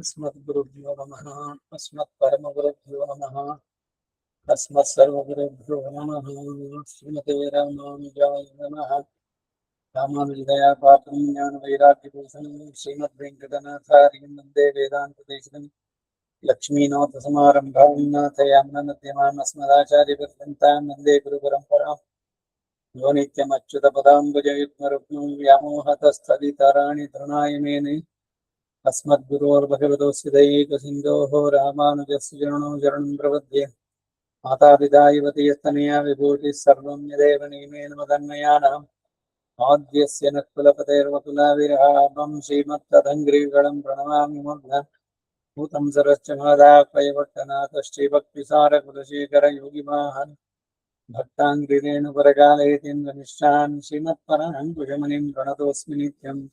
अस्मद्गुरुभ्यो नमः। अस्मत्परमगुरुभ्यो नमः। अस्मत्सर्वगुरुभ्यो नमः। श्रीमते रामानुजाय नमः। रामानुजदया पात्रं ज्ञानवैराग्यभूषणं श्रीमद्वेङ्कटनाथार्यं वन्दे वेदान्तदेशिकं। लक्ष्मीनाथसमारम्भां नाथयाम्नमध्यमाम् अस्मदाचार्यपर्यन्तां वन्दे गुरुपरम्परां। यो नित्यमच्युतपदाम्बुजयुग्मरुक्मं व्यामोहतस्थलितराणि तृणाय मेने अस्मद्गुरोर्भगवतोऽस्य दैकसिन्धोः रामानुजस्य चरणौ शरणं प्रपद्ये। मातापिता युवतीयस्तनया विभूतिः सर्वं यदेव नियमेन मदन्मयानाम् आद्यस्य नकुलपतेर्वकुलाविरहामं श्रीमत्तदङ्घ्रिगणं प्रणमामि मूर्ध्ना भूतं सरश्च महदाह्वयवट्टनाथ श्रीभक्तिसारकुलशेखरयोगिवाहन् भक्ताङ्घ्रिरेणुपरकालयतीन्द्रनिष्ठान् श्रीमत्पराङ्कुशमुनिं प्रणतोऽस्मि नित्यम्।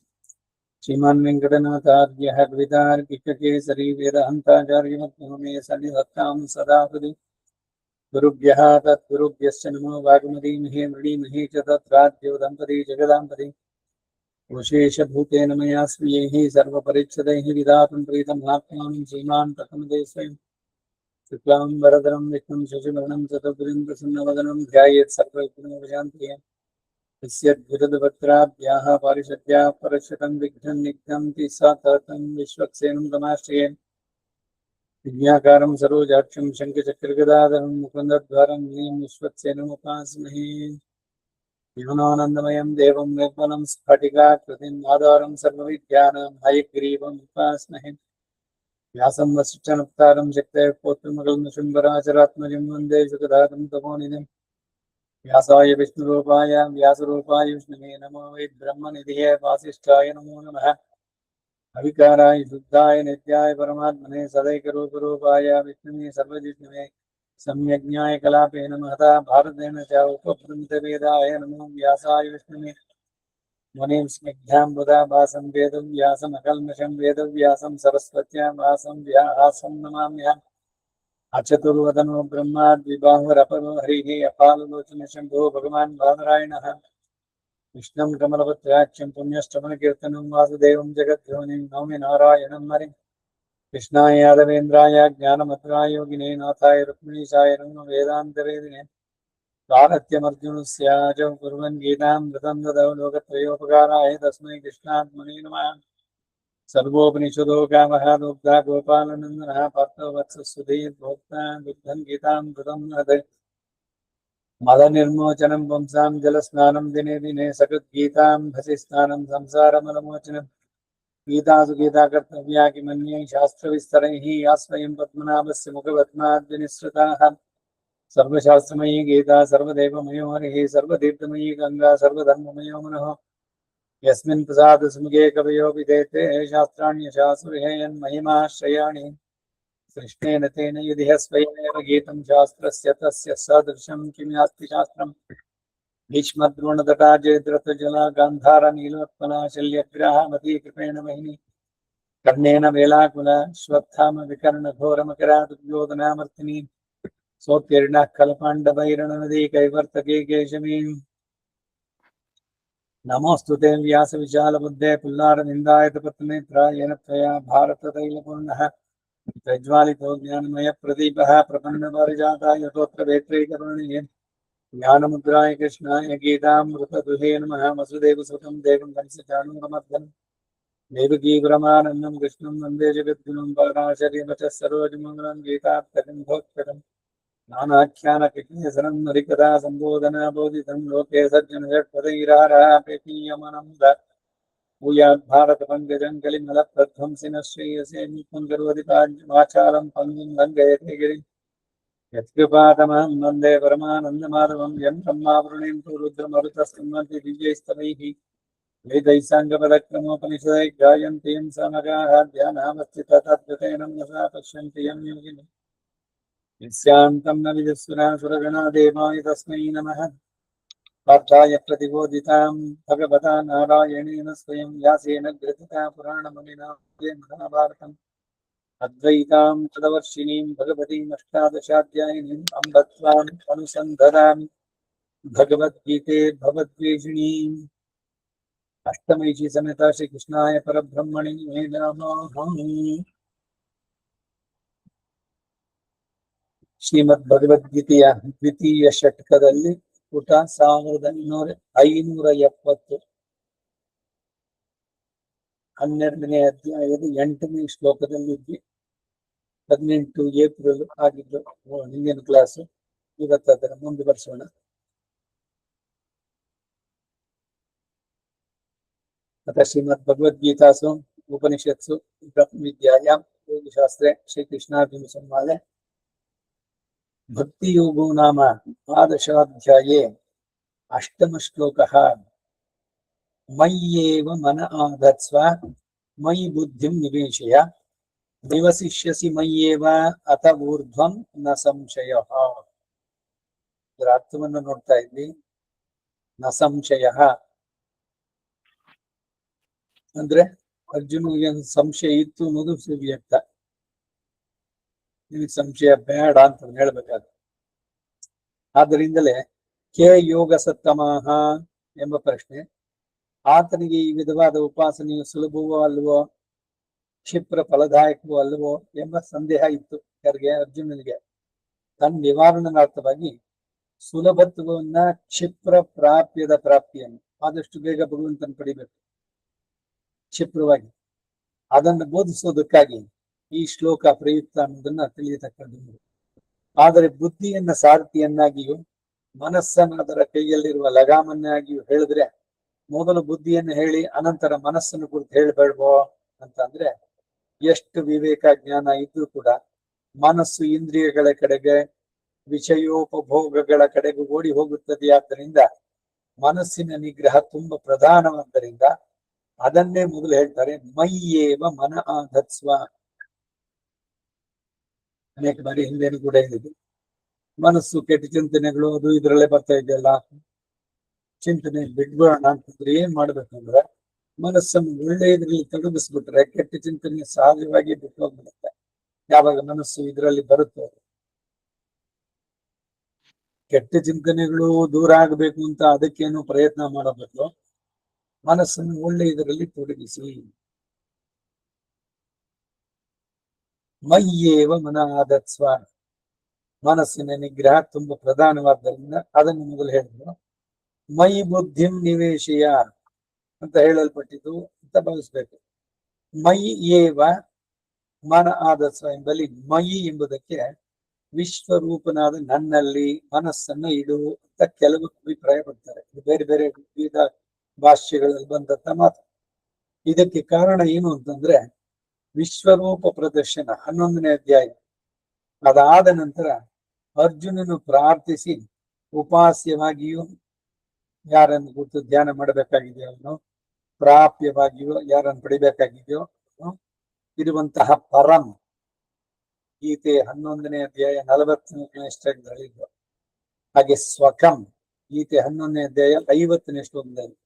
श्रीमान् वेङ्कटनाथार्यः कवितार्किककेसरी वेदान्ताचार्यमध्यमो मे सन्निधत्तां सदा हृदि। गुरुभ्यः तत्गुरुभ्यश्च नमो वाग्मदीमहे मृडीमहे च तत्राद्यो दम्पती जगदाम्पति विशेषभूतेन मया स्वीयैः सर्वपरिच्छदैः विधातुं प्रीतमात्मानं श्रीमान् प्रथमदेशं शुक्लां वरदरं विष्णुं शशिवर्णं चतुर्भुजं प्रसन्नवदनं ध्यायेत् सर्वविघ्नोपशान्तये। यस्यद्भुतवक्त्राभ्याः पारिषद्याः परशतं विघ्नं निघ्नन्ति सततं विश्वक्सेनं तमाश्रये। विज्ञाकारं सरोजाक्षं शङ्खचक्रगदाधरं मुकुन्दध्वरं नीं विश्वक्सेनमुपास्महे। ज्ञानानन्दमयं देवं निर्मलं स्फटिकाकृतिम् आधारं सर्वविद्यानां हयग्रीवम् उपास्महे। व्यासं वसिष्ठनप्तारं शक्तयः पौत्रमकल्मषं वन्दे सुखदातं तपोनिधिम्। व्यासाय विष्णुरूपाय व्यासरूपाय विष्णवे नमो वै ब्रह्मनिधये वासिष्ठाय नमो नमः। अविकाराय शुद्धाय नित्याय परमात्मने सदैकरूपरूपाय विष्णवे सर्वजिष्णवे सम्यज्ञाय कलापेन महता भारतेन च उपभृन्तवेदाय नमो व्यासाय विष्णवे मुनिं स्निग्धां बुधा भासं वेदव्यासमकल्मषं वेदव्यासं सरस्वत्यां वासं व्यासं नमाम्यहम्। अचतुर्वदनो ब्रह्मा द्विबाहुरपरो हरिः अपाललोचन शम्भो भगवान् बादरायणः। विष्णुं कमलपत्राक्षं पुण्यश्रवणकीर्तनं वासुदेवं जगद्योनिं नौमि नारायणं हरिं। कृष्णाय यादवेन्द्राय ज्ञानमद्राय योगिने नाथाय रुक्मिणीशाय नमो वेदान्तवेदिने। भारत्यमर्जुनस्य च कुर्वन् गीतामृतं ददौ लोकत्रयोपकाराय तस्मै कृष्णात्मने नमः। सर्वोपनिषदो गावः दुग्धा गोपालनन्दनः पार्थो वत्सः सुधीर्भोक्ता दुग्धं गीतामृतं नद। मदनिर्मोचनं पुंसां जलस्नानं दिने दिने सकृद्गीतां भसिस्नानं संसारमलमोचनं। गीतासु गीता कर्तव्या किमन्यै शास्त्रविस्तरैः या स्वयं पद्मनाभस्य मुखपद्माद्विनिसृताः। सर्वशास्त्रमयी गीता सर्वदेवमयो हरिः सर्वतीर्थमयी गङ्गा सर्वधर्ममयो मनः। यस्मिन् प्रसाद सुमुखे कवयो विदेते शास्त्राण्यशास्त्रेयन्महिमा श्रेयाणि। कृष्णेन तेन युधिः स्वयमेव गीतं शास्त्रस्य तस्य सदृशं किम्यास्ति शास्त्रम्। भीष्मद्रोणतटा जयद्रथजला गान्धार नीलोत्पला शल्यग्राहमती कृपेण महिनी। कर्णेन वेलाकुला श्वत्थाम विकर्णघोरमकरादुर्योधनामर्तिनी। सोत्तीर्णः खलपाण्डवैरणनदी कैवर्तके केशवीम्। नमोऽस्तु ते व्यासविशालबुद्धे पुल्लारविन्दायतपत्रनेत्रा येन त्वया भारततैलपूर्णः प्रज्वालितो ज्ञानमयप्रदीपः प्रपन्नपारिजाताय स्तोत्रवेत्रैकवर्णीये। ज्ञानमुद्राय कृष्णाय गीतामृतदुहे नमः। वसुदेवसुतं देवं कंसचाणूरमर्दनं देवकीपरमानन्दं कृष्णं वन्दे जगद्गुरुं पराशर्यवचः सरोजमङ्गलं गीतार्थकं नानाख्यानकिकेसरं हरिकथा सम्बोधना बोधितं लोके सज्जनषट्पदैरारापेपीयमनं भूयाद्भारतपङ्कजं कलिमलप्रध्वंसिनः श्रेयसे नित्यं करोति वाचालं पङ्गुं लङ्घयते गिरिं। यत्कृपातमहं वन्दे परमानन्दमाधवं यं ब्रह्मावृणीं रुद्रमरुतस्तुन्वन्ति दिव्यैस्तवैः वेदैः साङ्गपदक्रमोपनिषदैः गायन्ति यं समगाः ध्यानावस्थिततद्गतेन मनसा पश्यन्ति यं योगिनः। यस्यान्तं न विदुःसुरासुरगणा देवाय तस्मै नमः। पार्थाय प्रतिबोधितां भगवता नारायणेन स्वयं व्यासेन ग्रथिता पुराणमुनिना महाभारतम्। अद्वैतां तदवर्षिणीं भगवतीमष्टादशाध्यायिनीम् अम्ब त्वाम् अनुसन्धरामि भगवद्गीते भवद्वेषिणीम्। अष्टमैषी समेता श्रीकृष्णाय परब्रह्मणे नमः। ಶ್ರೀಮದ್ ಭಗವದ್ಗೀತೆಯ ದ್ವಿತೀಯ ಷಟ್ಕದಲ್ಲಿ ಪುಟ 1570 12ನೇ ಅಧ್ಯಾಯದ 8ನೇ ಶ್ಲೋಕದಲ್ಲಿದ್ವಿ. 18 ಏಪ್ರಿಲ್ ಆಗಿದ್ದು ಹಿಂದಿನ ಕ್ಲಾಸ್. ಇವತ್ತು ಅದರ ಮುಂದುವರಿಸೋಣ. अतः श्रीमद् भगवद्गीतासु उपनिषत्सु ब्रह्मविद्यायां योगशास्त्रे श्रीकृष्णार्जुन संवादे भक्तियोगो नाम द्वादशाध्याये 8मः श्लोकः। मय्येव मन आधत्स्व मयि बुद्धिं निवेशय निवसिष्यसि मय्येव अत ऊर्ध्वं न संशयः। ಇದರ ಅರ್ಥವನ್ನು ನೋಡ್ತಾ ಇದ್ವಿ. ನ ಸಂಶಯ ಅಂದ್ರೆ ಅರ್ಜುನಿಗೆ ಸಂಶಯ ಇತ್ತು ಅನ್ನೋದು ಸುವ್ಯಕ್ತ. ನಿಮಗೆ ಸಂಶಯ ಬೇಡ ಅಂತ ಹೇಳ್ಬೇಕಾದ್ರೆ, ಆದ್ದರಿಂದಲೇ ಕೇ ಯೋಗ ಸತ್ತಮಃ ಎಂಬ ಪ್ರಶ್ನೆ. ಆತನಿಗೆ ಈ ವಿಧವಾದ ಉಪಾಸನೆಯು ಸುಲಭವೋ ಅಲ್ವೋ, ಕ್ಷಿಪ್ರ ಫಲದಾಯಕವೋ ಅಲ್ವೋ ಎಂಬ ಸಂದೇಹ ಇತ್ತು. ಯಾರಿಗೆ? ಅರ್ಜುನನಿಗೆ. ತನ್ನ ನಿವಾರಣಾರ್ಥವಾಗಿ ಸುಲಭತ್ವವನ್ನ, ಕ್ಷಿಪ್ರ ಪ್ರಾಪ್ಯದ ಪ್ರಾಪ್ತಿಯನ್ನು ಆದಷ್ಟು ಬೇಗ ಭಗವಂತನ ಪಡಿಬೇಕು ಕ್ಷಿಪ್ರವಾಗಿ, ಅದನ್ನು ಬೋಧಿಸೋದಕ್ಕಾಗಿ ಈ ಶ್ಲೋಕ ಪ್ರಯುಕ್ತ ಅನ್ನೋದನ್ನ ತಿಳಿಯತಕ್ಕದ್ದು. ಆದರೆ ಬುದ್ಧಿಯನ್ನ ಸಾರಥಿಯನ್ನಾಗಿಯೂ ಮನಸ್ಸನ್ನು ಅದರ ಕೈಯಲ್ಲಿರುವ ಲಗಾಮನ್ನಾಗಿಯೂ ಹೇಳಿದ್ರೆ, ಮೊದಲು ಬುದ್ಧಿಯನ್ನು ಹೇಳಿ ಅನಂತರ ಮನಸ್ಸನ್ನು ಕುರಿತು ಹೇಳಬೇಡ್ವೋ ಅಂತಂದ್ರೆ, ಎಷ್ಟು ವಿವೇಕ ಜ್ಞಾನ ಇದ್ರೂ ಕೂಡ ಮನಸ್ಸು ಇಂದ್ರಿಯಗಳ ಕಡೆಗೆ, ವಿಷಯೋಪಭೋಗಗಳ ಕಡೆಗೆ ಓಡಿ ಹೋಗುತ್ತದೆ. ಆದ್ದರಿಂದ ಮನಸ್ಸಿನ ನಿಗ್ರಹ ತುಂಬಾ ಪ್ರಧಾನವಾದ್ದರಿಂದ ಅದನ್ನೇ ಮೊದಲು ಹೇಳ್ತಾರೆ, ಮಯ್ಯೇವ ಮನ ಆಧತ್ಸ್ವ. ಅನೇಕ ಬಾರಿ ಹಿಂದೇನು ಕೂಡ ಹೇಳಿದೆ, ಮನಸ್ಸು ಕೆಟ್ಟ ಚಿಂತನೆಗಳು ಅದು ಇದ್ರಲ್ಲೇ ಬರ್ತಾ ಇದೆಯಲ್ಲ, ಚಿಂತನೆ ಬಿಡ್ಬೇಡ ಅಂತಂದ್ರೆ ಏನ್ ಮಾಡ್ಬೇಕಂದ್ರೆ, ಮನಸ್ಸನ್ನು ಒಳ್ಳೆಯದ್ರಲ್ಲಿ ತೊಡಗಿಸ್ಬಿಟ್ರೆ ಕೆಟ್ಟ ಚಿಂತನೆ ಸಹಜವಾಗಿ ಬಿಟ್ಟು ಹೋಗ್ಬಿಡುತ್ತೆ. ಯಾವಾಗ ಮನಸ್ಸು ಇದರಲ್ಲಿ ಬರುತ್ತೋ, ಕೆಟ್ಟ ಚಿಂತನೆಗಳು ದೂರ ಆಗಬೇಕು ಅಂತ ಅದಕ್ಕೇನು ಪ್ರಯತ್ನ ಮಾಡಬೇಕು, ಮನಸ್ಸನ್ನು ಒಳ್ಳೆಯದರಲ್ಲಿ ತೊಡಗಿಸಿ. ಮಯ್ಯೇವ ಮನ ಆಧತ್ಸ್ವ, ಮನಸ್ಸಿನ ನಿಗ್ರಹ ತುಂಬಾ ಪ್ರಧಾನವಾದ್ದರಿಂದ ಅದನ್ನು ಮೊದಲು ಹೇಳಿದ್ರು. ಮೈ ಬುದ್ಧಿಂ ನಿವೇಶಯ ಅಂತ ಹೇಳಲ್ಪಟ್ಟಿದ್ದು ಅಂತ ಭಾವಿಸ್ಬೇಕು. ಮೈ ಏವ ಮನ ಆಧತ್ಸ್ವ ಎಂಬಲ್ಲಿ ಮಯಿ ಎಂಬುದಕ್ಕೆ ವಿಶ್ವರೂಪನಾದ ನನ್ನಲ್ಲಿ ಮನಸ್ಸನ್ನ ಇಡು ಅಂತ ಕೆಲವು ಅಭಿಪ್ರಾಯ ಪಡ್ತಾರೆ. ಬೇರೆ ಬೇರೆ ವಿವಿಧ ಭಾಷ್ಯಗಳಲ್ಲಿ ಬಂದಂತ ಮಾತು. ಇದಕ್ಕೆ ಕಾರಣ ಏನು ಅಂತಂದ್ರೆ, ವಿಶ್ವರೂಪ ಪ್ರದರ್ಶನ 11ನೇ ಅಧ್ಯಾಯ ಅದಾದ ನಂತರ ಅರ್ಜುನನು ಪ್ರಾರ್ಥಿಸಿ ಉಪಾಸ್ಯವಾಗಿಯೂ ಯಾರನ್ನು ಕುರಿತು ಧ್ಯಾನ ಮಾಡಬೇಕಾಗಿದೆಯೋ ಅವನು, ಪ್ರಾಪ್ಯವಾಗಿಯೂ ಯಾರನ್ನು ಪಡಿಬೇಕಾಗಿದೆಯೋ ಇರುವಂತಹ ಪರಂ, ಗೀತೆ 11ನೇ ಅಧ್ಯಾಯ 44ನೇ ಶ್ಲೋಕದಲ್ಲಿ, ಹಾಗೆ ಸ್ವಕಂ ಗೀತೆ 11ನೇ ಅಧ್ಯಾಯ 50ನೇ ಶ್ಲೋಕದಲ್ಲಿ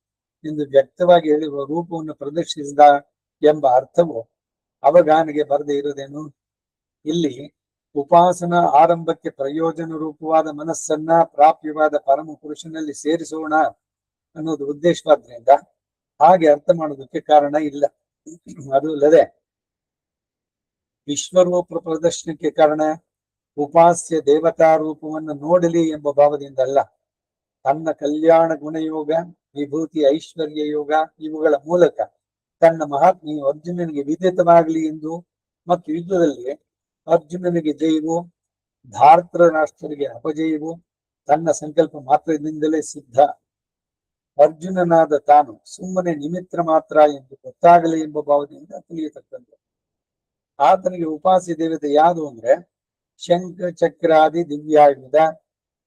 ಎಂದು ವ್ಯಕ್ತವಾಗಿ ಹೇಳಿರುವ ರೂಪವನ್ನು ಪ್ರದರ್ಶಿಸಿದ ಎಂಬ ಅರ್ಥವು ಅವಗಾನಿಗೆ ಬರದೇ ಇರುವುದೇನು? ಇಲ್ಲಿ ಉಪಾಸನಾ ಆರಂಭಕ್ಕೆ ಪ್ರಯೋಜನ ರೂಪವಾದ ಮನಸ್ಸನ್ನ ಪ್ರಾಪ್ಯವಾದ ಪರಮ ಪುರುಷನಲ್ಲಿ ಸೇರಿಸೋಣ ಅನ್ನೋದು ಉದ್ದೇಶವಾದ್ರಿಂದ ಹಾಗೆ ಅರ್ಥ ಮಾಡೋದಕ್ಕೆ ಕಾರಣ ಇಲ್ಲ. ಅದು ಅಲ್ಲದೆ ವಿಶ್ವರೂಪ ಪ್ರದರ್ಶನಕ್ಕೆ ಕಾರಣ ಉಪಾಸ್ಯ ದೇವತಾ ರೂಪವನ್ನು ನೋಡಲಿ ಎಂಬ ಭಾವದಿಂದ ಅಲ್ಲ. ತನ್ನ ಕಲ್ಯಾಣ ಗುಣಯೋಗ, ವಿಭೂತಿ, ಐಶ್ವರ್ಯ ಯೋಗ ಇವುಗಳ ಮೂಲಕ ತನ್ನ ಮಹಾತ್ಮೆಯು ಅರ್ಜುನನಿಗೆ ವಿದಿತವಾಗಲಿ ಎಂದು ಮತ್ತು ಯುದ್ಧದಲ್ಲಿ ಅರ್ಜುನನಿಗೆ ಜಯವು, ಧಾರ್ತರ ರಾಷ್ಟ್ರರಿಗೆ ಅಪಜಯವು ತನ್ನ ಸಂಕಲ್ಪ ಮಾತ್ರದಿಂದಲೇ ಸಿದ್ಧ. ಅರ್ಜುನನಾದ ತಾನು ಸುಮ್ಮನೆ ನಿಮಿತ್ರ ಮಾತ್ರ ಎಂದು ಗೊತ್ತಾಗಲಿ ಎಂಬ ಭಾವದಿಂದ ತಿಳಿಯತಕ್ಕದ್ದು. ಆತನಿಗೆ ಉಪಾಸ್ಯ ದೇವತೆ ಯಾವುದು ಅಂದ್ರೆ, ಶಂಖ ಚಕ್ರಾದಿ ದಿವ್ಯಾಯುಧ,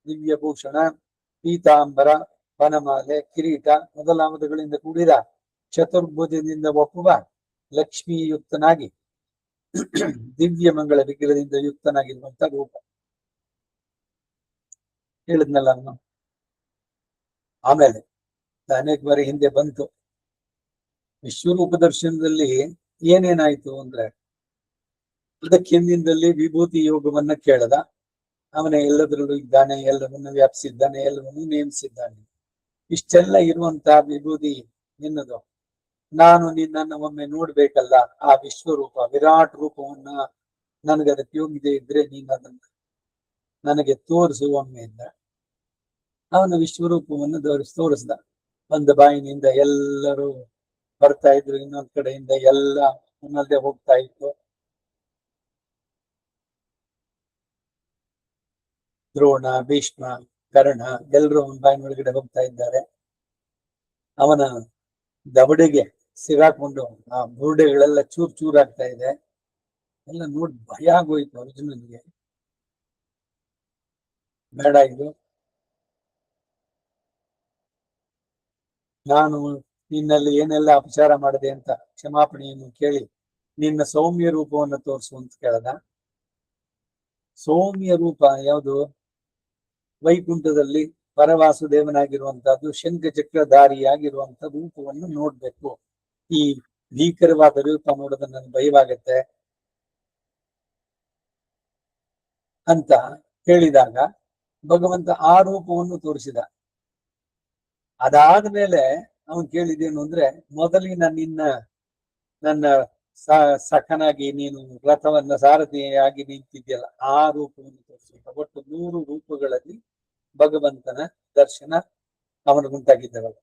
ದಿವ್ಯಭೂಷಣ, ಪೀತಾಂಬರ, ವನಮಾಲೆ, ಕಿರೀಟ ಮೊದಲಾದಗಳಿಂದ ಕೂಡಿದ ಚತುರ್ಭುಜದಿಂದ ಒಪ್ಪುವ ಲಕ್ಷ್ಮೀಯುಕ್ತನಾಗಿ ದಿವ್ಯ ಮಂಗಳ ವಿಗ್ರಹದಿಂದ ಯುಕ್ತನಾಗಿರುವಂತ ರೂಪ ಹೇಳಿದ್ನಲ್ಲ ಅವನು. ಆಮೇಲೆ ಅನೇಕ ಬಾರಿ ಹಿಂದೆ ಬಂತು. ವಿಶ್ವರೂಪ ದರ್ಶನದಲ್ಲಿ ಏನೇನಾಯ್ತು ಅಂದ್ರೆ, ಅದಕ್ಕೆ ಹಿಂದಿನಲ್ಲಿ ವಿಭೂತಿ ಯೋಗವನ್ನ ಕೇಳದ. ಅವನ ಎಲ್ಲದರಲ್ಲೂ ಇದ್ದಾನೆ, ಎಲ್ಲವನ್ನೂ ವ್ಯಾಪಿಸಿದ್ದಾನೆ, ಎಲ್ಲವನ್ನೂ ನೇಮಿಸಿದ್ದಾನೆ. ಇಷ್ಟೆಲ್ಲ ಇರುವಂತಹ ವಿಭೂತಿ ನಿನ್ನದು. ನಾನು ನಿನ್ನನ್ನು ಒಮ್ಮೆ ನೋಡ್ಬೇಕಲ್ಲ, ಆ ವಿಶ್ವರೂಪ ವಿರಾಟ್ ರೂಪವನ್ನ ನನಗೆ ಅದಕ್ಕೆ ಯೋಗ್ಯತೆ ಇದ್ರೆ ನೀನು ಅದನ್ನ ನನಗೆ ತೋರಿಸು ಒಮ್ಮೆ ಎಂದ. ಅವನ ವಿಶ್ವರೂಪವನ್ನು ತೋರಿಸ್ದ. ಒಂದು ಬಾಯಿನಿಂದ ಎಲ್ಲರೂ ಬರ್ತಾ ಇದ್ರು, ಇನ್ನೊಂದ್ ಕಡೆಯಿಂದ ಎಲ್ಲ ಅವನಲ್ಲದೆ ಹೋಗ್ತಾ ಇತ್ತು. ದ್ರೋಣ, ಭೀಷ್ಮ, ಕರ್ಣ ಎಲ್ಲರೂ ಅವನ ಬಾಯಿನೊಳಗಡೆ ಹೋಗ್ತಾ ಇದ್ದಾರೆ. ಅವನ ದವಡೆಗೆ ಸಿಗಾಕೊಂಡು ಆ ಬುರುಡೆಗಳೆಲ್ಲ ಚೂರ್ ಚೂರಾಗ್ತಾ ಇದೆ. ಎಲ್ಲ ನೋಡಿ ಭಯ ಆಗೋಯ್ತು ಅರ್ಜುನನಿಗೆ. ಬೇಡ, ಇದು ನಾನು ನಿನ್ನಲ್ಲಿ ಏನೆಲ್ಲ ಅಪಚಾರ ಮಾಡಿದೆ ಅಂತ ಕ್ಷಮಾಪಣೆಯನ್ನು ಕೇಳಿ ನಿನ್ನ ಸೌಮ್ಯ ರೂಪವನ್ನು ತೋರಿಸು ಅಂತ ಕೇಳ್ದ. ಸೌಮ್ಯ ರೂಪ ಯಾವುದು? ವೈಕುಂಠದಲ್ಲಿ ಪರವಾಸುದೇವನಾಗಿರುವಂತಹದ್ದು ಶಂಖಚಕ್ರಧಾರಿಯಾಗಿರುವಂತ ರೂಪವನ್ನು ನೋಡ್ಬೇಕು. ಈ ಭೀಕರವಾದ ರೂಪ ನೋಡಿದ್ರೆ ನನ್ಗೆ ಭಯವಾಗತ್ತೆ ಅಂತ ಹೇಳಿದಾಗ ಭಗವಂತ ಆ ರೂಪವನ್ನು ತೋರಿಸಿದ. ಅದಾದ್ಮೇಲೆ ಅವನು ಕೇಳಿದೇನು ಅಂದ್ರೆ, ಮೊದಲಿನ ನನ್ನ ಸಖನಾಗಿ ನೀನು ರಥವನ್ನ ಸಾರಥಿಯಾಗಿ ನಿಂತಿದ್ಯಲ್ಲ ಆ ರೂಪವನ್ನು ತೋರಿಸಿದ. ಒಟ್ಟು 3 ರೂಪಗಳಲ್ಲಿ ಭಗವಂತನ ದರ್ಶನ ಅವನಿಗುಂಟಾಗಿದ್ದವಲ್ಲ.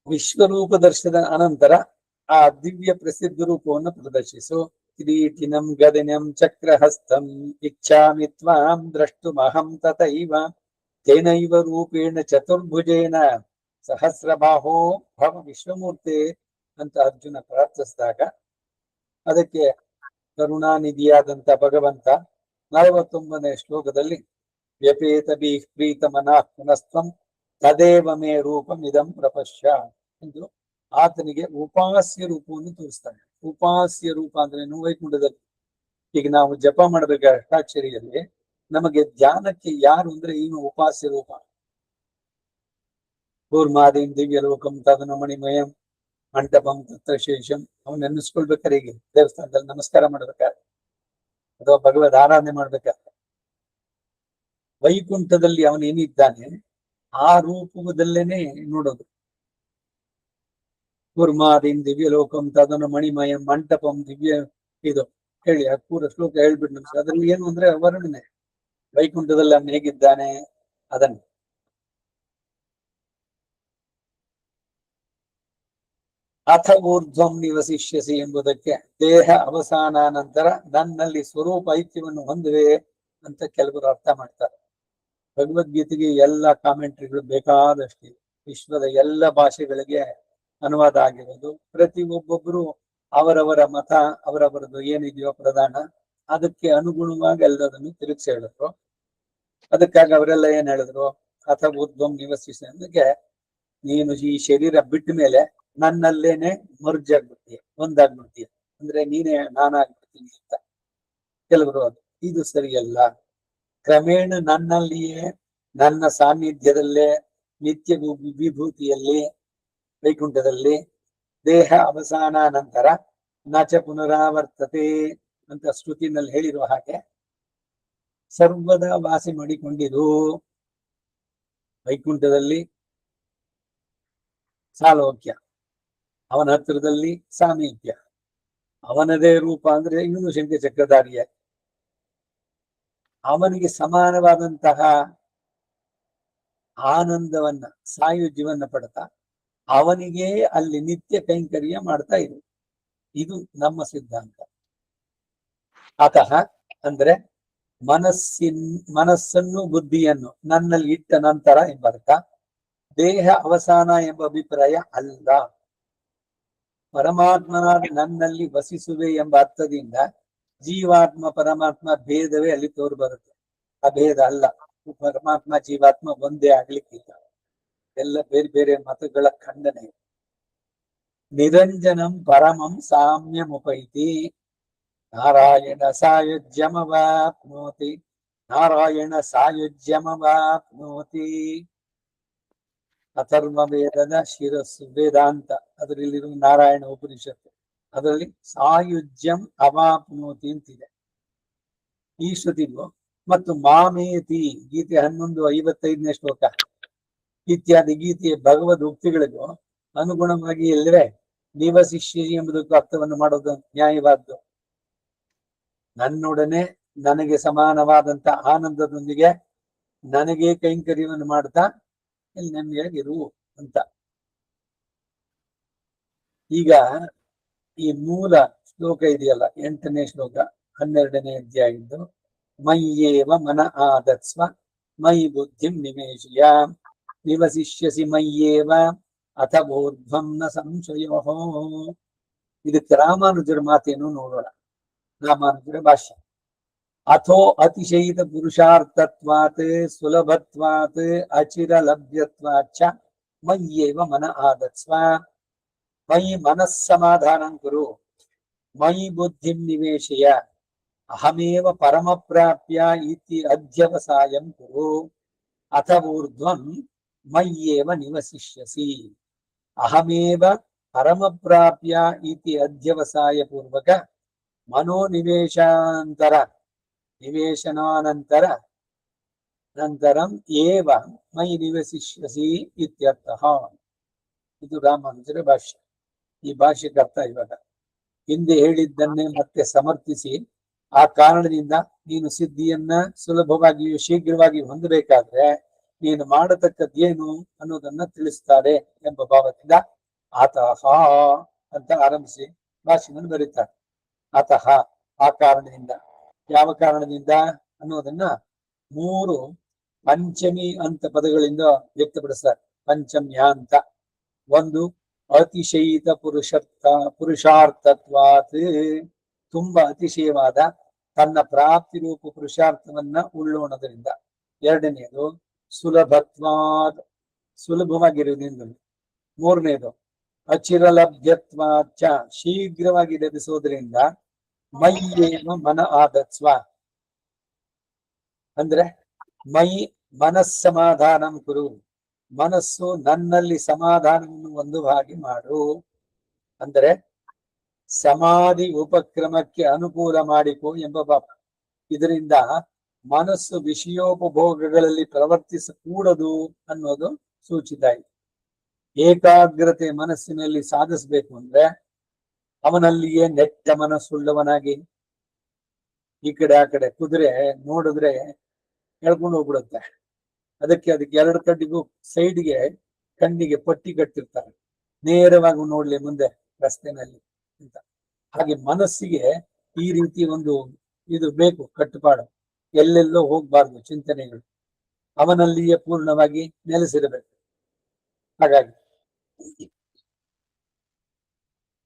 ವಿಶ್ವರೂಪ ದರ್ಶನದ ಅನಂತರ ಆ ದಿವ್ಯ ಪ್ರಸಿದ್ಧ ರೂಪವನ್ನು ಪ್ರದರ್ಶಿಸು. ಕಿರೀಟಿನಂ ಗದನಂ ಚಕ್ರಹಸ್ತಂ ಇಚ್ಛಾಮಿ ತ್ವಾಂ ದ್ರಷ್ಟುಮಹಂ ತಥೈವ ತೇನೈವ ರೂಪೇಣ ಚತುರ್ಭುಜೇನ ಸಹಸ್ರಬಾಹೋ ಭವ ವಿಶ್ವಮೂರ್ತಿ ಅಂತ ಅರ್ಜುನ ಪ್ರಾರ್ಥಿಸಿದಾಗ ಅದಕ್ಕೆ ಕರುಣಾನಿಧಿಯಾದಂತ ಭಗವಂತ 49ನೇ ಶ್ಲೋಕದಲ್ಲಿ ವ್ಯಪೇತ ಬಿ ಪ್ರೀತ ಮನಃ ಪುನಸ್ತ್ವಂ ತದೇವ ಮೇ ರೂಪಮಿದಂ ಪ್ರಪಶ್ಯ ಎಂದು ಆತನಿಗೆ ಉಪಾಸ್ಯ ರೂಪವನ್ನು ತೋರಿಸ್ತಾನೆ. ಉಪಾಸ್ಯ ರೂಪ ಅಂದ್ರೇನು? ವೈಕುಂಠದಲ್ಲಿ ಈಗ ನಾವು ಜಪ ಮಾಡಬೇಕು ಅಷ್ಟಾಕ್ಷರಿಯಲ್ಲಿ, ನಮಗೆ ಧ್ಯಾನಕ್ಕೆ ಯಾರು ಅಂದ್ರೆ ಏನು ಉಪಾಸ್ಯ ರೂಪ. ಕೂರ್ಮಾದೀಂ ದಿವ್ಯ ಲೋಕಂ ತದನ ಮಣಿಮಯಂ ಮಂಟಪಂ ತತ್ರ ಶೇಷಂ. ಅವನ್ ನೆನೆಸ್ಕೊಳ್ಬೇಕಾರೆ ಹೀಗೆ ದೇವಸ್ಥಾನದಲ್ಲಿ ನಮಸ್ಕಾರ ಮಾಡ್ಬೇಕಾದ್ರೆ ಅಥವಾ ಭಗವದ್ ಆರಾಧನೆ ಮಾಡ್ಬೇಕಾದ್ರೆ ವೈಕುಂಠದಲ್ಲಿ ಅವನೇನಿದ್ದಾನೆ ಆ ರೂಪದಲ್ಲೇನೆ ನೋಡೋದು. ಕೂರ್ಮಾದೀಂ ದಿವ್ಯ ಲೋಕಂ ತದನ ಮಣಿಮಯಂ ಮಂಟಪಂ ದಿವ್ಯ ಇದು ಹೇಳಿ ಆ ಪೂರ ಶ್ಲೋಕ ಹೇಳ್ಬಿಟ್ಟು ನಮ್ಗೆ ಅದ್ರಲ್ಲಿ ಏನು ಅಂದ್ರೆ ವರ್ಣನೆ ವೈಕುಂಠದಲ್ಲಿ ಅವನು ಹೇಗಿದ್ದಾನೆ ಅದನ್ನು. ಅಥ ಊರ್ಧ್ವಂ ನಿವಸಿಷ್ಯಸಿ ಎಂಬುದಕ್ಕೆ ದೇಹ ಅವಸಾನ ನಂತರ ನನ್ನಲ್ಲಿ ಸ್ವರೂಪ ಐಕ್ಯವನ್ನು ಹೊಂದಿವೆ ಅಂತ ಕೆಲವರು ಅರ್ಥ ಮಾಡ್ತಾರೆ. ಭಗವದ್ಗೀತೆಗೆ ಎಲ್ಲ ಕಾಮೆಂಟ್ರಿಗಳು ಬೇಕಾದಷ್ಟು ವಿಶ್ವದ ಎಲ್ಲ ಭಾಷೆಗಳಿಗೆ ಅನುವಾದ ಆಗಿರೋದು. ಪ್ರತಿ ಒಬ್ಬೊಬ್ರು ಅವರವರ ಮತ ಅವರವರದ್ದು ಏನಿದೆಯೋ ಪ್ರಧಾನ ಅದಕ್ಕೆ ಅನುಗುಣವಾಗಿ ಎಲ್ಲದನ್ನು ತಿರುಗಿಸಿ ಹೇಳಿದ್ರು. ಅದಕ್ಕಾಗಿ ಅವರೆಲ್ಲ ಏನ್ ಹೇಳಿದ್ರು? ಅಥ ಊರ್ಧ್ವಂ ನಿವಸಿಸಿ ಅಂದ್ರೆ ನೀನು ಈ ಶರೀರ ಬಿಟ್ಟ ಮೇಲೆ ನನ್ನಲ್ಲೇನೆ ಮರ್ಜ್ ಆಗ್ಬಿಡ್ತೀಯ, ಒಂದಾಗ್ಬಿಡ್ತೀಯ, ಅಂದ್ರೆ ನೀನೇ ನಾನಾಗ್ಬಿಡ್ತೀನಿ ಅಂತ ಕೆಲವರು. ಅದು ಇದು ಸರಿಯಲ್ಲ. ಕ್ರಮೇಣ ನನ್ನಲ್ಲಿಯೇ ನನ್ನ ಸಾನ್ನಿಧ್ಯದಲ್ಲೇ ನಿತ್ಯ ವಿಭೂತಿಯಲ್ಲಿ ವೈಕುಂಠದಲ್ಲಿ ದೇಹ ಅವಸಾನ ನಂತರ ನಾಚ ಪುನರಾವರ್ತತೆ ಅಂತ ಶ್ರುತಿನಲ್ಲಿ ಹೇಳಿರುವ ಹಾಗೆ ಸರ್ವದಾ ವಾಸಿ ಮಾಡಿಕೊಂಡಿರು ವೈಕುಂಠದಲ್ಲಿ ಸಾಲೋಕ್ಯ, ಅವನ ಹತ್ತಿರದಲ್ಲಿ ಸಾಮೀಪ್ಯ, ಅವನದೇ ರೂಪ ಅಂದ್ರೆ ಇವನು ಶಂಖಚಕ್ರಧಾರಿಯ, ಅವನಿಗೆ ಸಮಾನವಾದಂತಹ ಆನಂದವನ್ನ ಸಾಯುಜ್ಯವನ್ನ ಪಡ್ತಾ ಅವನಿಗೆ ಅಲ್ಲಿ ನಿತ್ಯ ಕೈಂಕರ್ಯ ಮಾಡ್ತಾ ಇರು. ಇದು ನಮ್ಮ ಸಿದ್ಧಾಂತ. ಅತಃ ಅಂದ್ರೆ ಮನಸ್ಸನ್ನು ಬುದ್ಧಿಯನ್ನು ನನ್ನಲ್ಲಿ ಇಟ್ಟ ನಂತರ ಎಂಬರ್ಥ. ದೇಹ ಅವಸಾನ ಎಂಬ ಅಭಿಪ್ರಾಯ ಅಲ್ಲ. ಪರಮಾತ್ಮನಾದ ನನ್ನಲ್ಲಿ ವಸಿಸುವೆ ಎಂಬ ಅರ್ಥದಿಂದ ಜೀವಾತ್ಮ ಪರಮಾತ್ಮ ಭೇದವೇ ಅಲ್ಲಿ ತೋರು ಬರುತ್ತೆ. ಅಭೇದ ಅಲ್ಲ. ಪರಮಾತ್ಮ ಜೀವಾತ್ಮ ಒಂದೇ ಆಗ್ಲಿಕ್ಕಿಲ್ಲ, ಎಲ್ಲ ಬೇರೆ ಬೇರೆ ಮತಗಳ ಖಂಡನೆ. ನಿರಂಜನಂ ಪರಮಂ ಸಾಮ್ಯಮುಪೈತಿ ನಾರಾಯಣ ಸಾಯುಜ್ಯಮವಾಪ್ನೋತಿ ನಾರಾಯಣ ಸಾಯುಜ್ಯಮವಾಪ್ನೋತಿ. ಅಥರ್ವ ವೇದದ ಶಿರಸ್ಸು ವೇದಾಂತ ಅದರಲ್ಲಿರುವ ನಾರಾಯಣ ಉಪನಿಷತ್ತು ಅದರಲ್ಲಿ ಸಾಯುಜ್ಯಂ ಅವಾಪ್ನೋತಿ ಅಂತಿದೆ ಈ ಶ್ರುತಿಗೂ. ಮತ್ತು ಮಾಮೇತಿ ಗೀತೆ 11:55ನೇ ಶ್ಲೋಕ ಇತ್ಯಾದಿ ಗೀತೆಯ ಭಗವದ್ ಉಕ್ತಿಗಳಿಗೂ ಅನುಗುಣವಾಗಿ ಎಲ್ಲರೇ ನಿವಸಿಷ್ಯ ಎಂಬುದಕ್ಕೂ ಅರ್ಥವನ್ನು ಮಾಡೋದು ನ್ಯಾಯವಾದ್ದು. ನನ್ನೊಡನೆ ನನಗೆ ಸಮಾನವಾದಂತ ಆನಂದದೊಂದಿಗೆ ನನಗೆ ಕೈಂಕರ್ಯವನ್ನು ಮಾಡ್ತಾ ಇಲ್ಲಿ ನೆಮ್ಮದಿಯಾಗಿರು ಅಂತ. ಈಗ ಈ ಮೂಲ ಶ್ಲೋಕ ಇದೆಯಲ್ಲ, 8ನೇ ಶ್ಲೋಕ 12ನೇ ಅಧ್ಯಾಯದ್ದು, ಮಯ್ಯೇವ ಮನ ಆದತ್ಸ್ವ ಮಯಿ ಬುದ್ಧಿಂ ನಿವೇಶಯ ನಿವಸಿಷ್ಯಸಿ ಮಯ್ಯೇವ ಅಥ ಬೋಧ್ವಂ ನ ಸಂಶಯೋ. ಇದಕ್ಕೆ ರಾಮಾನುಜರ ಮಾತೇನು ನೋಡೋಣ. ರಾಮಾನುಜರ ಭಾಷ್ಯ. ಅಥೋ ಅತಿಶಯಿತ ಪುರುಷಾರ್ಥತ್ವಾತ್ ಸುಲಭತ್ವಾತ್ ಅಚಿರ ಲಭ್ಯತ್ವಾಚ್ಚ ಮಯ್ಯೇವ ಮನ ಆದತ್ಸ್ವ ಮಯಿ ಮನಸ್ಸಮಾಧಾನಂ ಕುರು ಮಯಿ ಬುದ್ಧಿಂ ನಿವೇಶಯ ಅಹಮೇವ ಪರಮ ಪ್ರಾಪ್ಯ ಇತಿ ಅಧ್ಯವಸಾಯಂ ಕುರು ಅಥ ಊರ್ಧ್ವಂ ಮಯ್ಯೇವ ನಿವಸಿಷ್ಯಸಿ. ಅಹಮೇವ ಪರಮ ಪ್ರಾಪ್ಯ ಇತಿ ಅಧ್ಯವಸಾಯ ಪೂರ್ವಕ ನಿವೇಶನಾನಂತರ ನಂತರಂ ಏವ ಮಯಿ ನಿವಸಿಷ್ಯಸಿ ಇತ್ಯರ್ಥಃ. ಇದು ರಾಮಾನುಜರ ಭಾಷ್ಯ. ಈ ಭಾಷೆಗೆ ಅರ್ಥ ಇವಾಗ, ಹಿಂದೆ ಹೇಳಿದ್ದನ್ನೇ ಮತ್ತೆ ಸಮರ್ಥಿಸಿ, ಆ ಕಾರಣದಿಂದ ನೀನು ಸಿದ್ಧಿಯನ್ನ ಸುಲಭವಾಗಿಯೂ ಶೀಘ್ರವಾಗಿ ಹೊಂದಬೇಕಾದ್ರೆ ನೀನು ಮಾಡತಕ್ಕದ್ದೇನು ಅನ್ನೋದನ್ನ ತಿಳಿಸ್ತಾರೆ ಎಂಬ ಭಾವದಿಂದ ಆತಃ ಅಂತ ಆರಂಭಿಸಿ ಭಾಷೆಯನ್ನು ಬರೀತಾರೆ. ಆತಃ ಆ ಕಾರಣದಿಂದ, ಯಾವ ಕಾರಣದಿಂದ ಅನ್ನೋದನ್ನ 3 ಪಂಚಮಿ ಅಂತ ಪದಗಳಿಂದ ವ್ಯಕ್ತಪಡಿಸ್ತಾರೆ. ಪಂಚಮ್ಯ ಅಂತ. ಒಂದು, ಅತಿಶಯಿತ ಪುರುಷಾರ್ಥತ್ವಾತ್, ತುಂಬಾ ಅತಿಶಯವಾದ ತನ್ನ ಪ್ರಾಪ್ತಿ ರೂಪ ಪುರುಷಾರ್ಥವನ್ನ ಉಳ್ಳೋಣದ್ರಿಂದ. ಎರಡನೇದು, ಸುಲಭತ್ವಾದ್, ಸುಲಭವಾಗಿರುವುದರಿಂದ. ಮೂರನೇದು, ಅಚಿರಲಭ್ಯತ್ವಾಚ, ಶೀಘ್ರವಾಗಿ ಲಭಿಸೋದ್ರಿಂದ. ಮಯ್ಯೇವ ಮನ ಆದತ್ಸ್ವ, ಅಂದ್ರೆ ಮೈ ಮನಸ್ಸಮಾಧಾನಂ ಕುರು, ಮನಸ್ಸು ನನ್ನಲ್ಲಿ ಸಮಾಧಾನವನ್ನು ಒಂದು ಹಾಗೆ ಮಾಡು. ಅಂದರೆ ಸಮಾಧಿ ಉಪಕ್ರಮಕ್ಕೆ ಅನುಕೂಲ ಮಾಡಿಕೊ ಎಂಬ ಭಾವ. ಇದರಿಂದ ಮನಸ್ಸು ವಿಷಯೋಪಭೋಗಗಳಲ್ಲಿ ಪ್ರವರ್ತಿಸಕೂಡದು ಅನ್ನೋದು ಸೂಚಿತ ಇದೆ. ಏಕಾಗ್ರತೆ ಮನಸ್ಸಿನಲ್ಲಿ ಸಾಧಿಸಬೇಕು ಅಂದ್ರೆ ಅವನಲ್ಲಿಯೇ ನೆಟ್ಟ ಮನಸ್ಸುಳ್ಳವನಾಗಿ, ಈ ಕಡೆ ಆ ಕಡೆ ಕುದುರೆ ನೋಡಿದ್ರೆ ಎಳ್ಕೊಂಡು ಹೋಗ್ಬಿಡುತ್ತೆ. ಅದಕ್ಕೆ 2 ಕಡ್ಡಿಗೂ ಸೈಡ್ಗೆ ಕಣ್ಣಿಗೆ ಪಟ್ಟಿ ಕಟ್ಟಿರ್ತಾರೆ, ನೇರವಾಗಿ ನೋಡ್ಲಿ ಮುಂದೆ ರಸ್ತೆನಲ್ಲಿ ಅಂತ. ಹಾಗೆ ಮನಸ್ಸಿಗೆ ಈ ರೀತಿ ಒಂದು ಇದು ಬೇಕು, ಕಟ್ಟುಪಾಡು. ಎಲ್ಲೆಲ್ಲೋ ಹೋಗ್ಬಾರ್ದು ಚಿಂತನೆಗಳು, ಅವನಲ್ಲಿಯೇ ಪೂರ್ಣವಾಗಿ ನೆಲೆಸಿರಬೇಕು. ಹಾಗಾಗಿ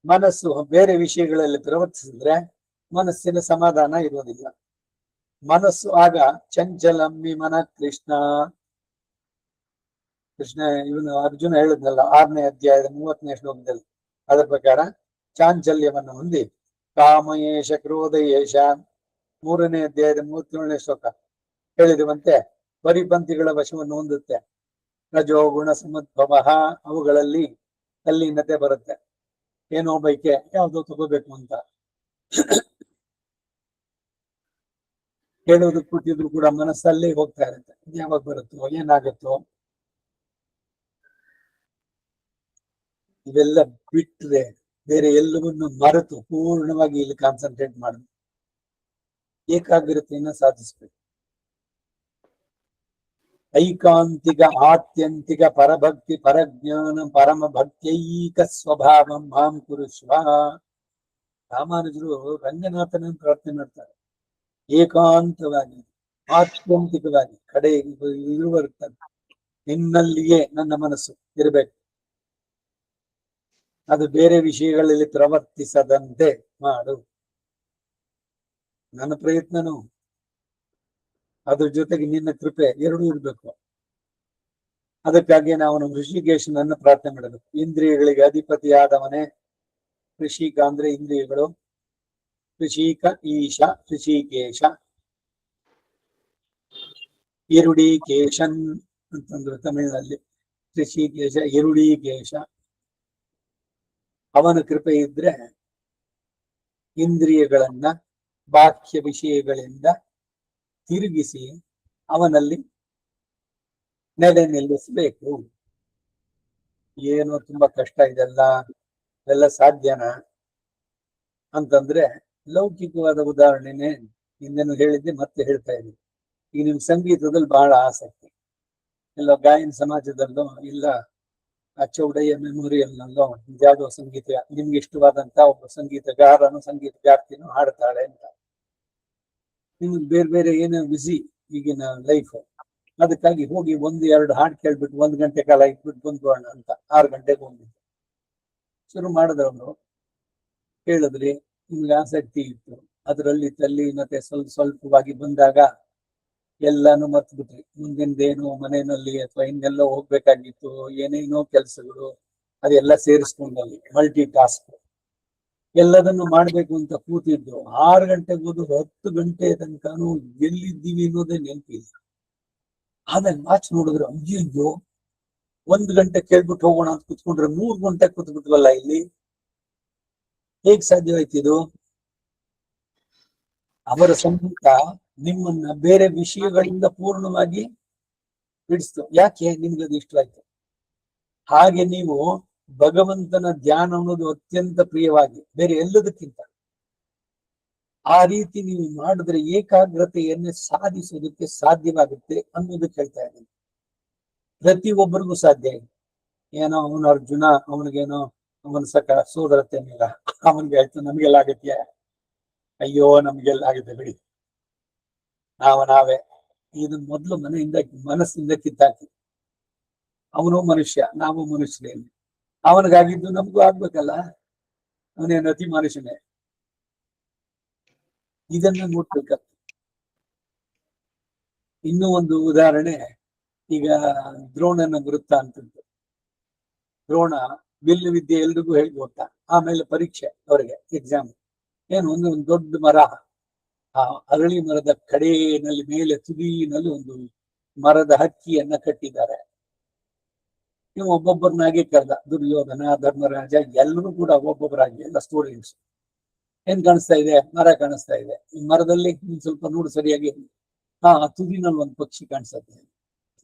ಮನಸ್ಸು ಬೇರೆ ವಿಷಯಗಳಲ್ಲಿ ಪ್ರವರ್ತಿಸಿದ್ರೆ ಮನಸ್ಸಿನ ಸಮಾಧಾನ ಇರೋದಿಲ್ಲ. ಮನಸ್ಸು ಆಗ ಚಂಚಲಮ್ಮಿ ಮನ ಕೃಷ್ಣ ಇವನು ಅರ್ಜುನ ಹೇಳಿದ್ನಲ್ಲ 6ನೇ ಅಧ್ಯಾಯದ 30ನೇ ಶ್ಲೋಕದಲ್ಲಿ, ಅದರ ಪ್ರಕಾರ ಚಾಂಚಲ್ಯವನ್ನು ಹೊಂದಿ ಕಾಮಯೇಶ ಕ್ರೋಧಯೇಶ 3ನೇ ಅಧ್ಯಾಯದ 37ನೇ ಶ್ಲೋಕ ಹೇಳಿರುವಂತೆ ಪರಿಪಂಥಿಗಳ ವಶವನ್ನು ಹೊಂದುತ್ತೆ. ರಜೋಗುಣ ಸಮುದ್ಭವ, ಅವುಗಳಲ್ಲಿ ತಲ್ಲೀನತೆ ಬರುತ್ತೆ. ಏನೋ ಬೈಕೆ ಯಾವ್ದೋ ತಗೋಬೇಕು ಅಂತ ಹೇಳೋದು ಕೂತಿದ್ರು ಕೂಡ ಮನಸ್ಸಲ್ಲೇ ಹೋಗ್ತಾ ಇರುತ್ತೆ. ಯಾವಾಗ ಬರುತ್ತೋ ಏನಾಗುತ್ತೋ. ಇವೆಲ್ಲ ಬಿಟ್ರೆ ಬೇರೆ ಎಲ್ಲವನ್ನೂ ಮರೆತು ಪೂರ್ಣವಾಗಿ ಇಲ್ಲಿ ಕಾನ್ಸಂಟ್ರೇಟ್ ಮಾಡಬೇಕು, ಏಕಾಗ್ರತೆಯನ್ನ ಸಾಧಿಸ್ಬೇಕು. ಐಕಾಂತಿಕ ಆತ್ಯಂತಿಕ ಪರಭಕ್ತಿ ಪರಜ್ಞಾನ ಪರಮ ಭಕ್ತೈಕ ಸ್ವಭಾವಂ ಮಾಂ ಕುರುಷ್ವ. ರಾಮಾನುಜರು ರಂಗನಾಥನ ಪ್ರಾರ್ಥನೆ ಮಾಡ್ತಾರೆ. ಏಕಾಂತವಾಗಿ ಆತ್ಯಂತಿಕವಾಗಿ ಕಡೆ ಇರುವರ್ತಾರೆ, ನಿನ್ನಲ್ಲಿಯೇ ನನ್ನ ಮನಸ್ಸು ಇರಬೇಕು, ಅದು ಬೇರೆ ವಿಷಯಗಳಲ್ಲಿ ಪ್ರವರ್ತಿಸದಂತೆ ಮಾಡು. ನನ್ನ ಪ್ರಯತ್ನನು ಅದ್ರ ಜೊತೆಗೆ ನಿನ್ನ ಕೃಪೆ ಎರಡೂ ಇರಬೇಕು. ಅದಕ್ಕಾಗಿ ನಾವು ಋಷಿಕೇಶನನ್ನು ಪ್ರಾರ್ಥನೆ ಮಾಡಬೇಕು. ಇಂದ್ರಿಯಗಳಿಗೆ ಅಧಿಪತಿಯಾದವನೇ. ಋಷಿಕ ಅಂದ್ರೆ ಇಂದ್ರಿಯಗಳು, ಋಷಿಕ ಈಶ ಋಷಿಕೇಶ. ಇರುಡಿಕೇಶನ್ ಅಂತಂದ್ರು ತಮಿಳಿನಲ್ಲಿ, ಋಷಿಕೇಶ ಇರುಡಿಕೇಶ. ಅವನ ಕೃಪೆ ಇದ್ರೆ ಇಂದ್ರಿಯಗಳನ್ನ ಬಾಹ್ಯ ವಿಷಯಗಳಿಂದ ತಿರುಗಿಸಿ ಅವನಲ್ಲಿ ನೆಲೆ ನಿಲ್ಲಿಸಬೇಕು. ಏನೋ ತುಂಬಾ ಕಷ್ಟ ಇದೆಲ್ಲ ಸಾಧ್ಯನಾ ಅಂತಂದ್ರೆ ಲೌಕಿಕವಾದ ಉದಾಹರಣೆನೆ ಹಿಂದೆನೂ ಹೇಳಿದ್ದೆ, ಮತ್ತೆ ಹೇಳ್ತಾ ಇದ್ದೀನಿ. ಈಗ ನಿಮ್ಗೆ ಸಂಗೀತದಲ್ಲಿ ಬಹಳ ಆಸಕ್ತಿ, ಎಲ್ಲ ಗಾಯನ ಸಮಾಜದಲ್ಲೋ ಇಲ್ಲ ಚೌಡಯ್ಯ ಮೆಮೋರಿಯಲ್ನಲ್ಲೋ ಯಾವುದೋ ಸಂಗೀತ ನಿಮ್ಗೆ ಇಷ್ಟವಾದಂತ ಒಬ್ಬ ಸಂಗೀತಗಾರನು ಸಂಗೀತಗಾರ್ತಿನೂ ಹಾಡ್ತಾಳೆ ಅಂತ. ನಿಮ್ಗೆ ಬೇರೆ ಬೇರೆ ಏನೋ ಬಿಸಿ ಈಗಿನ ಲೈಫ್, ಅದಕ್ಕಾಗಿ ಹೋಗಿ 1-2 ಹಾಡು ಕೇಳ್ಬಿಟ್ಟು 1 ಗಂಟೆ ಕಾಲ ಇಟ್ಬಿಟ್ಟು ಬಂದ್ಬೋಣ ಅಂತ 6 ಗಂಟೆಗೆ ಹೋಗಿದ್ದು. ಶುರು ಮಾಡಿದವನು ಹೇಳಿದ್ರಿ, ನಿಮ್ಗೆ ಆಸಕ್ತಿ ಇತ್ತು, ಅದರಲ್ಲಿ ತಲ್ಲಿ ಮತ್ತೆ ಸ್ವಲ್ಪವಾಗಿ ಬಂದಾಗ ಎಲ್ಲಾನು ಮರ್ತು ಬಿಟ್ರಿ. ಮುಂದಿನದೇನು ಮನೆಯಲ್ಲಿ ಅಥವಾ ಇನ್ನೆಲ್ಲೋ ಹೋಗ್ಬೇಕಾಗಿತ್ತು, ಏನೇನೋ ಕೆಲಸಗಳು, ಅದೆಲ್ಲ ಸೇರಿಸ್ಕೊಂಡಲ್ಲಿ ಮಲ್ಟಿ ಟಾಸ್ಕ್ ಎಲ್ಲದನ್ನು ಮಾಡ್ಬೇಕು ಅಂತ ಕೂತಿದ್ದು 6 ಗಂಟೆಗೆ ಹೋದ್ರು 10 ಗಂಟೆ ತನಕನೂ ಎಲ್ಲಿದ್ದೀವಿ ಅನ್ನೋದೇ ನೆನಪಿಲ್ಲ. ಆಮೇಲೆ ವಾಚ್ ನೋಡಿದ್ರೆ ಅಯ್ಯೋ 1 ಗಂಟೆ ಕೇಳ್ಬಿಟ್ಟು ಹೋಗೋಣ ಅಂತ ಕುತ್ಕೊಂಡ್ರೆ 3 ಗಂಟೆ ಕೂತ್ಬಿಟ್ವಲ್ಲ ಇಲ್ಲಿ, ಹೇಗ್ ಸಾಧ್ಯವಾಯ್ತಿದು? ಅವರ ಸಂಗೀತ ನಿಮ್ಮನ್ನ ಬೇರೆ ವಿಷಯಗಳಿಂದ ಪೂರ್ಣವಾಗಿ ಬಿಡಿಸ್ತು. ಯಾಕೆ? ನಿಮ್ಗೆ ಅದು ಇಷ್ಟವಾಯ್ತು. ಹಾಗೆ ನೀವು ಭಗವಂತನ ಧ್ಯಾನ ಅನ್ನೋದು ಅತ್ಯಂತ ಪ್ರಿಯವಾಗಿ ಬೇರೆ ಎಲ್ಲದಕ್ಕಿಂತ ಆ ರೀತಿ ನೀವು ಮಾಡಿದ್ರೆ ಏಕಾಗ್ರತೆಯನ್ನೇ ಸಾಧಿಸೋದಕ್ಕೆ ಸಾಧ್ಯವಾಗುತ್ತೆ ಅನ್ನೋದಕ್ಕೆ ಹೇಳ್ತಾ ಇದ್ದೀನಿ. ಪ್ರತಿಯೊಬ್ಬರಿಗೂ ಸಾಧ್ಯ ಇದೆ. ಏನೋ ಅವನು ಅರ್ಜುನ, ಅವನಿಗೇನೋ ಅವನ ಸೋದರತೆ ಮೇಲ ಅವನಿಗೆ ಆಯ್ತು, ನಮ್ಗೆಲ್ಲ ಆಗತ್ಯ? ಅಯ್ಯೋ ನಮ್ಗೆಲ್ಲ ಆಗುತ್ತೆ ಬಿಡಿ, ನಾವೇ ಇದನ್ನ ಮೊದಲು ಮನಸ್ಸಿಂದ ಕಿತ್ತಾಕಿ. ಅವನು ಮನುಷ್ಯ, ನಾವು ಮನುಷ್ಯರೇ, ಅವನಿಗಾಗಿದ್ದು ನಮಗೂ ಆಗ್ಬೇಕಲ್ಲ, ಅವನೇನು ಅತಿ ಮನುಷ್ಯನೇ. ಇದನ್ನ ನೋಡ್ಬೇಕಂತ. ಇನ್ನೂ ಒಂದು ಉದಾಹರಣೆ, ಈಗ ದ್ರೋಣನ ವೃತ್ತ ಅಂತದ್ದು. ದ್ರೋಣ ಬಿಲ್ಲು ವಿದ್ಯೆ ಎಲ್ರಿಗೂ ಹೇಳಿ ಗೊತ್ತಾ. ಆಮೇಲೆ ಪರೀಕ್ಷೆ ಅವರಿಗೆ ಎಕ್ಸಾಮ್. ಏನು ಒಂದು ದೊಡ್ಡ ಮರ, ಆ ಅರಳಿ ಮರದ ಕಡೆಯಲ್ಲಿ ಮೇಲೆ ತುದಿನಲ್ಲಿ ಒಂದು ಮರದ ಹಕ್ಕಿಯನ್ನ ಕಟ್ಟಿದ್ದಾರೆ. ನೀವು ಒಬ್ಬೊಬ್ಬರನ್ನಾಗಿ ಕರೆದ, ದುರ್ಯೋಧನ, ಧರ್ಮರಾಜ, ಎಲ್ಲರೂ ಕೂಡ ಒಬ್ಬೊಬ್ಬರಾಗಿ, ಎಲ್ಲ ಸ್ಟೂಡೆಂಟ್ಸ್. ಏನ್ ಕಾಣಿಸ್ತಾ ಇದೆ? ಮರ ಕಾಣಿಸ್ತಾ ಇದೆ. ಈ ಮರದಲ್ಲಿ ಸ್ವಲ್ಪ ನೋಡು ಸರಿಯಾಗಿ, ತುದಿನಲ್ಲಿ ಒಂದು ಪಕ್ಷಿ ಕಾಣಿಸುತ್ತೆ.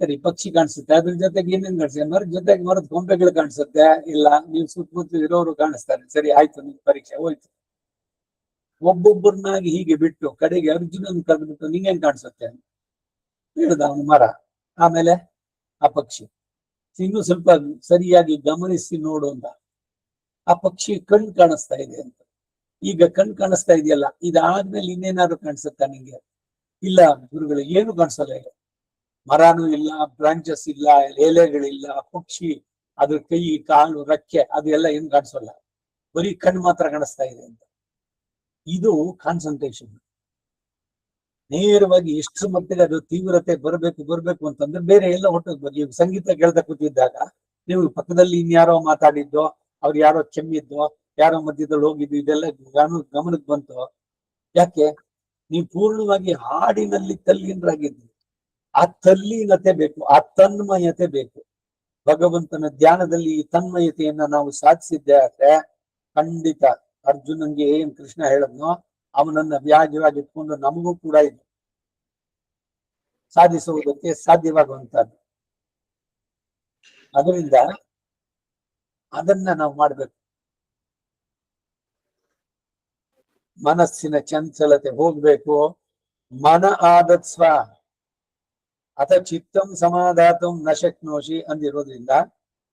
ಸರಿ, ಪಕ್ಷಿ ಕಾಣಿಸುತ್ತೆ, ಅದ್ರ ಜೊತೆಗೆ ಏನೇನ್ ಕಾಣಿಸುತ್ತೆ? ಮರದ ಜೊತೆಗೆ ಮರದ ಕೊಂಬೆಗಳು ಕಾಣಿಸುತ್ತೆ? ಇಲ್ಲ. ನೀವು ಸುತ್ತಮುತ್ತ ಇರೋರು ಕಾಣಿಸ್ತಾರೆ. ಸರಿ, ಆಯ್ತು, ನಿಮ್ ಪರೀಕ್ಷೆ ಹೋಯ್ತು. ಒಬ್ಬೊಬ್ಬರನ್ನಾಗಿ ಹೀಗೆ ಬಿಟ್ಟು ಕಡೆಗೆ ಅರ್ಜುನನ್ ಕರೆದ್ಬಿಟ್ಟು ನಿಂಗೇನ್ ಕಾಣಿಸುತ್ತೆ ಹೇಳ್ದ ಅವನು ಮರ, ಆಮೇಲೆ ಆ ಪಕ್ಷಿ. ಇನ್ನು ಸ್ವಲ್ಪ ಸರಿಯಾಗಿ ಗಮನಿಸಿ ನೋಡು ಅಂತ. ಆ ಪಕ್ಷಿ ಕಣ್ ಕಾಣಿಸ್ತಾ ಇದೆ ಅಂತ. ಈಗ ಕಣ್ ಕಾಣಿಸ್ತಾ ಇದೆಯಲ್ಲ, ಇದಾದ್ಮೇಲೆ ಇನ್ನೇನಾದ್ರು ಕಾಣಿಸುತ್ತಾ ನಿಂಗೆ? ಇಲ್ಲ ಗುರುಗಳು, ಏನು ಕಾಣಿಸಲ್ಲ. ಈಗ ಮರನೂ ಇಲ್ಲ, ಬ್ರಾಂಚಸ್ ಇಲ್ಲ, ಎಲೆಗಳಿಲ್ಲ, ಪಕ್ಷಿ ಅದ್ರ ಕೈ ಕಾಲು ರೆಕ್ಕೆ ಅದೆಲ್ಲ ಏನು ಕಾಣಿಸಲ್ಲ, ಬರೀ ಕಣ್ಣು ಮಾತ್ರ ಕಾಣಿಸ್ತಾ ಇದೆ ಅಂತ. ಇದು ಕಾನ್ಸಂಟ್ರೇಷನ್. ನೇರವಾಗಿ ಎಷ್ಟು ಮಟ್ಟಿಗೆ ಅದು ತೀವ್ರತೆ ಬರ್ಬೇಕು ಅಂತಂದ್ರೆ ಬೇರೆ ಎಲ್ಲ ಹೊಟ್ಟೋಗ್ಬೋದು. ಈಗ ಸಂಗೀತ ಕೇಳ್ತಾ ಕೂತಿದ್ದಾಗ ನೀವು ಪಕ್ಕದಲ್ಲಿ ಇನ್ಯಾರೋ ಮಾತಾಡಿದ್ದೋ, ಅವ್ರು ಯಾರೋ ಕೆಮ್ಮಿದ್ದೋ, ಯಾರೋ ಮಧ್ಯದಲ್ಲಿ ಹೋಗಿದ್ದು, ಇದೆಲ್ಲ ಗಮನಕ್ಕೆ ಬಂತು. ಯಾಕೆ? ನೀವು ಪೂರ್ಣವಾಗಿ ಹಾಡಿನಲ್ಲಿ ತಲ್ಲೀನರಾಗಿದ್ರಿ. ಆ ತಲ್ಲೀನತೆ ಬೇಕು, ಆ ತನ್ಮಯತೆ ಬೇಕು. ಭಗವಂತನ ಧ್ಯಾನದಲ್ಲಿ ಈ ತನ್ಮಯತೆಯನ್ನ ನಾವು ಸಾಧಿಸಿದ್ದೆ ಆದ್ರೆ ಖಂಡಿತ ಅರ್ಜುನನ್ಗೆ ಏನ್ ಕೃಷ್ಣ ಹೇಳದ್ನೋ ಅವನನ್ನ ವ್ಯಾಜವಾಗಿ ಇಟ್ಕೊಂಡು ನಮಗೂ ಕೂಡ ಇದು ಸಾಧಿಸುವುದಕ್ಕೆ ಸಾಧ್ಯವಾಗುವಂತದ್ದು. ಅದರಿಂದ ಅದನ್ನ ನಾವು ಮಾಡ್ಬೇಕು. ಮನಸ್ಸಿನ ಚಂಚಲತೆ ಹೋಗ್ಬೇಕು. ಮನ ಆದತ್ಸ್ವ ಅಥ ಚಿತ್ತಂ ಸಮಾಧಾತಂ ನ ಶಕ್ನೋಷಿ ಅಂದಿರೋದ್ರಿಂದ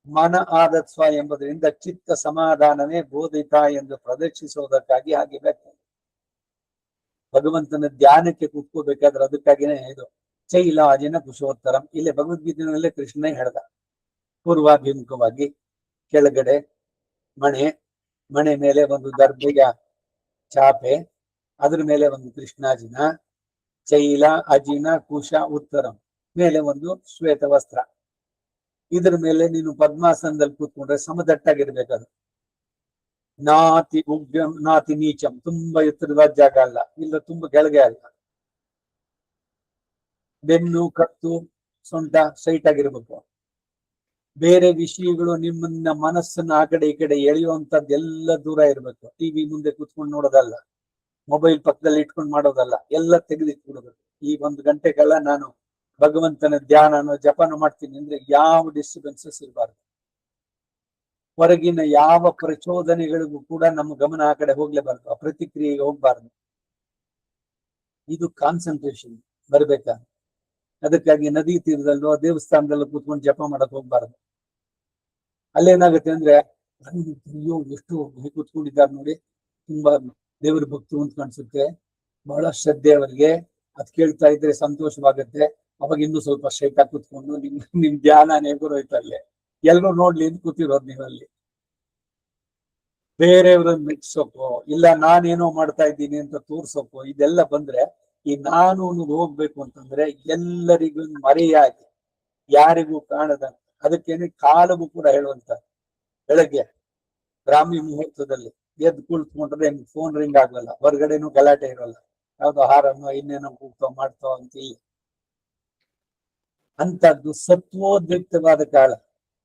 ಮನ ಆದತ್ಸ್ವ ಎಂಬುದರಿಂದ ಚಿತ್ತ ಸಮಾಧಾನವೇ ಬೋಧಿತ ಎಂದು ಪ್ರದರ್ಶಿಸುವುದಕ್ಕಾಗಿ ಹಾಗೆ ಬೇಕು. ಭಗವಂತನ ಧ್ಯಾನಕ್ಕೆ ಕೂತ್ಕೋಬೇಕಾದ್ರೆ ಅದಕ್ಕಾಗಿನೇ ಇದು ಚೈಲಾಜಿನ ಕುಶೋತ್ತರಂ. ಇಲ್ಲೇ ಭಗವದ್ಗೀತೆಯಲ್ಲೇ ಕೃಷ್ಣನೇ ಹೇಳ್ದ, ಪೂರ್ವಾಭಿಮುಖವಾಗಿ ಕೆಳಗಡೆ ಮಣೆ ಮೇಲೆ ಒಂದು ದರ್ಬೆಯ ಚಾಪೆ, ಅದ್ರ ಮೇಲೆ ಒಂದು ಕೃಷ್ಣಾಜಿನ, ಚೈಲ ಅಜಿನ ಕುಶ ಉತ್ತರಂ, ಮೇಲೆ ಒಂದು ಶ್ವೇತ ವಸ್ತ್ರ. ಇದ್ರ ಮೇಲೆ ನೀನು ಪದ್ಮಾಸನದಲ್ಲಿ ಕೂತ್ಕೊಂಡ್ರೆ ಸಮದಟ್ಟಾಗಿರ್ಬೇಕದು. ನಾತಿ ಉಗ್ರಂ ನಾತಿ ನೀಚಂ, ತುಂಬಾ ಎತ್ತರವಾದ ಜಾಗ ಅಲ್ಲ, ಇಲ್ಲ ತುಂಬಾ ಕೆಳಗೆ ಅಲ್ಲ. ಬೆನ್ನು ಕತ್ತು ಸೊಂಟ ಸೈಟ್ ಆಗಿರ್ಬೇಕು. ಬೇರೆ ವಿಷಯಗಳು ನಿಮ್ಮನ್ನ ಮನಸ್ಸನ್ನ ಆ ಕಡೆ ಈ ಕಡೆ ಎಳೆಯುವಂತದ್ದೆಲ್ಲ ದೂರ ಇರ್ಬೇಕು. ಟಿವಿ ಮುಂದೆ ಕೂತ್ಕೊಂಡು ನೋಡೋದಲ್ಲ, ಮೊಬೈಲ್ ಪಕ್ಕದಲ್ಲಿ ಇಟ್ಕೊಂಡು ಮಾಡೋದಲ್ಲ, ಎಲ್ಲ ತೆಗೆದಿಟ್ಬಿಡೋದು. ಈ 1 ಗಂಟೆ ಕಾಲ ನಾನು ಭಗವಂತನ ಧ್ಯಾನ ಜಪನ ಮಾಡ್ತೀನಿ ಅಂದ್ರೆ ಯಾವ ಡಿಸ್ಟರ್ಬೆನ್ಸಸ್ ಇರಬಾರ್ದು. ಹೊರಗಿನ ಯಾವ ಪ್ರಚೋದನೆಗಳಿಗೂ ಕೂಡ ನಮ್ಮ ಗಮನ ಆ ಕಡೆ ಹೋಗ್ಲೇಬಾರ್ದು, ಆ ಪ್ರತಿಕ್ರಿಯೆಗೆ ಹೋಗ್ಬಾರ್ದು. ಇದು ಕಾನ್ಸಂಟ್ರೇಷನ್ ಬರ್ಬೇಕಾ. ಅದಕ್ಕಾಗಿ ನದಿ ತೀರದಲ್ಲೋ ದೇವಸ್ಥಾನದಲ್ಲೂ ಕೂತ್ಕೊಂಡು ಜಪ ಮಾಡಕ್ ಹೋಗ್ಬಾರ್ದು. ಅಲ್ಲೇನಾಗುತ್ತೆ ಅಂದ್ರೆ ಅಯ್ಯೋ ಎಷ್ಟು ಕೂತ್ಕೊಂಡಿದ್ದಾರೆ ನೋಡಿ, ತುಂಬಾ ದೇವ್ರ ಭಕ್ತರು ಅಂತ ಕಾಣಿಸುತ್ತೆ, ಬಹಳ ಶ್ರದ್ಧೆ ಅವರಿಗೆ, ಅದ್ ಕೇಳ್ತಾ ಇದ್ರೆ ಸಂತೋಷವಾಗುತ್ತೆ. ಅವಾಗ ಇನ್ನೂ ಸ್ವಲ್ಪ ಸ್ಟ್ರೈಟ್ ಆಗಿ ಕೂತ್ಕೊಂಡು ನಿಮ್ ಧ್ಯಾನನೇ ಬರೋಯ್ತು. ಅಲ್ಲೇ ಎಲ್ರು ನೋಡ್ಲಿ ಅಂತ ಕೂತಿರೋದು ನೀವಲ್ಲಿ. ಬೇರೆಯವ್ರನ್ನ ಮೆಚ್ಚೋಕೋ ಇಲ್ಲ ನಾನೇನೋ ಮಾಡ್ತಾ ಇದ್ದೀನಿ ಅಂತ ತೋರ್ಸೋಕೋ ಇದೆಲ್ಲ ಬಂದ್ರೆ ಈ ನಾನು ಹೋಗ್ಬೇಕು ಅಂತಂದ್ರೆ ಎಲ್ಲರಿಗೂ ಮರೆಯಾಗಿ ಯಾರಿಗೂ ಕಾಣದ. ಅದಕ್ಕೇನೆ ಕಾಲಗೂ ಕೂಡ ಹೇಳುವಂತ, ಬೆಳಗ್ಗೆ ಬ್ರಾಹ್ಮಿ ಮುಹೂರ್ತದಲ್ಲಿ ಎದ್ದು ಕುಳಿತುಕೊಂಡ್ರೆ ಫೋನ್ ರಿಂಗ್ ಆಗಲ್ಲ, ಹೊರಗಡೆನೂ ಗಲಾಟೆ ಇರೋಲ್ಲ, ಯಾವ್ದೋ ಹಾರನ್ನೋ ಇನ್ನೇನೋ ಕೂಗ್ತೋ ಮಾಡ್ತೋ ಅಂತ ಇಲ್ಲ. ಅಂತದ್ದು ಸತ್ವೋದ್ರಿಕ್ತವಾದ ಕಾಲ,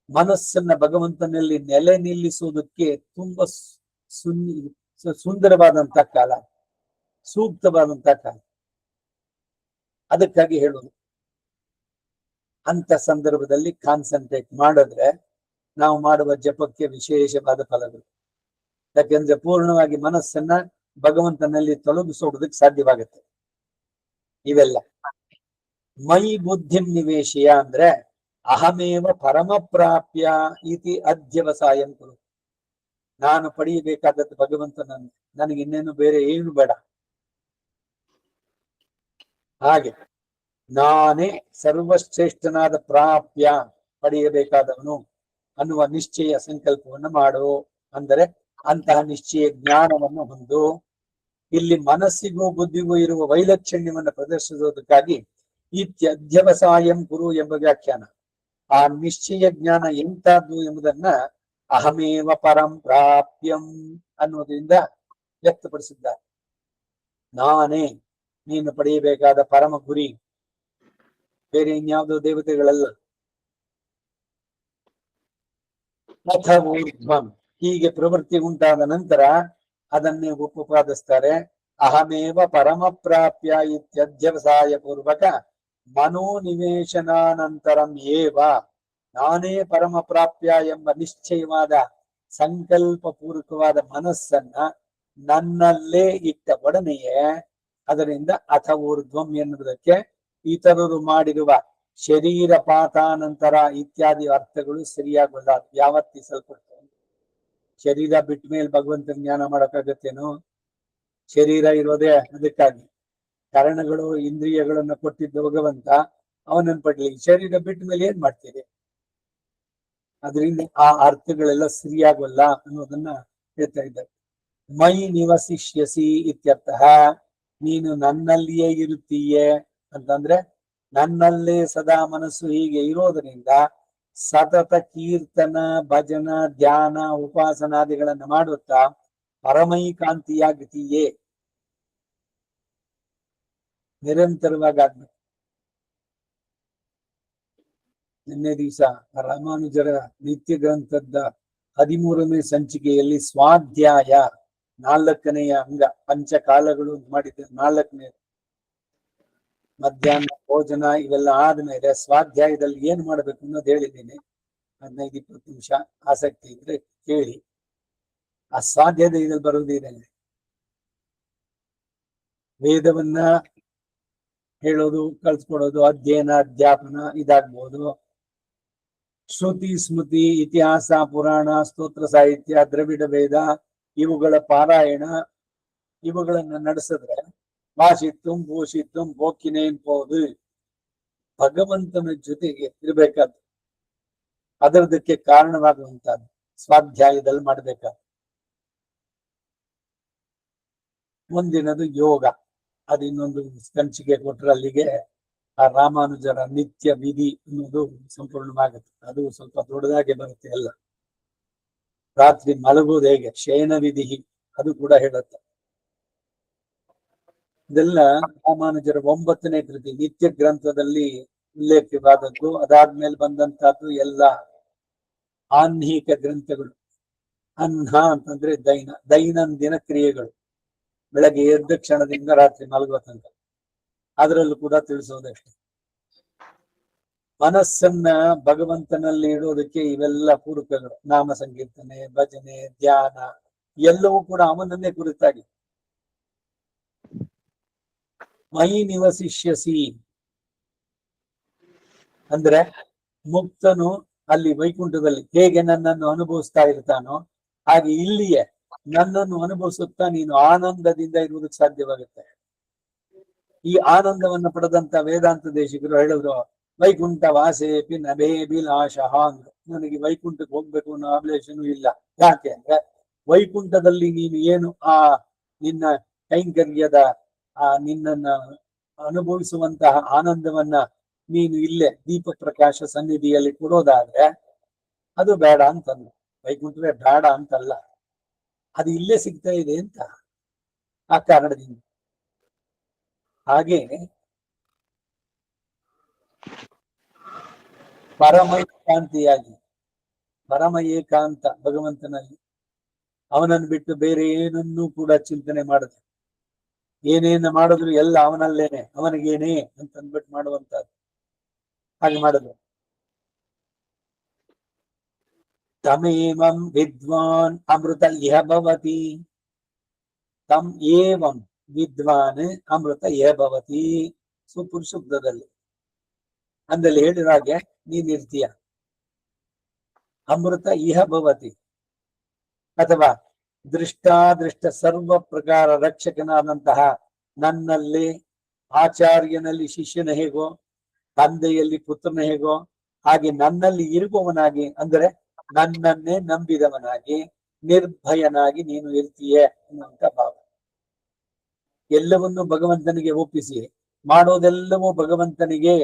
ಮನಸ್ಸನ್ನ ಭಗವಂತನಲ್ಲಿ ನೆಲೆ ನಿಲ್ಲಿಸುವುದಕ್ಕೆ ತುಂಬಾ ಸುಂದರವಾದಂತ ಕಾಲ, ಸೂಕ್ತವಾದಂತ ಕಾಲ. ಅದಕ್ಕಾಗಿ ಹೇಳೋದು, ಅಂತ ಸಂದರ್ಭದಲ್ಲಿ ಕಾನ್ಸಂಟ್ರೇಟ್ ಮಾಡಿದ್ರೆ ನಾವು ಮಾಡುವ ಜಪಕ್ಕೆ ವಿಶೇಷವಾದ ಫಲಗಳು. ಯಾಕೆಂದ್ರೆ ಪೂರ್ಣವಾಗಿ ಮನಸ್ಸನ್ನ ಭಗವಂತನಲ್ಲಿ ತೊಲಗಿಸೋದಕ್ಕೆ ಸಾಧ್ಯವಾಗುತ್ತೆ. ಇವೆಲ್ಲ ಮೈ ಬುದ್ಧಿಂ ನಿವೇಶಿಯ ಅಂದ್ರೆ ಅಹಮೇವ ಪರಮ ಪ್ರಾಪ್ಯ ಇತಿ ಅಧ್ಯವಸಾಯಂ ಕುರು. ನಾನು ಪಡೆಯಬೇಕಾದದ್ದು ಭಗವಂತನನ್ನು, ನನಗೆ ಇನ್ನೇನು ಬೇರೆ ಏನು ಬೇಡ. ಹಾಗೆ ನಾನೇ ಸರ್ವಶ್ರೇಷ್ಠನಾದ ಪ್ರಾಪ್ಯ, ಪಡೆಯಬೇಕಾದವನು ಅನ್ನುವ ನಿಶ್ಚಯ ಸಂಕಲ್ಪವನ್ನು ಮಾಡು. ಅಂದರೆ ಅಂತಹ ನಿಶ್ಚಯ ಜ್ಞಾನವನ್ನು ಹೊಂದು. ಇಲ್ಲಿ ಮನಸ್ಸಿಗೂ ಬುದ್ಧಿಗೂ ಇರುವ ವೈಲಕ್ಷಣ್ಯವನ್ನು ಪ್ರದರ್ಶಿಸುವುದಕ್ಕಾಗಿ ಇತ್ಯಧ್ಯವಸಾಯಂ ಕುರು ಎಂಬ ವ್ಯಾಖ್ಯಾನ. ಆ ನಿಶ್ಚಯ ಜ್ಞಾನ ಎಂತದ್ದು ಎಂಬುದನ್ನ ಅಹಮೇವ ಪರಂ ಪ್ರಾಪ್ಯಂ ಅನ್ನೋದ್ರಿಂದ ವ್ಯಕ್ತಪಡಿಸಿದ್ದಾರೆ. ನಾನೇ ನೀನು ಪಡೆಯಬೇಕಾದ ಪರಮ ಗುರಿ, ಬೇರೆ ಇನ್ಯಾವುದೋ ದೇವತೆಗಳಲ್ಲ. ಅಥ ಊರ್ಧ್ವಂ, ಹೀಗೆ ಪ್ರವೃತ್ತಿ ಉಂಟಾದ ನಂತರ ಅದನ್ನೇ ಉಪಪಾದಿಸ್ತಾರೆ. ಅಹಮೇವ ಪರಮ ಪ್ರಾಪ್ಯ ಇತ್ಯಧ್ಯವಸಾಯ ಪೂರ್ವಕ ಮನೋನಿವೇಶನಾನಂತರಂ ಏವ, ನಾನೇ ಪರಮ ಪ್ರಾಪ್ಯ ಎಂಬ ನಿಶ್ಚಯವಾದ ಸಂಕಲ್ಪ ಪೂರ್ವಕವಾದ ಮನಸ್ಸನ್ನ ನನ್ನಲ್ಲೇ ಇಟ್ಟ ಒಡನೆಯೇ ಅದರಿಂದ ಅಥ ಊರ್ಧ್ವಂ ಎನ್ನುವುದಕ್ಕೆ ಇತರರು ಮಾಡಿರುವ ಶರೀರ ಪಾತಾನಂತರ ಇತ್ಯಾದಿ ಅರ್ಥಗಳು ಸರಿಯಾಗಲ್ಲ, ವ್ಯಾವರ್ತಿಸಲ್ಪಡ್ತವೆ. ಶರೀರ ಬಿಟ್ಟ ಮೇಲೆ ಭಗವಂತನ ಜ್ಞಾನ ಮಾಡಕ್ಕಾಗತ್ತೇನೋ? ಶರೀರ ಇರೋದೇ ಅದಕ್ಕಾಗಿ, ಕಾರಣಗಳು ಇಂದ್ರಿಯಗಳನ್ನ ಕೊಟ್ಟಿದ್ದ ಭಗವಂತ ಅವನನ್ನು ಪಡ್ಲಿ. ಶರೀರ ಬಿಟ್ಟ ಮೇಲೆ ಏನ್ ಮಾಡ್ತೀರಿ? ಅದರಿಂದ ಆ ಅರ್ಥಗಳೆಲ್ಲ ಸರಿಯಾಗಲ್ಲ ಅನ್ನೋದನ್ನ ಹೇಳ್ತಾ ಇದ್ದಾರೆ. ಮೈ ನಿವಸಿಷ್ಯಸಿ ಇತ್ಯರ್ಥ, ನೀನು ನನ್ನಲ್ಲಿಯೇ ಇರುತ್ತೀಯೇ ಅಂತಂದ್ರೆ ನನ್ನಲ್ಲೇ ಸದಾ ಮನಸ್ಸು ಹೀಗೆ ಇರೋದರಿಂದ ಸತತ ಕೀರ್ತನ, ಭಜನ, ಧ್ಯಾನ, ಉಪಾಸನಾದಿಗಳನ್ನ ಮಾಡುತ್ತಾ ಪರಮೈಕಾಂತಿಯಾಗ್ತೀಯೇ, ನಿರಂತರವಾಗಿ ಆಗ್ಬೇಕು. ನಿನ್ನೆ ದಿವಸ ರಾಮಾನುಜರ ನಿತ್ಯ ಗ್ರಂಥದ 13ನೇ ಸಂಚಿಕೆಯಲ್ಲಿ ಸ್ವಾಧ್ಯಾಯ 4ನೆಯ ಅಂಗ, ಪಂಚಕಾಲಗಳು ಮಾಡಿದ್ದೆ. 4ನೇ ಮಧ್ಯಾಹ್ನ ಭೋಜನ ಇವೆಲ್ಲ ಆದ್ಮೇಲೆ ಸ್ವಾಧ್ಯಾಯದಲ್ಲಿ ಏನ್ ಮಾಡ್ಬೇಕು ಅನ್ನೋದು ಹೇಳಿದ್ದೀನಿ. 15-20 ನಿಮಿಷ ಆಸಕ್ತಿ ಇದ್ರೆ ಕೇಳಿ. ಆ ಸ್ವಾಧ್ಯಾಯದಲ್ಲಿ ಬರುವುದಿದೆ, ವೇದವನ್ನ ಹೇಳೋದು, ಕಲ್ಸ್ಕೊಡೋದು, ಅಧ್ಯಯನ, ಅಧ್ಯಾಪನ ಇದಾಗ್ಬೋದು. ಶ್ರುತಿ, ಸ್ಮೃತಿ, ಇತಿಹಾಸ, ಪುರಾಣ, ಸ್ತೋತ್ರ ಸಾಹಿತ್ಯ, ದ್ರವಿಡ ವೇದ ಇವುಗಳ ಪಾರಾಯಣ ಇವುಗಳನ್ನ ನಡೆಸಿದ್ರೆ ವಾಸಿತ್ವಂ ಭೂಷಿತ್ವಂ ಹೋಕಿನೇನ್ ಹೋದು ಭಗವಂತನ ಜೊತೆಗೆ ಇರ್ಬೇಕಾದ್ದು. ಅದರದಕ್ಕೆ ಕಾರಣವಾಗುವಂತಹದ್ದು ಸ್ವಾಧ್ಯಾಯದಲ್ಲಿ ಮಾಡ್ಬೇಕಾದ್ದು. ಮುಂದಿನದು ಯೋಗ. ಅದು ಇನ್ನೊಂದು ಸಂಚಿಕೆ ಕೊಟ್ಟರೆ ಅಲ್ಲಿಗೆ ಆ ರಾಮಾನುಜರ ನಿತ್ಯ ವಿಧಿ ಅನ್ನೋದು ಸಂಪೂರ್ಣವಾಗುತ್ತೆ. ಅದು ಸ್ವಲ್ಪ ದೊಡ್ಡದಾಗೆ ಬರುತ್ತೆ ಎಲ್ಲ. ರಾತ್ರಿ ಮಲಗುವುದು ಹೇಗೆ, ಶಯನ ವಿಧಿ ಅದು ಕೂಡ ಹೇಳುತ್ತೆ. ಇದೆಲ್ಲ ರಾಮಾನುಜರ 9ನೇ ಕೃತಿ ನಿತ್ಯ ಗ್ರಂಥದಲ್ಲಿ ಉಲ್ಲೇಖವಾದದ್ದು. ಅದಾದ್ಮೇಲೆ ಬಂದಂತಹದ್ದು ಎಲ್ಲ ಆನ್ಹೀಕ ಗ್ರಂಥಗಳು. ಅನ್ನ ಅಂತಂದ್ರೆ ದೈನಂದಿನ ಕ್ರಿಯೆಗಳು, ಬೆಳಗ್ಗೆ ಎದ್ದ ಕ್ಷಣದಿಂದ ರಾತ್ರಿ ಮಲಗುವ ತನಕ. ಅದರಲ್ಲೂ ಕೂಡ ತಿಳಿಸೋದಷ್ಟೇ. ಮನಸ್ಸನ್ನ ಭಗವಂತನಲ್ಲಿ ಇಡೋದಕ್ಕೆ ಇವೆಲ್ಲ ಪೂರಕಗಳು. ನಾಮ ಸಂಕೀರ್ತನೆ, ಭಜನೆ, ಧ್ಯಾನ ಎಲ್ಲವೂ ಕೂಡ ಅವನನ್ನೇ ಕುರಿತಾಗಿ. ಮೈ ನಿವಸಿಷ್ಯಸಿ ಅಂದ್ರೆ ಮುಕ್ತನು ಅಲ್ಲಿ ವೈಕುಂಠದಲ್ಲಿ ಹೇಗೆ ನನ್ನನ್ನು ಅನುಭವಿಸ್ತಾ ಇರ್ತಾನೋ ಹಾಗೆ ಇಲ್ಲಿಯೇ ನನ್ನನ್ನು ಅನುಭವಿಸುತ್ತಾ ನೀನು ಆನಂದದಿಂದ ಇರುವುದಕ್ಕೆ ಸಾಧ್ಯವಾಗುತ್ತೆ. ಈ ಆನಂದವನ್ನು ಪಡೆದಂತ ವೇದಾಂತ ದೇಶಿಕರು ಹೇಳಿದ್ರು, ವೈಕುಂಠ ವಾಸೇಪಿ ನಭೇಭಿಲಾಷಃ ಅಂದ್ರು. ನನಗೆ ವೈಕುಂಠಕ್ಕೆ ಹೋಗ್ಬೇಕು ಅನ್ನೋ ಅಭಿಲಾಷನೂ ಇಲ್ಲ. ಯಾಕೆ ಅಂದ್ರೆ ವೈಕುಂಠದಲ್ಲಿ ನೀನು ಏನು ಆ ನಿನ್ನ ಕೈಂಕರ್ಯದ ನಿನ್ನನ್ನ ಅನುಭವಿಸುವಂತಹ ಆನಂದವನ್ನ ನೀನು ಇಲ್ಲೇ ದೀಪ ಪ್ರಕಾಶ ಸನ್ನಿಧಿಯಲ್ಲಿ ಕೊಡೋದಾದ್ರೆ ಅದು ಬೇಡ ಅಂತಂದು. ವೈಕುಂಠವೇ ಬೇಡ ಅಂತಲ್ಲ, ಅದು ಇಲ್ಲೇ ಸಿಗ್ತಾ ಇದೆ ಅಂತ ಆ ಕಾರಣದಿಂದ. ಹಾಗೆ ಪರಮ ಏಕಾಂತಿಯಾಗಿ, ಪರಮ ಏಕಾಂತ ಭಗವಂತನಲ್ಲಿ, ಅವನನ್ನು ಬಿಟ್ಟು ಬೇರೆ ಏನನ್ನೂ ಕೂಡ ಚಿಂತನೆ ಮಾಡದೆ, ಏನೇನು ಮಾಡಿದ್ರು ಎಲ್ಲ ಅವನಲ್ಲೇನೆ, ಅವನಿಗೇನೆ ಅಂತ ಅಂದ್ಬಿಟ್ಟು ಮಾಡುವಂತದ್ದು. ಹಾಗೆ ಮಾಡಿದ್ರು. ತಮೇವಂ ವಿದ್ವಾನ್ ಅಮೃತ ಇಹ ಭವತಿ, ತಮ್ ಏವಂ ವಿದ್ವಾನ್ ಅಮೃತ ಇಹ ಭವತಿ. ಸುಪುರುಷುದ್ಧದಲ್ಲಿ ಅಂದಲ್ಲಿ ಹೇಳಿದ ಹಾಗೆ ನೀನಿರ್ತೀಯ. ಅಮೃತ ಇಹ ಭವತಿ ಅಥವಾ ದೃಷ್ಟಾದೃಷ್ಟ ಸರ್ವ ಪ್ರಕಾರ ರಕ್ಷಕನಾದಂತಹ ನನ್ನಲ್ಲಿ, ಆಚಾರ್ಯನಲ್ಲಿ ಶಿಷ್ಯನ ಹೇಗೋ, ತಂದೆಯಲ್ಲಿ ಪುತ್ರನ ಹೇಗೋ, ಹಾಗೆ ನನ್ನಲ್ಲಿ ಇರುವವನಾಗಿ ಅಂದರೆ ನನ್ನನ್ನೇ ನಂಬಿದವನಾಗಿ ನಿರ್ಭಯನಾಗಿ ನೀನು ಇರ್ತೀಯೇ ಅನ್ನುವಂತ ಭಾವ. ಎಲ್ಲವನ್ನೂ ಭಗವಂತನಿಗೆ ಒಪ್ಪಿಸಿ ಮಾಡೋದೆಲ್ಲವೂ ಭಗವಂತನಿಗೆ.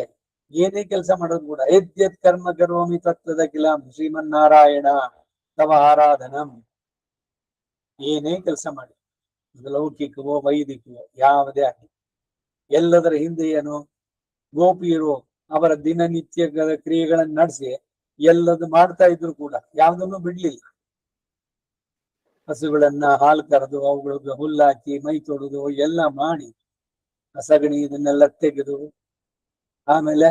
ಏನೇ ಕೆಲಸ ಮಾಡೋದು ಕೂಡ ಯದ್ಯತ್ ಕರ್ಮ ಕರೋಮಿ ತತ್ವದ ಕಿಲಂ ಶ್ರೀಮನ್ನಾರಾಯಣ ತವ ಆರಾಧನಂ. ಏನೇ ಕೆಲಸ ಮಾಡಿ, ಲೌಕಿಕವೋ ವೈದಿಕವೋ ಯಾವುದೇ ಆಗಲಿ, ಎಲ್ಲದರ ಹಿಂದೆ ಏನು ಗೋಪಿಯರು ಅವರ ದಿನನಿತ್ಯ ಕ್ರಿಯೆಗಳನ್ನು ನಡೆಸಿ ಎಲ್ಲದು ಮಾಡ್ತಾ ಇದ್ರು ಕೂಡ ಯಾವುದನ್ನು ಬಿಡ್ಲಿಲ್ಲ. ಹಸುಗಳನ್ನ ಹಾಲು ಕರೆದು ಅವುಗಳಿಗೆ ಹುಲ್ಲಾಕಿ ಮೈ ತೊಳೆದು ಎಲ್ಲ ಮಾಡಿ ಸಗಣಿ ಇದನ್ನೆಲ್ಲ ತೆಗೆದು ಆಮೇಲೆ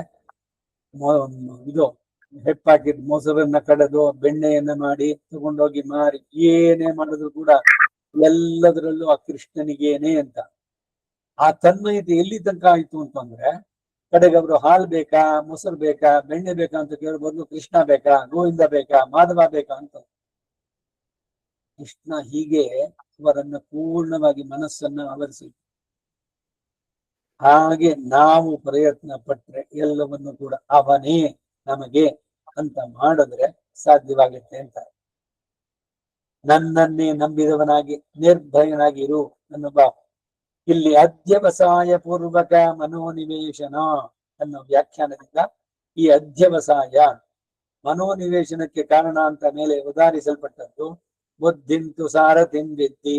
ಇದು ಹೆಪ್ಪಾಕಿದ್ ಮೊಸರನ್ನ ಕಡೆದು ಬೆಣ್ಣೆಯನ್ನ ಮಾಡಿ ತಗೊಂಡೋಗಿ ಮಾರಿ ಏನೇ ಮಾಡಿದ್ರು ಕೂಡ ಎಲ್ಲದರಲ್ಲೂ ಆ ಕೃಷ್ಣನಿಗೇನೆ ಅಂತ. ಆ ತನ್ಮಯತೆ ಎಲ್ಲಿ ತನಕ ಆಯ್ತು ಅಂತಂದ್ರೆ ಕಡೆಗೆ ಅವರು ಹಾಲು ಬೇಕಾ, ಮೊಸರು ಬೇಕಾ, ಬೆಣ್ಣೆ ಬೇಕಾ ಅಂತ ಕೇಳ್ಬೋದು, ಕೃಷ್ಣ ಬೇಕಾ, ಗೋವಿಂದ ಬೇಕಾ, ಮಾಧವ ಬೇಕಾ ಅಂತ. ಕೃಷ್ಣ ಹೀಗೆ ಅವರನ್ನ ಪೂರ್ಣವಾಗಿ ಮನಸ್ಸನ್ನ ಆವರಿಸಿ. ಹಾಗೆ ನಾವು ಪ್ರಯತ್ನ ಪಟ್ರೆ ಎಲ್ಲವನ್ನು ಕೂಡ ಅವನೇ ನಮಗೆ ಅಂತ ಮಾಡಿದ್ರೆ ಸಾಧ್ಯವಾಗುತ್ತೆ ಅಂತ. ನನ್ನನ್ನೇ ನಂಬಿದವನಾಗಿ ನಿರ್ಭಯನಾಗಿರು ಅನ್ನೋ ಭಾವ. ಇಲ್ಲಿ ಅಧ್ಯವಸಾಯ ಪೂರ್ವಕ ಮನೋನಿವೇಶನ ಅನ್ನೋ ವ್ಯಾಖ್ಯಾನದಿಂದ ಈ ಅಧ್ಯವಸಾಯ ಮನೋನಿವೇಶನಕ್ಕೆ ಕಾರಣ ಅಂತ ಮೇಲೆ ಉದಾಹರಿಸಲ್ಪಟ್ಟದ್ದು. ಬುದ್ಧಿಂತು ಸಾರಥಿಂ ವಿದ್ಧಿ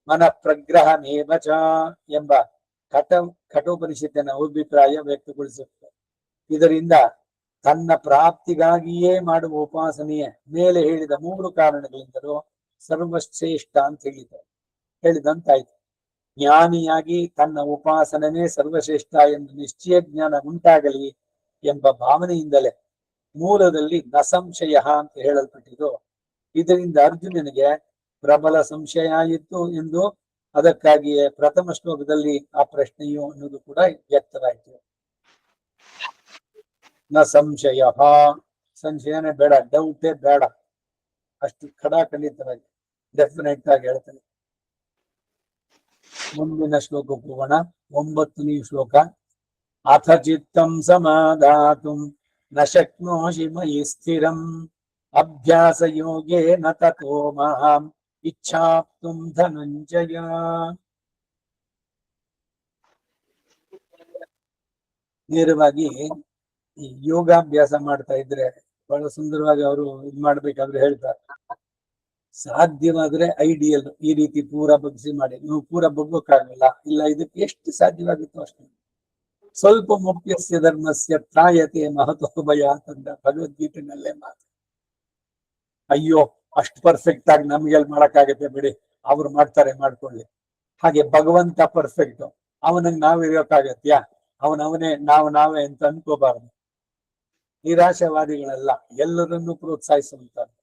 ಮನ ಪ್ರಗ್ರಹಮೇವಚ ಎಂಬ ಕಠೋಪನಿಷತ್ತಿನ ಅಭಿಪ್ರಾಯ ವ್ಯಕ್ತಗೊಳಿಸುತ್ತದೆ. ಇದರಿಂದ ತನ್ನ ಪ್ರಾಪ್ತಿಗಾಗಿಯೇ ಮಾಡುವ ಉಪಾಸನೆಯ ಮೇಲೆ ಹೇಳಿದ 3 ಕಾರಣಗಳಿಂದಲೂ ಸರ್ವಶ್ರೇಷ್ಠ ಅಂತ ಹೇಳಿದಂತಾಯ್ತು. ಜ್ಞಾನಿಯಾಗಿ ತನ್ನ ಉಪಾಸನೆ ಸರ್ವಶ್ರೇಷ್ಠ ಎಂದು ನಿಶ್ಚಯ ಜ್ಞಾನ ಉಂಟಾಗಲಿ ಎಂಬ ಭಾವನೆಯಿಂದಲೇ ಮೂಲದಲ್ಲಿ ನ ಸಂಶಯ ಅಂತ ಹೇಳಲ್ಪಟ್ಟಿದ್ದು. ಇದರಿಂದ ಅರ್ಜುನನಿಗೆ ಪ್ರಬಲ ಸಂಶಯ ಇತ್ತು ಎಂದು, ಅದಕ್ಕಾಗಿಯೇ ಪ್ರಥಮ ಶ್ಲೋಕದಲ್ಲಿ ಆ ಪ್ರಶ್ನೆಯು ಅನ್ನೋದು ಕೂಡ ವ್ಯಕ್ತವಾಯಿತು. ನ ಸಂಶಯ, ಸಂಶಯನೇ ಬೇಡ, ಡೌಟೇ ಬೇಡ, ಅಷ್ಟು ಖಡಾಖಂಡಿತವಾಗಿ ಡೆಫಿನೆಟ್ ಆಗಿ ಹೇಳ್ತಾನೆ. ಮುಂದಿನ ಶ್ಲೋಕಕ್ಕೆ ಹೋಗೋಣ. 9ನೇ ಶ್ಲೋಕ. ಅಥ ಚಿತ್ತಂ ಸಮಾಧಾತುಂ ನ ಶಕ್ನೋಷಿ ಮಯಿ ಸ್ಥಿರಂ ಅಭ್ಯಾಸ ಯೋಗೇನ ತತೋ ಮಾಂ ಇಚ್ಛಾಪ್ತುಂ ಧನಂಜಯ. ನೇರವಾಗಿ ಈ ಯೋಗಾಭ್ಯಾಸ ಮಾಡ್ತಾ ಇದ್ರೆ ಬಹಳ ಸುಂದರವಾಗಿ ಅವರು ಇದ್ ಮಾಡ್ಬೇಕಾದ್ರೆ ಹೇಳ್ತಾರೆ, ಸಾಧ್ಯವಾದ್ರೆ ಐಡಿಯಲ್ ಈ ರೀತಿ ಪೂರ ಬಗ್ಸಿ ಮಾಡಿ. ನೀವು ಪೂರ ಬಗ್ಗೋಕ್ಕಾಗಲ್ಲ, ಇಲ್ಲ ಇದಕ್ಕೆ ಎಷ್ಟು ಸಾಧ್ಯವಾಗುತ್ತೋ ಅಷ್ಟು. ಸ್ವಲ್ಪ ಮುಖ್ಯಸ್ಯ ಧರ್ಮಸ್ಯ ತ್ರಾಯತೆ ಮಹತ್ವ ಭಯ ಅಂತಂದ ಭಗವದ್ಗೀತೆನಲ್ಲೇ ಮಾತು. ಅಯ್ಯೋ ಅಷ್ಟು ಪರ್ಫೆಕ್ಟ್ ಆಗಿ ನಮ್ಗೆಲ್ ಮಾಡಕ್ಕಾಗತ್ತೆ ಬಿಡಿ, ಅವ್ರು ಮಾಡ್ತಾರೆ ಮಾಡ್ಕೊಳ್ಳಿ. ಹಾಗೆ ಭಗವಂತ ಪರ್ಫೆಕ್ಟ್, ಅವನಿಗೆ ನಾವ್ ಇರೋಕ್ಕಾಗತ್ಯಾ? ಅವನವನೇ ನಾವೇ ಅಂತ ಅನ್ಕೋಬಾರ್ದು. ನಿರಾಶಾವಾದಿಗಳಲ್ಲ, ಎಲ್ಲರನ್ನೂ ಪ್ರೋತ್ಸಾಹಿಸುವಂತಾರೆ.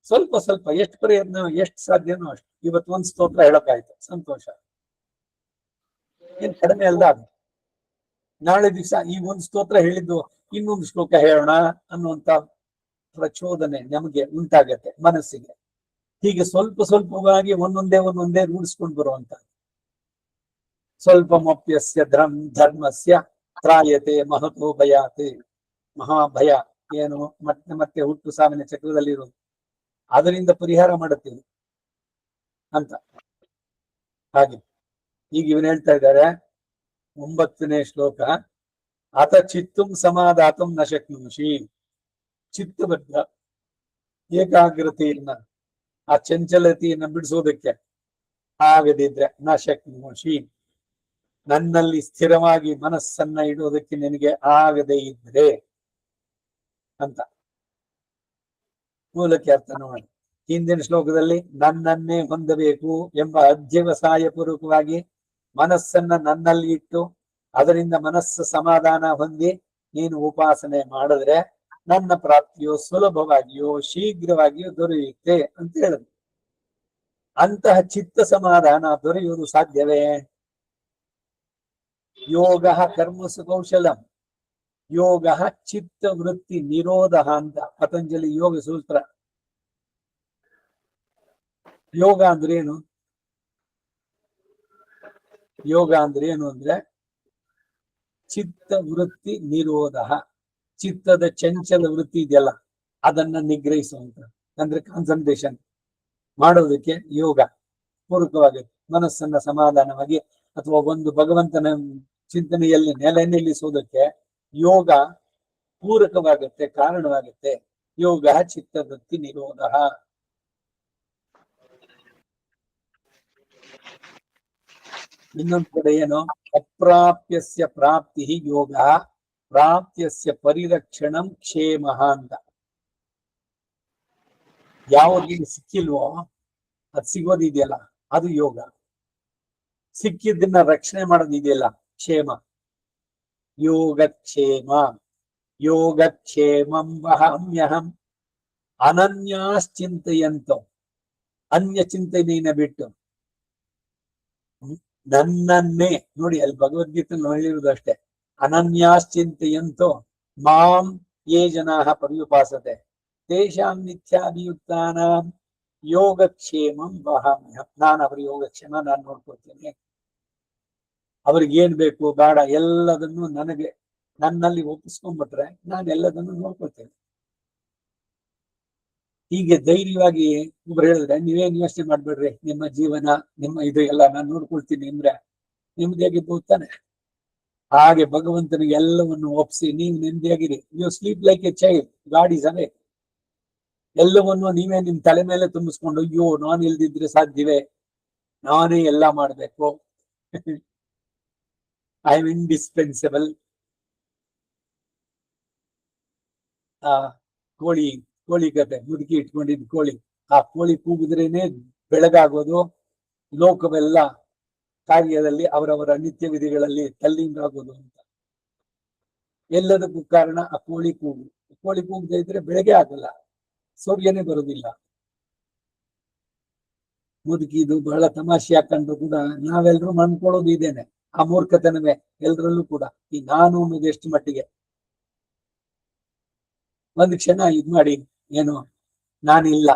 ಸ್ವಲ್ಪ ಸ್ವಲ್ಪ ಎಷ್ಟು ಪ್ರಯತ್ನ ಎಷ್ಟು ಸಾಧ್ಯನೋ ಅಷ್ಟು. ಇವತ್ತು ಒಂದ್ ಸ್ತೋತ್ರ ಹೇಳಕ್ಕಾಯ್ತು, ಸಂತೋಷ, ಏನ್ ಕಡಿಮೆ ಅಲ್ದ ಅದು. ನಾಳೆ ದಿವಸ ಈ ಒಂದ್ ಸ್ತೋತ್ರ ಹೇಳಿದ್ದು ಇನ್ನೊಂದು ಶ್ಲೋಕ ಹೇಳೋಣ ಅನ್ನುವಂತ ಪ್ರಚೋದನೆ ನಮಗೆ ಉಂಟಾಗತ್ತೆ ಮನಸ್ಸಿಗೆ. ಹೀಗೆ ಸ್ವಲ್ಪ ಸ್ವಲ್ಪವಾಗಿ ಒಂದೊಂದೇ ರೂಢಿಸ್ಕೊಂಡು ಬರುವಂತ. ಸ್ವಲ್ಪ ಮೊಪ್ಯಸ್ಯ ಧರ್ಮಸ್ಯ ತ್ರಾಯತೆ ಮಹತೋ ಭಯಾತೆ. ಮಹಾಭಯ ಏನು, ಮತ್ತೆ ಮತ್ತೆ ಹುಟ್ಟು ಸಾವಿನ ಚಕ್ರದಲ್ಲಿರೋದು, ಅದರಿಂದ ಪರಿಹಾರ ಮಾಡುತ್ತೀವಿ ಅಂತ. ಹಾಗೆ ಈಗ ಇವನ್ ಹೇಳ್ತಾ ಇದ್ದಾರೆ 9ನೇ ಶ್ಲೋಕ. ಅತ ಚಿತ್ತುಂ ಸಮಾಧಾತುಂ ನ ಶಕ್ನೋಷಿ. ಚಿತ್ತಬದ್ಧ ಏಕಾಗ್ರತೆಯನ್ನ, ಆ ಚಂಚಲತೆಯನ್ನ ಬಿಡಿಸೋದಕ್ಕೆ ಆಗದಿದ್ರೆ ನ ಶಕ್ನೋಷಿ, ನನ್ನಲ್ಲಿ ಸ್ಥಿರವಾಗಿ ಮನಸ್ಸನ್ನ ಇಡೋದಕ್ಕೆ ನಿನಗೆ ಆಗದೇ ಇದ್ರೆ ಅಂತ. ಮೂಲಕ್ಕೆ ಅರ್ಥ ನೋಡಿ. ಹಿಂದಿನ ಶ್ಲೋಕದಲ್ಲಿ ನನ್ನನ್ನೇ ಹೊಂದಬೇಕು ಎಂಬ ಅಧ್ಯವಸಾಯ ಪೂರ್ವಕವಾಗಿ ಮನಸ್ಸನ್ನ ನನ್ನಲ್ಲಿ ಇಟ್ಟು ಅದರಿಂದ ಮನಸ್ಸು ಸಮಾಧಾನ ಹೊಂದಿ ನೀನು ಉಪಾಸನೆ ಮಾಡಿದ್ರೆ ನನ್ನ ಪ್ರಾಪ್ತಿಯು ಸುಲಭವಾಗಿಯೋ ಶೀಘ್ರವಾಗಿಯೋ ದೊರೆಯುತ್ತೆ ಅಂತ ಹೇಳಿದ್ರು. ಅಂತಹ ಚಿತ್ತ ಸಮಾಧಾನ ದೊರೆಯುವುದು ಸಾಧ್ಯವೇ? ಯೋಗ ಕರ್ಮಸು ಕೌಶಲಂ, ಯೋಗ ಚಿತ್ತ ವೃತ್ತಿ ನಿರೋಧ ಅಂತ ಪತಂಜಲಿ ಯೋಗ ಸೂತ್ರ. ಯೋಗ ಅಂದ್ರೆ ಏನು? ಯೋಗ ಅಂದ್ರೆ ಏನು ಅಂದ್ರೆ ಚಿತ್ತ ವೃತ್ತಿ ನಿರೋಧ. ಚಿತ್ತದ ಚಂಚಲ ವೃತ್ತಿ ಇದೆಯಲ್ಲ ಅದನ್ನ ನಿಗ್ರಹಿಸುವಂತ, ಅಂದ್ರೆ ಕಾನ್ಸಂಟ್ರೇಷನ್ ಮಾಡೋದಕ್ಕೆ ಯೋಗ ಪೂರಕವಾಗುತ್ತೆ. ಮನಸ್ಸನ್ನ ಸಮಾಧಾನವಾಗಿ ಅಥವಾ ಒಂದು ಭಗವಂತನ ಚಿಂತನೆಯಲ್ಲಿ ನೆಲೆ ನಿಲ್ಲಿಸುವುದಕ್ಕೆ ಯೋಗ ಪೂರಕವಾಗುತ್ತೆ, ಕಾರಣವಾಗುತ್ತೆ. ಯೋಗ ಚಿತ್ತವೃತ್ತಿ ನಿರೋಧ. ಇನ್ನೊಂದು ಕಡೆ ಏನು, ಅಪ್ರಾಪ್ಯಸ್ಯ ಪ್ರಾಪ್ತಿ ಯೋಗ, ಪ್ರಾಪ್ಯಸ್ಯ ಪರಿರಕ್ಷಣಂ ಕ್ಷೇಮ ಅಂತ. ಯಾವ್ದು ಸಿಕ್ಕಿಲ್ವೋ ಅದು ಸಿಗೋದಿದೆಯಲ್ಲ ಅದು ಯೋಗ. ಸಿಕ್ಕಿದ್ದನ್ನ ರಕ್ಷಣೆ ಮಾಡೋದಿದೆಯಲ್ಲ ಕ್ಷೇಮ. ಯೋಗಕ್ಷೇಮ ಯೋಗಕ್ಷೇಮಂ ವಹಾಮ್ಯಹಂ ಅನನ್ಯಾಶ್ಚಿಂತೆಯಂತೋ. ಅನ್ಯ ಚಿಂತನೆಯನ್ನ ಬಿಟ್ಟು ನನ್ನನ್ನೇ ನೋಡಿ, ಅಲ್ಲಿ ಭಗವದ್ಗೀತೆ ಹೇಳಿರುವುದು ಅಷ್ಟೇ. ಅನನ್ಯಾಶ್ಚಿಂತೆಯಂತೋ ಮಾಂ ಯೇ ಜನಾಃ ಪರ್ಯುಪಾಸತೆ ತೇಷಾಂ ನಿತ್ಯಾಭಿಯುಕ್ತಾನಾಂ ಯೋಗಕ್ಷೇಮಂ ವಹಾಮ್ಯಹಂ. ನಾನು ಅವರ ಯೋಗಕ್ಷೇಮ ನಾನು ನೋಡ್ಕೊಳ್ತೇನೆ. ಅವ್ರಿಗೆ ಏನ್ ಬೇಕು ಬೇಡ ಎಲ್ಲದನ್ನು ನನಗೆ ನನ್ನಲ್ಲಿ ಒಪ್ಪಿಸ್ಕೊಂಡ್ಬಿಟ್ರೆ ನಾನು ಎಲ್ಲದನ್ನು ನೋಡ್ಕೊಳ್ತೇನೆ. ಹೀಗೆ ಧೈರ್ಯವಾಗಿ ಒಬ್ರು ಹೇಳಿದ್ರೆ ನೀವೇನ್ ಯೋಚನೆ ಮಾಡ್ಬೇಡ್ರಿ, ನಿಮ್ಮ ಜೀವನ ನಿಮ್ಮ ಇದು ಎಲ್ಲ ನಾನು ನೋಡ್ಕೊಳ್ತೀನಿ ಅಂದ್ರೆ ನೆಮ್ಮದಿಯಾಗಿದ್ದು ತಾನೆ. ಹಾಗೆ ಭಗವಂತನಿಗೆ ಎಲ್ಲವನ್ನು ಒಪ್ಸಿ ನೀವು ನೆಮ್ಮದಿಯಾಗಿರಿ. You sleep like a child, God is away. ಎಲ್ಲವನ್ನು ನೀವೇ ನಿಮ್ ತಲೆ ಮೇಲೆ ತುಂಬಿಸ್ಕೊಂಡು ಅಯ್ಯೋ ನಾನು ಇಲ್ದಿದ್ರೆ ಸಾಧ್ಯವೇ, ನಾನೇ ಎಲ್ಲ ಮಾಡ್ಬೇಕು, ಐ ಆಮ್ ಇಂಡಿಸ್ಪೆನ್ಸಿಬಲ್. ಕೋಳಿ ಕತೆ, ಮುದುಕಿ ಇಟ್ಕೊಂಡಿದ್ ಕೋಳಿ, ಆ ಕೋಳಿ ಕೂಗಿದ್ರೇನೆ ಬೆಳಗಾಗೋದು, ಲೋಕವೆಲ್ಲ ಕಾರ್ಯದಲ್ಲಿ ಅವರವರ ನಿತ್ಯ ವಿಧಿಗಳಲ್ಲಿ ತಲ್ಲೀನರಾಗೋದು ಅಂತ. ಎಲ್ಲದಕ್ಕೂ ಕಾರಣ ಆ ಕೋಳಿ ಕೂಗು. ಕೋಳಿ ಕೂಗದೆ ಇದ್ರೆ ಬೆಳಗ್ಗೆ ಆಗಲ್ಲ, ಸೂರ್ಯನೇ ಬರುದಿಲ್ಲ. ಮುದುಕಿದು ಬಹಳ ತಮಾಷೆ ಹಾಕೊಂಡ್ರು ಕೂಡ ನಾವೆಲ್ಲರೂ ಅನ್ಕೊಳ್ಳೋದು ಇದೇನೆ, ಆ ಮೂರ್ಖತನವೇ ಎಲ್ರಲ್ಲೂ ಕೂಡ. ಈ ನಾನು ಅನ್ನೋದು ಎಷ್ಟು ಮಟ್ಟಿಗೆ ಒಂದು ಕ್ಷಣ ಇದ್ ಮಾಡಿ ಏನು ನಾನಿಲ್ಲ,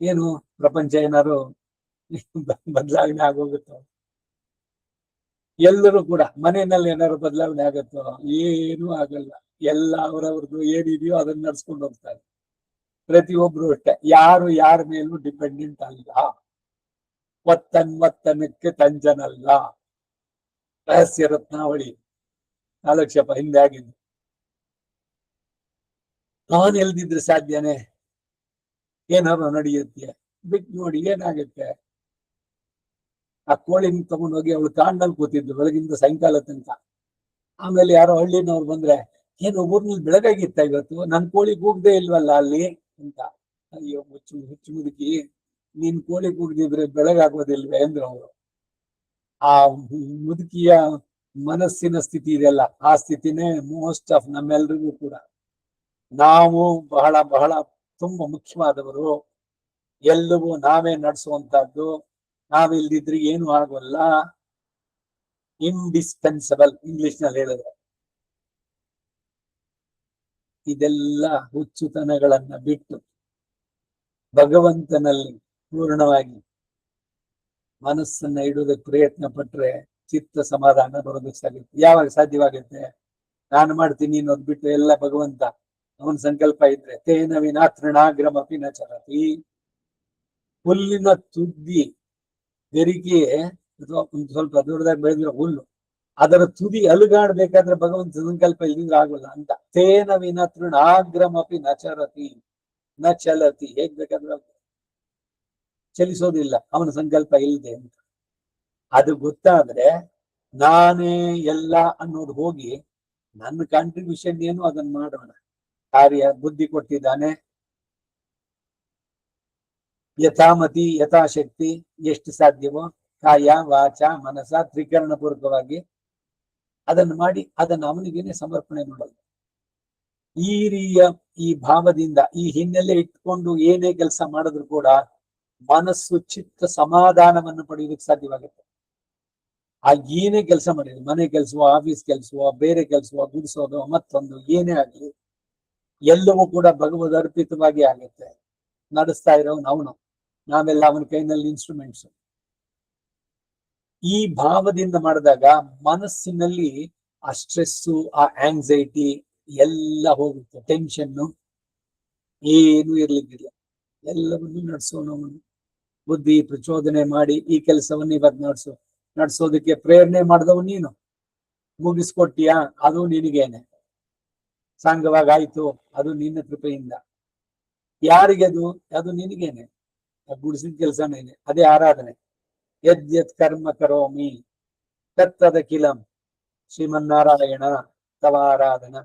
ಏನು ಪ್ರಪಂಚ ಏನಾದ್ರು ಬದಲಾವಣೆ ಆಗೋಗುತ್ತೋ, ಎಲ್ಲರೂ ಕೂಡ ಮನೆಯಲ್ಲಿ ಏನಾದ್ರು ಬದಲಾವಣೆ ಆಗತ್ತೋ? ಏನೂ ಆಗಲ್ಲ. ಎಲ್ಲ ಅವರವ್ರದ್ದು ಏನಿದೆಯೋ ಅದನ್ನ ನಡ್ಸ್ಕೊಂಡು ಹೋಗ್ತಾರೆ. ಪ್ರತಿಯೊಬ್ರು ಅಷ್ಟೇ, ಯಾರು ಯಾರ ಮೇಲೂ ಡಿಪೆಂಡೆಂಟ್ ಅಲ್ಲ. ಒತ್ತನಕ್ಕೆ ತಂಜನಲ್ಲ. ರಹಸ್ಯ ರತ್ನಾವಳಿ ಕಾಲಕ್ಷೇಪ ಹಿಂದೆ ಆಗಿದ್ದು. ನಾನು ಎಲ್ದಿದ್ರೆ ಸಾಧ್ಯನೇ, ಏನಾದ್ರು ನಡೆಯುತ್ತೆ. ಬಿಟ್ಟು ನೋಡಿ ಏನಾಗುತ್ತೆ. ಆ ಕೋಳಿನ ತಗೊಂಡೋಗಿ ಅವಳು ಕಾಂಡಲ್ಲಿ ಕೂತಿದ್ದು ಬೆಳಗಿಂದ ಸಾಯಂಕಾಲ ತನಕ. ಆಮೇಲೆ ಯಾರೋ ಹಳ್ಳಿನವ್ರು ಬಂದ್ರೆ, ಏನು ಊರ್ನಲ್ಲಿ ಬೆಳಗಾಗಿತ್ತ ಇವತ್ತು, ನನ್ ಕೋಳಿ ಕೂಗದೆ ಇಲ್ವಲ್ಲ ಅಲ್ಲಿ ಅಂತ. ಅಯ್ಯೋ ಹುಚ್ಚು ಮುದುಕಿ, ನೀನ್ ಕೋಳಿ ಕೂಗದಿದ್ರೆ ಬೆಳಗಾಗೋದಿಲ್ವೇ ಅಂದ್ರು ಅವರು. ಆ ಮುದುಕಿಯ ಮನಸ್ಸಿನ ಸ್ಥಿತಿ ಇದೆಯಲ್ಲ, ಆ ಸ್ಥಿತಿನೇ ಮೋಸ್ಟ್ ಆಫ್ ನಮ್ಮೆಲ್ರಿಗೂ ಕೂಡ. ನಾವು ಬಹಳ ಬಹಳ ತುಂಬಾ ಮುಖ್ಯವಾದವರು, ಎಲ್ಲವೂ ನಾವೇ ನಡೆಸುವಂತಹದ್ದು, ನಾವಿಲ್ದಿದ್ರೆ ಏನು ಆಗೋಲ್ಲ, ಇಂಡಿಸ್ಪೆನ್ಸಬಲ್ ಇಂಗ್ಲಿಷ್ ನಲ್ಲಿ ಹೇಳಿದ್ರೆ. ಇದೆಲ್ಲ ಹುಚ್ಚುತನಗಳನ್ನ ಬಿಟ್ಟು ಭಗವಂತನಲ್ಲಿ ಪೂರ್ಣವಾಗಿ ಮನಸ್ಸನ್ನ ಇಡುವುದಕ್ಕೆ ಪ್ರಯತ್ನ ಪಟ್ರೆ ಚಿತ್ತ ಸಮಾಧಾನ ಬರೋದಕ್ಕೆ ಸಾಧ್ಯ. ಯಾವಾಗ ಸಾಧ್ಯವಾಗುತ್ತೆ? ನಾನು ಮಾಡ್ತೀನಿ ಅನ್ನೋದು ಬಿಟ್ಟು ಎಲ್ಲ ಭಗವಂತ ಅವನ ಸಂಕಲ್ಪ ಇದ್ರೆ ತೇನ ವಿನಾ ತೃಣಾಗ್ರಮಪಿ ನ ಚರತಿ. ಹುಲ್ಲಿನ ತುದಿ ಗರಿಕೆ ಅಥವಾ ಒಂದು ಸ್ವಲ್ಪ ದೊಡ್ಡದಾಗಿ ಬೆಳೆದಿರೋ ಹುಲ್ಲು, ಅದರ ತುದಿ ಅಲುಗಾಡ್ಬೇಕಾದ್ರೆ ಭಗವಂತ ಸಂಕಲ್ಪ ಇಲ್ಲಿಂದ್ರೆ ಆಗೋಲ್ಲ ಅಂತ. ತೇನ ವಿನ ತೃಣಾಗ್ರಮಪಿ ನ ಚರತಿ ನ ಚಲತಿ, ಹೇಗ್ ಬೇಕಾದ್ರೆ ಚಲಿಸೋದಿಲ್ಲ ಅವನ ಸಂಕಲ್ಪ ಇಲ್ಲದೆ ಅಂತ. ಅದು ಗೊತ್ತಾದ್ರೆ ನಾನೇ ಎಲ್ಲ ಅನ್ನೋದು ಹೋಗಿ ನನ್ನ ಕಾಂಟ್ರಿಬ್ಯೂಷನ್ ಏನು ಅದನ್ನ ಮಾಡೋಣ. ಕಾರ್ಯ ಬುದ್ಧಿ ಕೊಟ್ಟಿದ್ದಾನೆ, ಯಥಾಮತಿ ಯಥಾಶಕ್ತಿ ಎಷ್ಟು ಸಾಧ್ಯವೋ ಕಾಯ ವಾಚ ಮನಸ ತ್ರಿಕರಣ ಪೂರ್ವಕವಾಗಿ ಅದನ್ನು ಮಾಡಿ ಅದನ್ನು ಅವನಿಗೇನೆ ಸಮರ್ಪಣೆ ಮಾಡೋದು. ಈ ಭಾವದಿಂದ ಈ ಹಿನ್ನೆಲೆ ಇಟ್ಕೊಂಡು ಏನೇ ಕೆಲಸ ಮಾಡಿದ್ರು ಕೂಡ ಮನಸ್ಸು ಚಿತ್ತ ಸಮಾಧಾನವನ್ನು ಪಡೆಯೋದಕ್ಕೆ ಸಾಧ್ಯವಾಗುತ್ತೆ. ಆ ಏನೇ ಕೆಲಸ ಮಾಡಿದ್ರು, ಮನೆ ಕೆಲಸವೋ ಆಫೀಸ್ ಕೆಲಸವೋ ಬೇರೆ ಕೆಲಸವೋ ಗುಡಿಸೋದು ಮತ್ತೊಂದು ಏನೇ ಆಗ್ಲಿ ಎಲ್ಲವೂ ಕೂಡ ಭಗವದ್ ಅರ್ಪಿತವಾಗಿ ಆಗುತ್ತೆ. ನಡೆಸ್ತಾ ಇರೋನು ಅವನು, ನಾವೆಲ್ಲ ಅವನ ಕೈನಲ್ಲಿ ಇನ್ಸ್ಟ್ರೂಮೆಂಟ್ಸ್. ಈ ಭಾವದಿಂದ ಮಾಡಿದಾಗ ಮನಸ್ಸಿನಲ್ಲಿ ಆ ಸ್ಟ್ರೆಸ್ಸು ಆ ಆಂಗ್ಸೈಟಿ ಎಲ್ಲ ಹೋಗುತ್ತೆ, ಟೆನ್ಷನ್ನು ಏನು ಇರ್ಲಿಕ್ಕಿಲ್ಲ. ಎಲ್ಲವನ್ನೂ ನಡೆಸೋನವನು ಬುದ್ಧಿ ಪ್ರಚೋದನೆ ಮಾಡಿ ಈ ಕೆಲಸವನ್ನು ಇವತ್ತು ನಡೆಸೋದಕ್ಕೆ ಪ್ರೇರಣೆ ಮಾಡಿದವ ನೀನು. ಮುಗಿಸ್ಕೊಟ್ಟಿಯಾ? ಅದು ನಿನಗೇನೆ. ಸಾಂಗವಾಗಾಯ್ತು, ಅದು ನಿನ್ನ ಕೃಪೆಯಿಂದ. ಯಾರಿಗೆ ಅದು? ಅದು ನಿನಗೇನೆ. ಗುಡಿಸಿದ ಕೆಲಸನೇನೆ, ಅದೇ ಆರಾಧನೆ. ಯದ್ಯತ್ ಕರ್ಮ ಕರೋಮಿ ತತ್ತದ ಕಿಲಂ ಶ್ರೀಮನ್ನಾರಾಯಣ ತವ ಆರಾಧನ.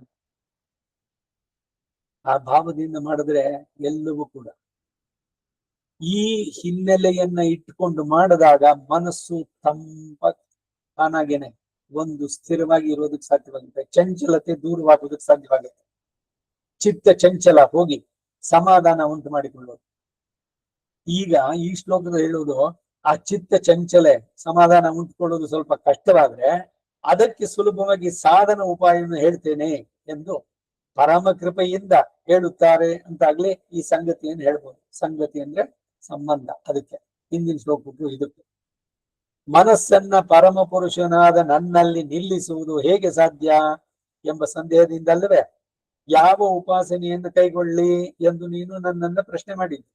ಆ ಭಾವದಿಂದ ಮಾಡಿದ್ರೆ ಎಲ್ಲವೂ ಕೂಡ ಈ ಹಿನ್ನೆಲೆಯನ್ನ ಇಟ್ಟುಕೊಂಡು ಮಾಡಿದಾಗ ಮನಸ್ಸು ತಾನಾಗೇನೆ ಒಂದು ಸ್ಥಿರವಾಗಿ ಇರೋದಕ್ಕೆ ಸಾಧ್ಯವಾಗುತ್ತೆ. ಚಂಚಲತೆ ದೂರವಾಗೋದಕ್ಕೆ ಸಾಧ್ಯವಾಗುತ್ತೆ. ಚಿತ್ತ ಚಂಚಲ ಹೋಗಿ ಸಮಾಧಾನ ಉಂಟು ಮಾಡಿಕೊಳ್ಳೋದು. ಈಗ ಈ ಶ್ಲೋಕದ ಹೇಳುವುದು ಆ ಚಿತ್ತ ಚಂಚಲೆ ಸಮಾಧಾನ ಉಂಟುಕೊಳ್ಳೋದು ಸ್ವಲ್ಪ ಕಷ್ಟವಾದ್ರೆ ಅದಕ್ಕೆ ಸುಲಭವಾಗಿ ಸಾಧನ ಉಪಾಯವನ್ನು ಹೇಳ್ತೇನೆ ಎಂದು ಪರಮ ಕೃಪೆಯಿಂದ ಹೇಳುತ್ತಾರೆ ಅಂತಾಗ್ಲೇ ಈ ಸಂಗತಿಯನ್ನು ಹೇಳ್ಬೋದು. ಸಂಗತಿ ಅಂದ್ರೆ ಸಂಬಂಧ. ಅದಕ್ಕೆ ಹಿಂದಿನ ಶ್ಲೋಕಕ್ಕೂ ಇದಕ್ಕೂ ಮನಸ್ಸನ್ನ ಪರಮ ಪುರುಷನಾದ ನನ್ನಲ್ಲಿ ನಿಲ್ಲಿಸುವುದು ಹೇಗೆ ಸಾಧ್ಯ ಎಂಬ ಸಂದೇಹದಿಂದಲ್ಲವೇ ಯಾವ ಉಪಾಸನೆಯನ್ನು ಕೈಗೊಳ್ಳಿ ಎಂದು ನೀನು ನನ್ನನ್ನ ಪ್ರಶ್ನೆ ಮಾಡಿದ್ದೆ.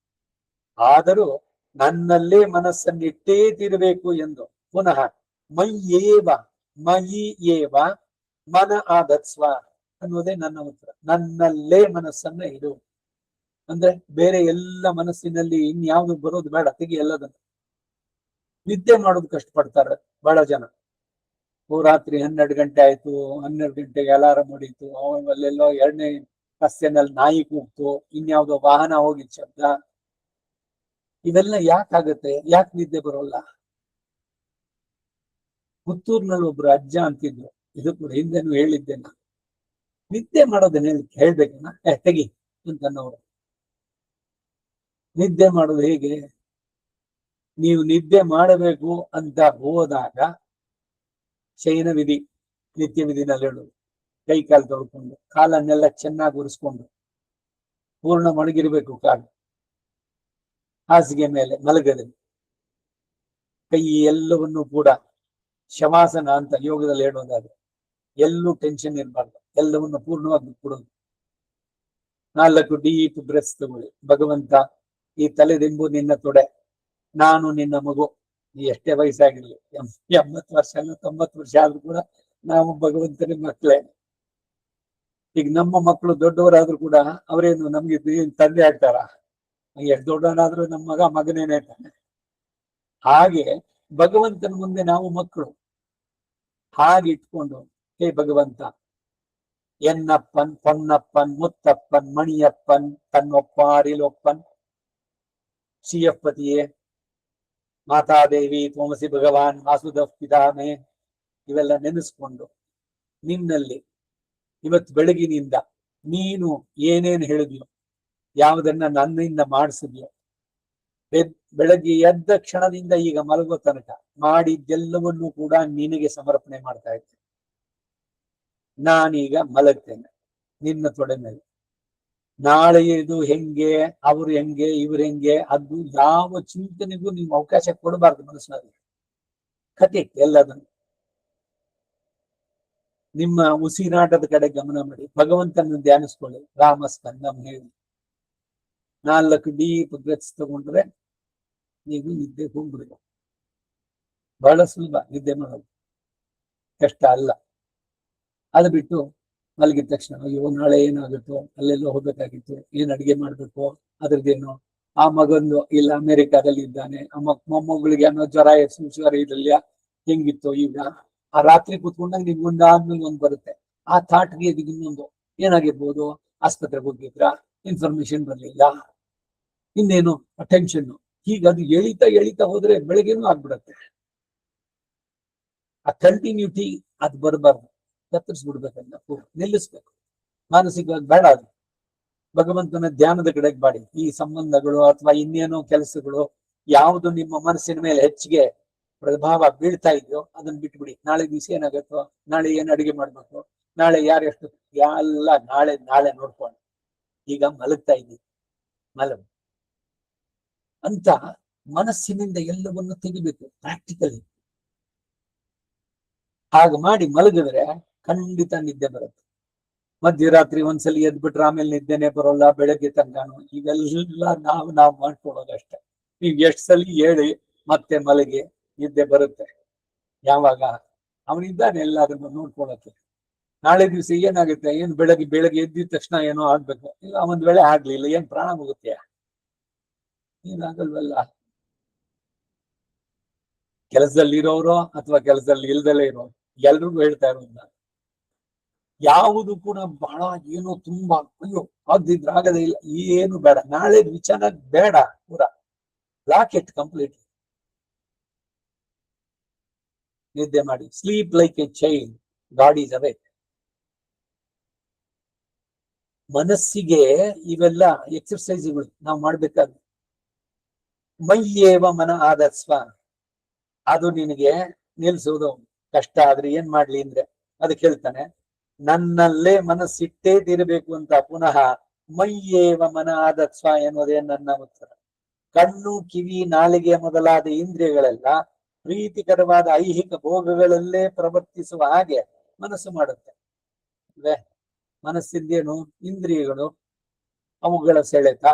ಆದರೂ ನನ್ನಲ್ಲೇ ಮನಸ್ಸನ್ನಿಟ್ಟೇ ತೀರಬೇಕು ಎಂದು ಪುನಃ ಮಯಿ ಏವ ಮನ ಆದತ್ಸ್ವ ಅನ್ನೋದೇ ನನ್ನ ಉತ್ತರ. ನನ್ನಲ್ಲೇ ಮನಸ್ಸನ್ನ ಇಡು ಅಂದ್ರೆ ಬೇರೆ ಎಲ್ಲ ಮನಸ್ಸಿನಲ್ಲಿ ಇನ್ಯಾವುದು ಬರೋದು ಬೇಡ, ತೆಗಿ ಎಲ್ಲದನ್ನು. ನಿದ್ದೆ ಮಾಡೋದು ಕಷ್ಟಪಡ್ತಾರೆ ಬಹಳ ಜನ. ರಾತ್ರಿ 12 ಗಂಟೆ ಆಯ್ತು, 12 ಗಂಟೆಗೆ ಅಲಾರಾಮ್ ಹೊಡೀತು, ಅಲ್ಲೆಲ್ಲೋ 2ನೇ ರಸ್ತೆನಲ್ಲಿ ನಾಯಿ ಕೂಗ್ತು, ಇನ್ಯಾವುದೋ ವಾಹನ ಹೋಗಿದ್ ಶಬ್ದ. ಇವೆಲ್ಲ ಯಾಕಾಗತ್ತೆ? ಯಾಕೆ ನಿದ್ದೆ ಬರೋಲ್ಲ? ಪುತ್ತೂರ್ನಲ್ಲಿ ಒಬ್ರು ಅಜ್ಜ ಅಂತಿದ್ರು, ಇದು ಕೂಡ ಹಿಂದೆನೂ ಹೇಳಿದ್ದೆ ನಾನು. ನಿದ್ದೆ ಮಾಡೋದನ್ನ ಹೇಳ್ಬೇಕನ್ನ ತೆಗಿ ಅಂತನ್ನೋರು. ನಿದ್ದೆ ಮಾಡೋದು ಹೇಗೆ? ನೀವು ನಿದ್ದೆ ಮಾಡಬೇಕು ಅಂತ ಹೋದಾಗ ಶಯನ ವಿಧಿ ನಿತ್ಯ ವಿಧಿನಲ್ಲಿ ಹೇಳೋದು, ಕೈ ಕಾಲು ತೊಳ್ಕೊಂಡು ಕಾಲನ್ನೆಲ್ಲ ಚೆನ್ನಾಗಿ ಉರಿಸ್ಕೊಂಡು ಪೂರ್ಣ ಮಣಗಿರ್ಬೇಕು ಕಾಲು. ಹಾಸಿಗೆ ಮೇಲೆ ಮಲಗದೆ ಕೈ ಎಲ್ಲವನ್ನು ಕೂಡ ಶವಾಸನ ಅಂತ ಯೋಗದಲ್ಲಿ ಹೇಳೋದಾದ್ರೆ ಎಲ್ಲೂ ಟೆನ್ಷನ್ ಇರಬಾರ್ದು, ಎಲ್ಲವನ್ನು ಪೂರ್ಣವಾಗಿ ಕೊಡೋದು. 4 ಡೀಪ್ ಬ್ರೆಸ್ ತಗೊಳ್ಳಿ. ಭಗವಂತ, ಈ ತಲೆದಿಂಬು ನಿನ್ನ ತೊಡೆ, ನಾನು ನಿನ್ನ ಮಗು. ಎಷ್ಟೇ ವಯಸ್ಸಾಗಿರ್ಲಿ, 80 ವರ್ಷ 90 ವರ್ಷ ಆದ್ರೂ ಕೂಡ ನಾವು ಭಗವಂತನ ಮಕ್ಕಳೇ. ಈಗ ನಮ್ಮ ಮಕ್ಕಳು ದೊಡ್ಡವರಾದ್ರೂ ಕೂಡ ಅವರೇನು ನಮ್ಗೆ ತಂದೆ ಆಗ್ತಾರ? ಎಷ್ಟು ದೊಡ್ಡವನಾದ್ರೂ ನಮ್ಮ ಮಗನೇನೆ ತಾನೆ. ಹಾಗೆ ಭಗವಂತನ ಮುಂದೆ ನಾವು ಮಕ್ಕಳು. ಹಾಗೆ ಇಟ್ಕೊಂಡು, ಹೇ ಭಗವಂತ, ಎನ್ನಪ್ಪನ್ ಪೊನ್ನಪ್ಪನ್ ಮುತ್ತಪ್ಪನ್ ಮಣಿಯಪ್ಪನ್ ತನ್ನೊಪ್ಪಾರಿಲೊಪ್ಪನ್ ಶ್ರೀಯಪ್ಪತಿಯೇ ಮಾತಾದೇವಿ ತ್ವಮಸಿ ಭಗವಾನ್ ವಾಸುದೇವ ಪಿತಾಮೇ ಇವೆಲ್ಲ ನೆನೆಸ್ಕೊಂಡು ನಿನ್ನಲ್ಲಿ ಇವತ್ತು ಬೆಳಗಿನಿಂದ ನೀನು ಏನೇನು ಹೇಳಿದ್ಯೋ, ಯಾವುದನ್ನ ನನ್ನಿಂದ ಮಾಡಿಸಿದ್ಯೋ, ಬೆಳಗ್ಗೆ ಎದ್ದ ಕ್ಷಣದಿಂದ ಈಗ ಮಲಗೋ ತನಕ ಮಾಡಿದ್ದೆಲ್ಲವನ್ನೂ ಕೂಡ ನಿನಗೆ ಸಮರ್ಪಣೆ ಮಾಡ್ತಾ ಇದ್ದೇನೆ. ನಾನೀಗ ಮಲಗ್ತೇನೆ ನಿನ್ನ ತೊಡೆ ಮೇಲೆ. ನಾಳೆ ಇದು ಹೆಂಗೆ, ಅವ್ರು ಹೆಂಗೆ, ಇವ್ರು ಹೆಂಗೆ, ಅದು ಯಾವ ಚಿಂತನೆಗೂ ನೀವು ಅವಕಾಶ ಕೊಡಬಾರ್ದು ಮನಸ್ಸಿನಲ್ಲಿ. ಕತೆ ಎಲ್ಲದನ್ನು ನಿಮ್ಮ ಉಸಿರಾಟದ ಕಡೆ ಗಮನ ಮಾಡಿ, ಭಗವಂತನ ಧ್ಯಾನಿಸ್ಕೊಳ್ಳಿ. ರಾಮಸ್ಕಂದಂ ಹೇಳಿ 4 ಡೀಪ್ ಬ್ರೆತ್ಸ್ ತಗೊಂಡ್ರೆ ನೀವು ನಿದ್ದೆ ಹೋಗ್ಬಿಡಿ. ಬಹಳ ಸುಲಭ ನಿದ್ದೆ ಮಾಡೋದು, ಕಷ್ಟ ಅಲ್ಲ. ಅದು ಬಿಟ್ಟು ಮಲಗಿದ ತಕ್ಷಣ ಅಯ್ಯೋ ನಾಳೆ ಏನಾಗುತ್ತೋ, ಅಲ್ಲೆಲ್ಲೋ ಹೋಗ್ಬೇಕಾಗಿತ್ತು, ಏನ್ ಅಡಿಗೆ ಮಾಡ್ಬೇಕು, ಅದ್ರದ್ದೇನು, ಆ ಮಗಂದು ಇಲ್ಲ ಅಮೆರಿಕಾದಲ್ಲಿ ಇದ್ದಾನೆ, ಆ ಮೊಮ್ಮಗಳಿಗೆ ಅನ್ನೋ ಜ್ವರ ಜ್ವರ ಇರಲಿಲ್ಲ, ಹೆಂಗಿತ್ತು ಈಗ. ಆ ರಾತ್ರಿ ಕೂತ್ಕೊಂಡಾಗ ನಿಮ್ಗೆ ಒಂದಾದ್ಮೇಲೆ ಒಂದ್ ಬರುತ್ತೆ. ಆ ಥಾಟ್ಗೆ ಇನ್ನೊಂದು ಏನಾಗಿರ್ಬೋದು, ಆಸ್ಪತ್ರೆಗೆ ಹೋಗಿದ್ರ, ಇನ್ಫಾರ್ಮೇಶನ್ ಬರ್ಲಿಲ್ಲ, ಇನ್ನೇನು ಟೆನ್ಷನ್. ಹೀಗೆ ಅದು ಎಳಿತಾ ಹೋದ್ರೆ ಬೆಳಗ್ಗೆನೂ ಆಗ್ಬಿಡತ್ತೆ. ಆ ಕಂಟಿನ್ಯೂಟಿ ಅದು ಬರಬಾರ್ದು, ಕತ್ತರಿಸ್ಬಿಡ್ಬೇಕಲ್ಲ, ನಿಲ್ಲಿಸ್ಬೇಕು. ಮಾನಸಿಕವಾಗಿ ಬೇಡ ಅದು. ಭಗವಂತನ ಧ್ಯಾನದ ಕಡೆಗೆ ಬಾಡಿ. ಈ ಸಂಬಂಧಗಳು ಅಥವಾ ಇನ್ನೇನೋ ಕೆಲಸಗಳು ಯಾವುದು ನಿಮ್ಮ ಮನಸ್ಸಿನ ಮೇಲೆ ಹೆಚ್ಚಿಗೆ ಪ್ರಭಾವ ಬೀಳ್ತಾ ಇದೆಯೋ ಅದನ್ನ ಬಿಟ್ಬಿಡಿ. ನಾಳೆ ದಿವಸ ಏನಾಗುತ್ತೋ, ನಾಳೆ ಏನ್ ಅಡಿಗೆ ಮಾಡ್ಬೇಕು, ನಾಳೆ ಯಾರೆಷ್ಟು, ಎಲ್ಲ ನಾಳೆ ನೋಡ್ಕೊಂಡು ಈಗ ಮಲಗ್ತಾ ಇದ್ದೀವಿ, ಮಲಗು ಅಂತ ಮನಸ್ಸಿನಿಂದ ಎಲ್ಲವನ್ನು ತೆಗಿಬೇಕು ಪ್ರಾಕ್ಟಿಕಲಿ. ಹಾಗೆ ಮಾಡಿ ಮಲಗಿದ್ರೆ ಖಂಡಿತ ನಿದ್ದೆ ಬರುತ್ತೆ. ಮಧ್ಯರಾತ್ರಿ ಒಂದ್ಸಲಿ ಎದ್ಬಿಟ್ರೆ ಆಮೇಲೆ ನಿದ್ದೆನೆ ಬರೋಲ್ಲ, ಬೆಳಗ್ಗೆ ತನಕನು. ಇವೆಲ್ಲ ನಾವು ಮಾಡ್ಕೊಡೋದಷ್ಟೇ. ನೀವು ಎಷ್ಟು ಸಲ ಹೇಳಿ ಮತ್ತೆ ಮಲಗಿ ನಿದ್ದೆ ಬರುತ್ತೆ. ಯಾವಾಗ ಅವನಿದ್ದಾನೆ ಎಲ್ಲದನ್ನು ನೋಡ್ಕೊಳಕ್ಕೆ. ನಾಳೆ ದಿವಸ ಏನಾಗುತ್ತೆ, ಏನ್ ಬೆಳಗ್ಗೆ ಎದ್ದಿದ ತಕ್ಷಣ ಏನೋ ಆಗ್ಬೇಕು, ಇಲ್ಲ ಒಂದ್ ವೇಳೆ ಆಗ್ಲಿಲ್ಲ, ಏನ್ ಪ್ರಾಣ ಹೋಗುತ್ತೆ, ಏನಾಗಲ್ವಲ್ಲ. ಕೆಲಸದಲ್ಲಿ ಇರೋರು ಅಥವಾ ಕೆಲಸದಲ್ಲಿ ಇಲ್ದಲೇ ಇರೋರು ಎಲ್ರಿಗೂ ಹೇಳ್ತಾ ಇರೋದು, ಯಾವುದು ಕೂಡ ಬಹಳ ಏನೋ ತುಂಬಾ ಅಯ್ಯೋ ಆಗ್ದಿದ್ರೆ ಆಗದೇ ಇಲ್ಲ, ಏನು ಬೇಡ, ನಾಳೆ ವಿಚಾರ ಬೇಡ, ಪೂರ ಲಾಕ್ ಇಟ್ ಕಂಪ್ಲೀಟ್. ನಿದ್ದೆ ಮಾಡಿ. Sleep like a child, God is away. ಮನಸ್ಸಿಗೆ ಇವೆಲ್ಲ ಎಕ್ಸರ್ಸೈಸ್ಗಳು ನಾವು ಮಾಡ್ಬೇಕಾದ್ರೆ. ಮೈಯೇವ ಮನ ಆದಸ್ವ, ಅದು ನಿನಗೆ ನಿಲ್ಸುವುದು ಕಷ್ಟ ಆದ್ರೆ ಏನ್ ಮಾಡ್ಲಿ ಅಂದ್ರೆ ಅದಕ್ಕೆ ಹೇಳ್ತಾನೆ, ನನ್ನಲ್ಲೇ ಮನಸ್ಸಿಟ್ಟೇ ತಿರಬೇಕು ಅಂತ. ಪುನಃ ಮೈಯೇವ ಮನ ಆದಸ್ವ ಎನ್ನುವುದೇ ನನ್ನ ಉತ್ತರ. ಕಣ್ಣು, ಕಿವಿ, ನಾಲಿಗೆ ಮೊದಲಾದ ಇಂದ್ರಿಯಗಳೆಲ್ಲ ಪ್ರೀತಿಕರವಾದ ಐಹಿಕ ಭೋಗಗಳಲ್ಲೇ ಪ್ರವರ್ತಿಸುವ ಹಾಗೆ ಮನಸ್ಸು ಮಾಡುತ್ತೆ ಅಲ್ವೇ. ಮನಸ್ಸಿಂದೇನು, ಇಂದ್ರಿಯಗಳು, ಅವುಗಳ ಸೆಳೆತ,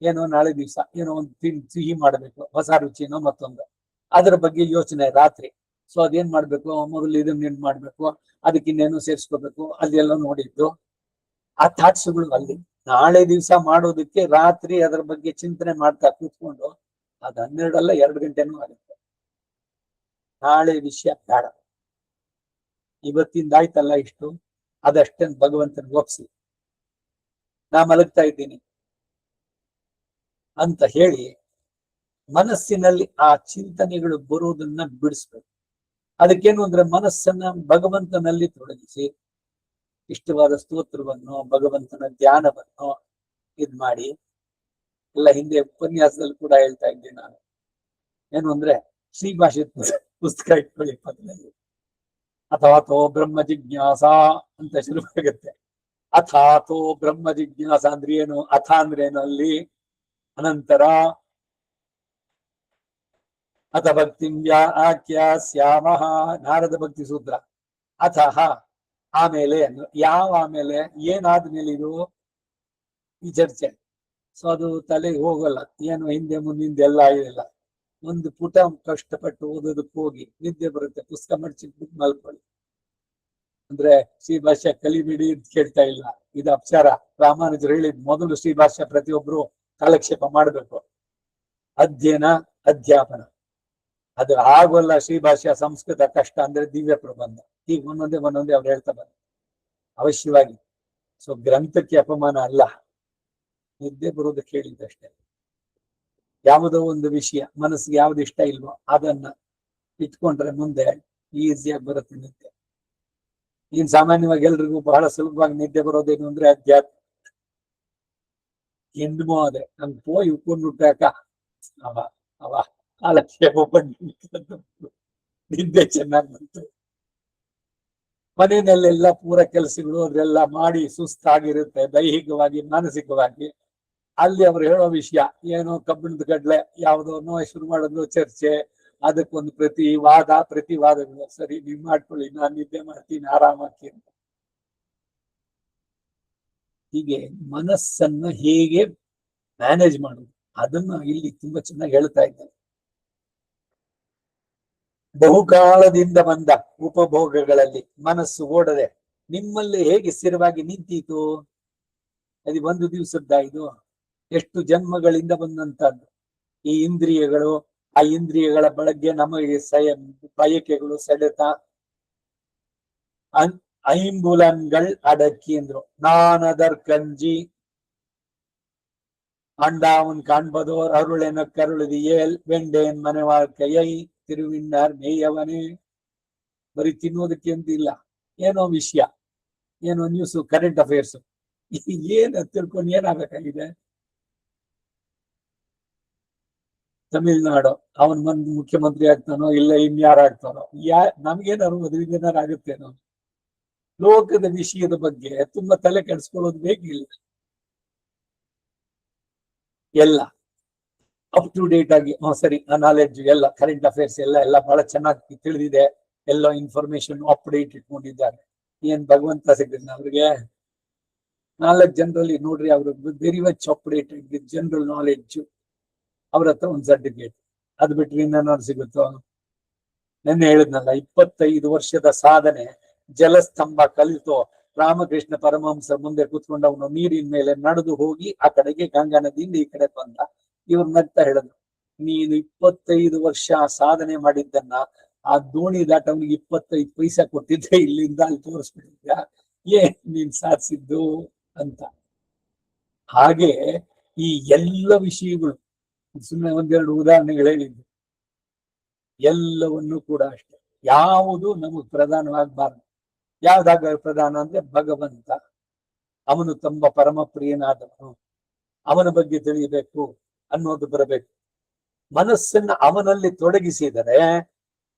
ಏನೋ ನಾಳೆ ದಿವಸ ಏನೋ ಒಂದು ಸಿಹಿ ಮಾಡಬೇಕು, ಹೊಸ ರುಚಿನೋ ಮತ್ತೊಂದು, ಅದರ ಬಗ್ಗೆ ಯೋಚನೆ ರಾತ್ರಿ. ಸೊ ಅದೇನ್ ಮಾಡ್ಬೇಕು, ಮೊದಲು ಇದನ್ನ ಮಾಡ್ಬೇಕು, ಅದಕ್ಕಿನ್ನೇನು ಸೇರಿಸ್ಕೋಬೇಕು, ಅದೆಲ್ಲ ನೋಡಿದ್ದು ಆ ಥಾಟ್ಸ್ಗಳು ಅಲ್ಲಿ. ನಾಳೆ ದಿವಸ ಮಾಡೋದಕ್ಕೆ ರಾತ್ರಿ ಅದರ ಬಗ್ಗೆ ಚಿಂತನೆ ಮಾಡ್ತಾ ಕೂತ್ಕೊಂಡು ಅದು 12 ಅಲ್ಲ 2 ಗಂಟೆನೂ ಆಗುತ್ತೆ. ನಾಳೆ ವಿಷಯ ಬೇಡ, ಇವತ್ತಿಂದ ಆಯ್ತಲ್ಲ ಇಷ್ಟು, ಅದಷ್ಟೇ ಭಗವಂತನಿಗೆ ಒಪ್ಸಿ ನಾ ಮಲಗ್ತಾ ಇದ್ದೀನಿ ಅಂತ ಹೇಳಿ ಮನಸ್ಸಿನಲ್ಲಿ ಆ ಚಿಂತನೆಗಳು ಬರುವುದನ್ನ ಬಿಡಿಸ್ಬೇಕು. ಅದಕ್ಕೇನು ಅಂದ್ರೆ ಮನಸ್ಸನ್ನ ಭಗವಂತನಲ್ಲಿ ತೊಡಗಿಸಿ ಇಷ್ಟವಾದ ಸ್ತೋತ್ರವನ್ನು, ಭಗವಂತನ ಧ್ಯಾನವನ್ನು ಇದ್ ಮಾಡಿ. ಎಲ್ಲ ಹಿಂದೆ ಉಪನ್ಯಾಸದಲ್ಲಿ ಕೂಡ ಹೇಳ್ತಾ ಇದ್ದೀನಿ ನಾನು, ಏನು ಅಂದ್ರೆ ಶ್ರೀ ಭಾಷೆ ಪುಸ್ತಕ ಇಟ್ಕೊಳ್ಳಿ ಪಕ್ಕದಲ್ಲಿ. ಅಥಾತೋ ಬ್ರಹ್ಮ ಜಿಜ್ಞಾಸ ಅಂತ ಶುರುವಾಗುತ್ತೆ. ಅಥಾತೋ ಬ್ರಹ್ಮ ಜಿಜ್ಞಾಸ ಅಂದ್ರೆ ಏನು, ಅಥ ಅಂದ್ರೆ ಏನು ಅಲ್ಲಿ, ಅನಂತರ ಅಥ ಭಕ್ತಿಂ ವ್ಯಾಖ್ಯಾಸ್ಯಾಮ, ನಾರದ ಭಕ್ತಿ ಸೂತ್ರ. ಅಥಃ ಆಮೇಲೆ, ಯಾವ ಆಮೇಲೆ, ಏನಾದ್ಮೇಲೆ ಇದು ಈ ಚರ್ಚೆ. ಸೊ ಅದು ತಲೆಗೆ ಹೋಗಲ್ಲ, ಏನು ಹಿಂದೆ ಮುಂದಿಂದೆ ಎಲ್ಲ ಇಲ್ಲ. ಒಂದು ಪುಟ ಕಷ್ಟಪಟ್ಟು ಓದೋದಕ್ಕೆ ಹೋಗಿ ನಿದ್ದೆ ಬರುತ್ತೆ, ಪುಸ್ತಕ ಮಡ್ಚಿಟ್ಬಿಟ್ಟು ಮಲ್ಕೊಳ್ಳಿ. ಅಂದ್ರೆ ಶ್ರೀ ಭಾಷ್ಯ ಕಲಿಬಿಡಿ ಅಂತ ಕೇಳ್ತಾ ಇಲ್ಲ, ಇದು ಅಪಚಾರ. ರಾಮಾನುಜರು ಹೇಳಿದ್ ಮೊದಲು ಶ್ರೀ ಭಾಷ್ಯ ಪ್ರತಿಯೊಬ್ರು ಕಾಲಕ್ಷೇಪ ಮಾಡ್ಬೇಕು, ಅಧ್ಯಯನ ಅಧ್ಯಾಪನ. ಅದು ಆಗೋಲ್ಲ. ಶ್ರೀ ಭಾಷ್ಯ ಸಂಸ್ಕೃತ ಕಷ್ಟ ಅಂದ್ರೆ ದಿವ್ಯ ಪ್ರಬಂಧ, ಈಗ ಒಂದೊಂದೇ ಅವ್ರು ಹೇಳ್ತಾ ಬಂದ ಅವಶ್ಯವಾಗಿ. ಸೊ ಗ್ರಂಥಕ್ಕೆ ಅಪಮಾನ ಅಲ್ಲ, ನಿದ್ದೆ ಬರೋದಕ್ಕೆ ಹೇಳಿದ್ದಷ್ಟೇ. ಯಾವುದೋ ಒಂದು ವಿಷಯ ಮನಸ್ಸಿಗೆ ಯಾವ್ದು ಇಷ್ಟ ಇಲ್ವೋ ಅದನ್ನ ಇಟ್ಕೊಂಡ್ರೆ ಮುಂದೆ ಈಸಿಯಾಗಿ ಬರುತ್ತೆ ನಿದ್ದೆ. ಇನ್ ಸಾಮಾನ್ಯವಾಗಿ ಎಲ್ರಿಗೂ ಬಹಳ ಸುಲಭವಾಗಿ ನಿದ್ದೆ ಬರೋದೇನು ಅಂದ್ರೆ ಅಧ್ಯಾತ್ಮ. ಎಂದಮೋ ಅದೇ ನನ್ ಪೋಯಿ ಉಟ್ಕೊಂಡ್ಬಿಟ್ಟಾಕ ಅವ ಅವ ಕಾಲಕ್ಷೇಪ ಬಂದು ನಿದ್ದೆ ಚೆನ್ನಾಗಿ ಬಂತು. ಮನೆಯಲ್ಲೆಲ್ಲ ಪೂರ ಕೆಲಸಗಳು ಅದೆಲ್ಲ ಮಾಡಿ ಸುಸ್ತಾಗಿರುತ್ತೆ ದೈಹಿಕವಾಗಿ ಮಾನಸಿಕವಾಗಿ. ಅಲ್ಲಿ ಅವ್ರು ಹೇಳೋ ವಿಷಯ ಏನೋ ಕಬ್ಬಿಣದ ಗಡ್ಲೆ ಯಾವುದೋ ನೋವು ಶುರು ಮಾಡೋದು ಚರ್ಚೆ, ಅದಕ್ಕೊಂದು ಪ್ರತಿವಾದಗಳು. ಸರಿ ನೀವ್ ಮಾಡ್ಕೊಳ್ಳಿ, ನಾನು ನಿದ್ದೆ ಮಾಡ್ತೀನಿ ಆರಾಮಾಗಿ ಅಂತ. ಹೀಗೆ ಮನಸ್ಸನ್ನ ಹೇಗೆ ಮ್ಯಾನೇಜ್ ಮಾಡುದು ಅದನ್ನ ಇಲ್ಲಿ ತುಂಬಾ ಚೆನ್ನಾಗಿ ಹೇಳ್ತಾ ಇದ್ದಾರೆ. ಬಹುಕಾಲದಿಂದ ಬಂದ ಉಪಭೋಗಗಳಲ್ಲಿ ಮನಸ್ಸು ಓಡದೆ ನಿಮ್ಮಲ್ಲಿ ಹೇಗೆ ಸ್ಥಿರವಾಗಿ ನಿಂತೀತು? ಅದು ಒಂದು ದಿವಸದ್ದ ಇದು? ಎಷ್ಟು ಜನ್ಮಗಳಿಂದ ಬಂದಂತದ್ದು ಈ ಇಂದ್ರಿಯಗಳು. ಆ ಇಂದ್ರಿಯಗಳ ಬಳಗ್ಗೆ ನಮಗೆ ಬಯಕೆಗಳು, ಸೆಳೆತ, ஐம்புலன்கள் அடக்கி என்றும் நான் அதற்கஞ்சி ஆண்டாவன் காண்பதோர் அருள் என கருளுது ஏல் வெண்டேன் ಮನೆ வாழ்க்கையை ತಿರುವಿನ್ನಾರ್ ಮೇಯವನೇ. ಬರೀ ತಿನ್ನೋದಕ್ಕೆ ಅಂತ ಇಲ್ಲ, ಏನೋ ವಿಷಯ, ಏನೋ ನ್ಯೂಸ್, ಕರೆಂಟ್ ಅಫೇರ್ಸ್, ಏನ್ ತಿಳ್ಕೊಂಡು ಏನಾಗಬೇಕಾಗಿದೆ? ತಮಿಳ್ನಾಡು ಅವನ್ ಬಂದು ಮುಖ್ಯಮಂತ್ರಿ ಆಗ್ತಾನೋ ಇಲ್ಲ ಇನ್ಯಾರಾಗ್ತಾನೋ, ನಮ್ಗೇನಾರು ಮದುವೆಗೇನಾರು ಆಗುತ್ತೇನೋ? ಲೋಕದ ವಿಷಯದ ಬಗ್ಗೆ ತುಂಬಾ ತಲೆ ಕೆಡಿಸ್ಕೊಳ್ಳೋದು ಬೇಕಿಲ್ಲ. ಎಲ್ಲ ಅಪ್ ಟು ಡೇಟ್ ಆಗಿ ಸರಿ ನಾಲೆಡ್ಜ್ ಎಲ್ಲ ಕರೆಂಟ್ ಅಫೇರ್ಸ್ ಎಲ್ಲ ಬಹಳ ಚೆನ್ನಾಗಿ ತಿಳಿದಿದೆ. ಎಲ್ಲ ಇನ್ಫಾರ್ಮೇಶನ್ ಅಪ್ಡೇಟ್ ಇಟ್ಕೊಂಡಿದ್ದಾರೆ. ಏನ್ ಭಗವಂತ ಸಿಗ್ತಾನೆ ಅವ್ರಿಗೆ? 4 ಜನರಲ್ಲಿ ನೋಡ್ರಿ, ಅವ್ರು very much updated with general knowledge. ಅವ್ರ ಹತ್ರ ಒಂದು ಸರ್ಟಿಫಿಕೇಟ್, ಅದು ಬಿಟ್ರೆ ಇನ್ನೇನಾದ್ರು ಸಿಗುತ್ತೋ? ನೆನ್ನೆ ಹೇಳಿದ್ನಲ್ಲ, 25 ವರ್ಷದ ಸಾಧನೆ ಜಲಸ್ತಂಭ ಕಲಿತು ರಾಮಕೃಷ್ಣ ಪರಮಹಂಸ ಮುಂದೆ ಕೂತ್ಕೊಂಡು ಅವನು ನೀರಿನ ಮೇಲೆ ನಡೆದು ಹೋಗಿ ಆ ಕಡೆಗೆ ಗಂಗಾ ನದಿಯಿಂದ ಈ ಕಡೆ ಬಂದ. ಇವ್ರ ನಗ್ತಾ ಹೇಳಿದ್ರು, ನೀನು 25 ವರ್ಷ ಸಾಧನೆ ಮಾಡಿದ್ದನ್ನ ಆ ದೋಣಿ ದಾಟ ಅವನಿಗೆ 25 ಪೈಸಾ ಕೊಟ್ಟಿದ್ದೆ, ಇಲ್ಲಿಂದ ಅಲ್ಲಿ ತೋರಿಸ್ಬಿಟ್ಟಿದ್ಯಾ, ಏನ್ ನೀನ್ ಸಾಧಿಸಿದ್ದು ಅಂತ. ಹಾಗೆ ಈ ಎಲ್ಲ ವಿಷಯಗಳು, ಸುಮ್ಮನೆ ಒಂದೆರಡು ಉದಾಹರಣೆಗಳು ಹೇಳಿದ್ದು, ಎಲ್ಲವನ್ನೂ ಕೂಡ ಅಷ್ಟೆ, ಯಾವುದು ನಮಗ್ ಪ್ರಧಾನವಾಗಬಾರ್ದು. ಯಾವ್ದಾಗ ಪ್ರಧಾನ ಅಂದ್ರೆ ಭಗವಂತ, ಅವನು ತುಂಬ ಪರಮ ಪ್ರಿಯನಾದವನು, ಅವನ ಬಗ್ಗೆ ತಿಳಿಯಬೇಕು ಅನ್ನೋದು ಬರಬೇಕು. ಮನಸ್ಸನ್ನ ಅವನಲ್ಲಿ ತೊಡಗಿಸಿದರೆ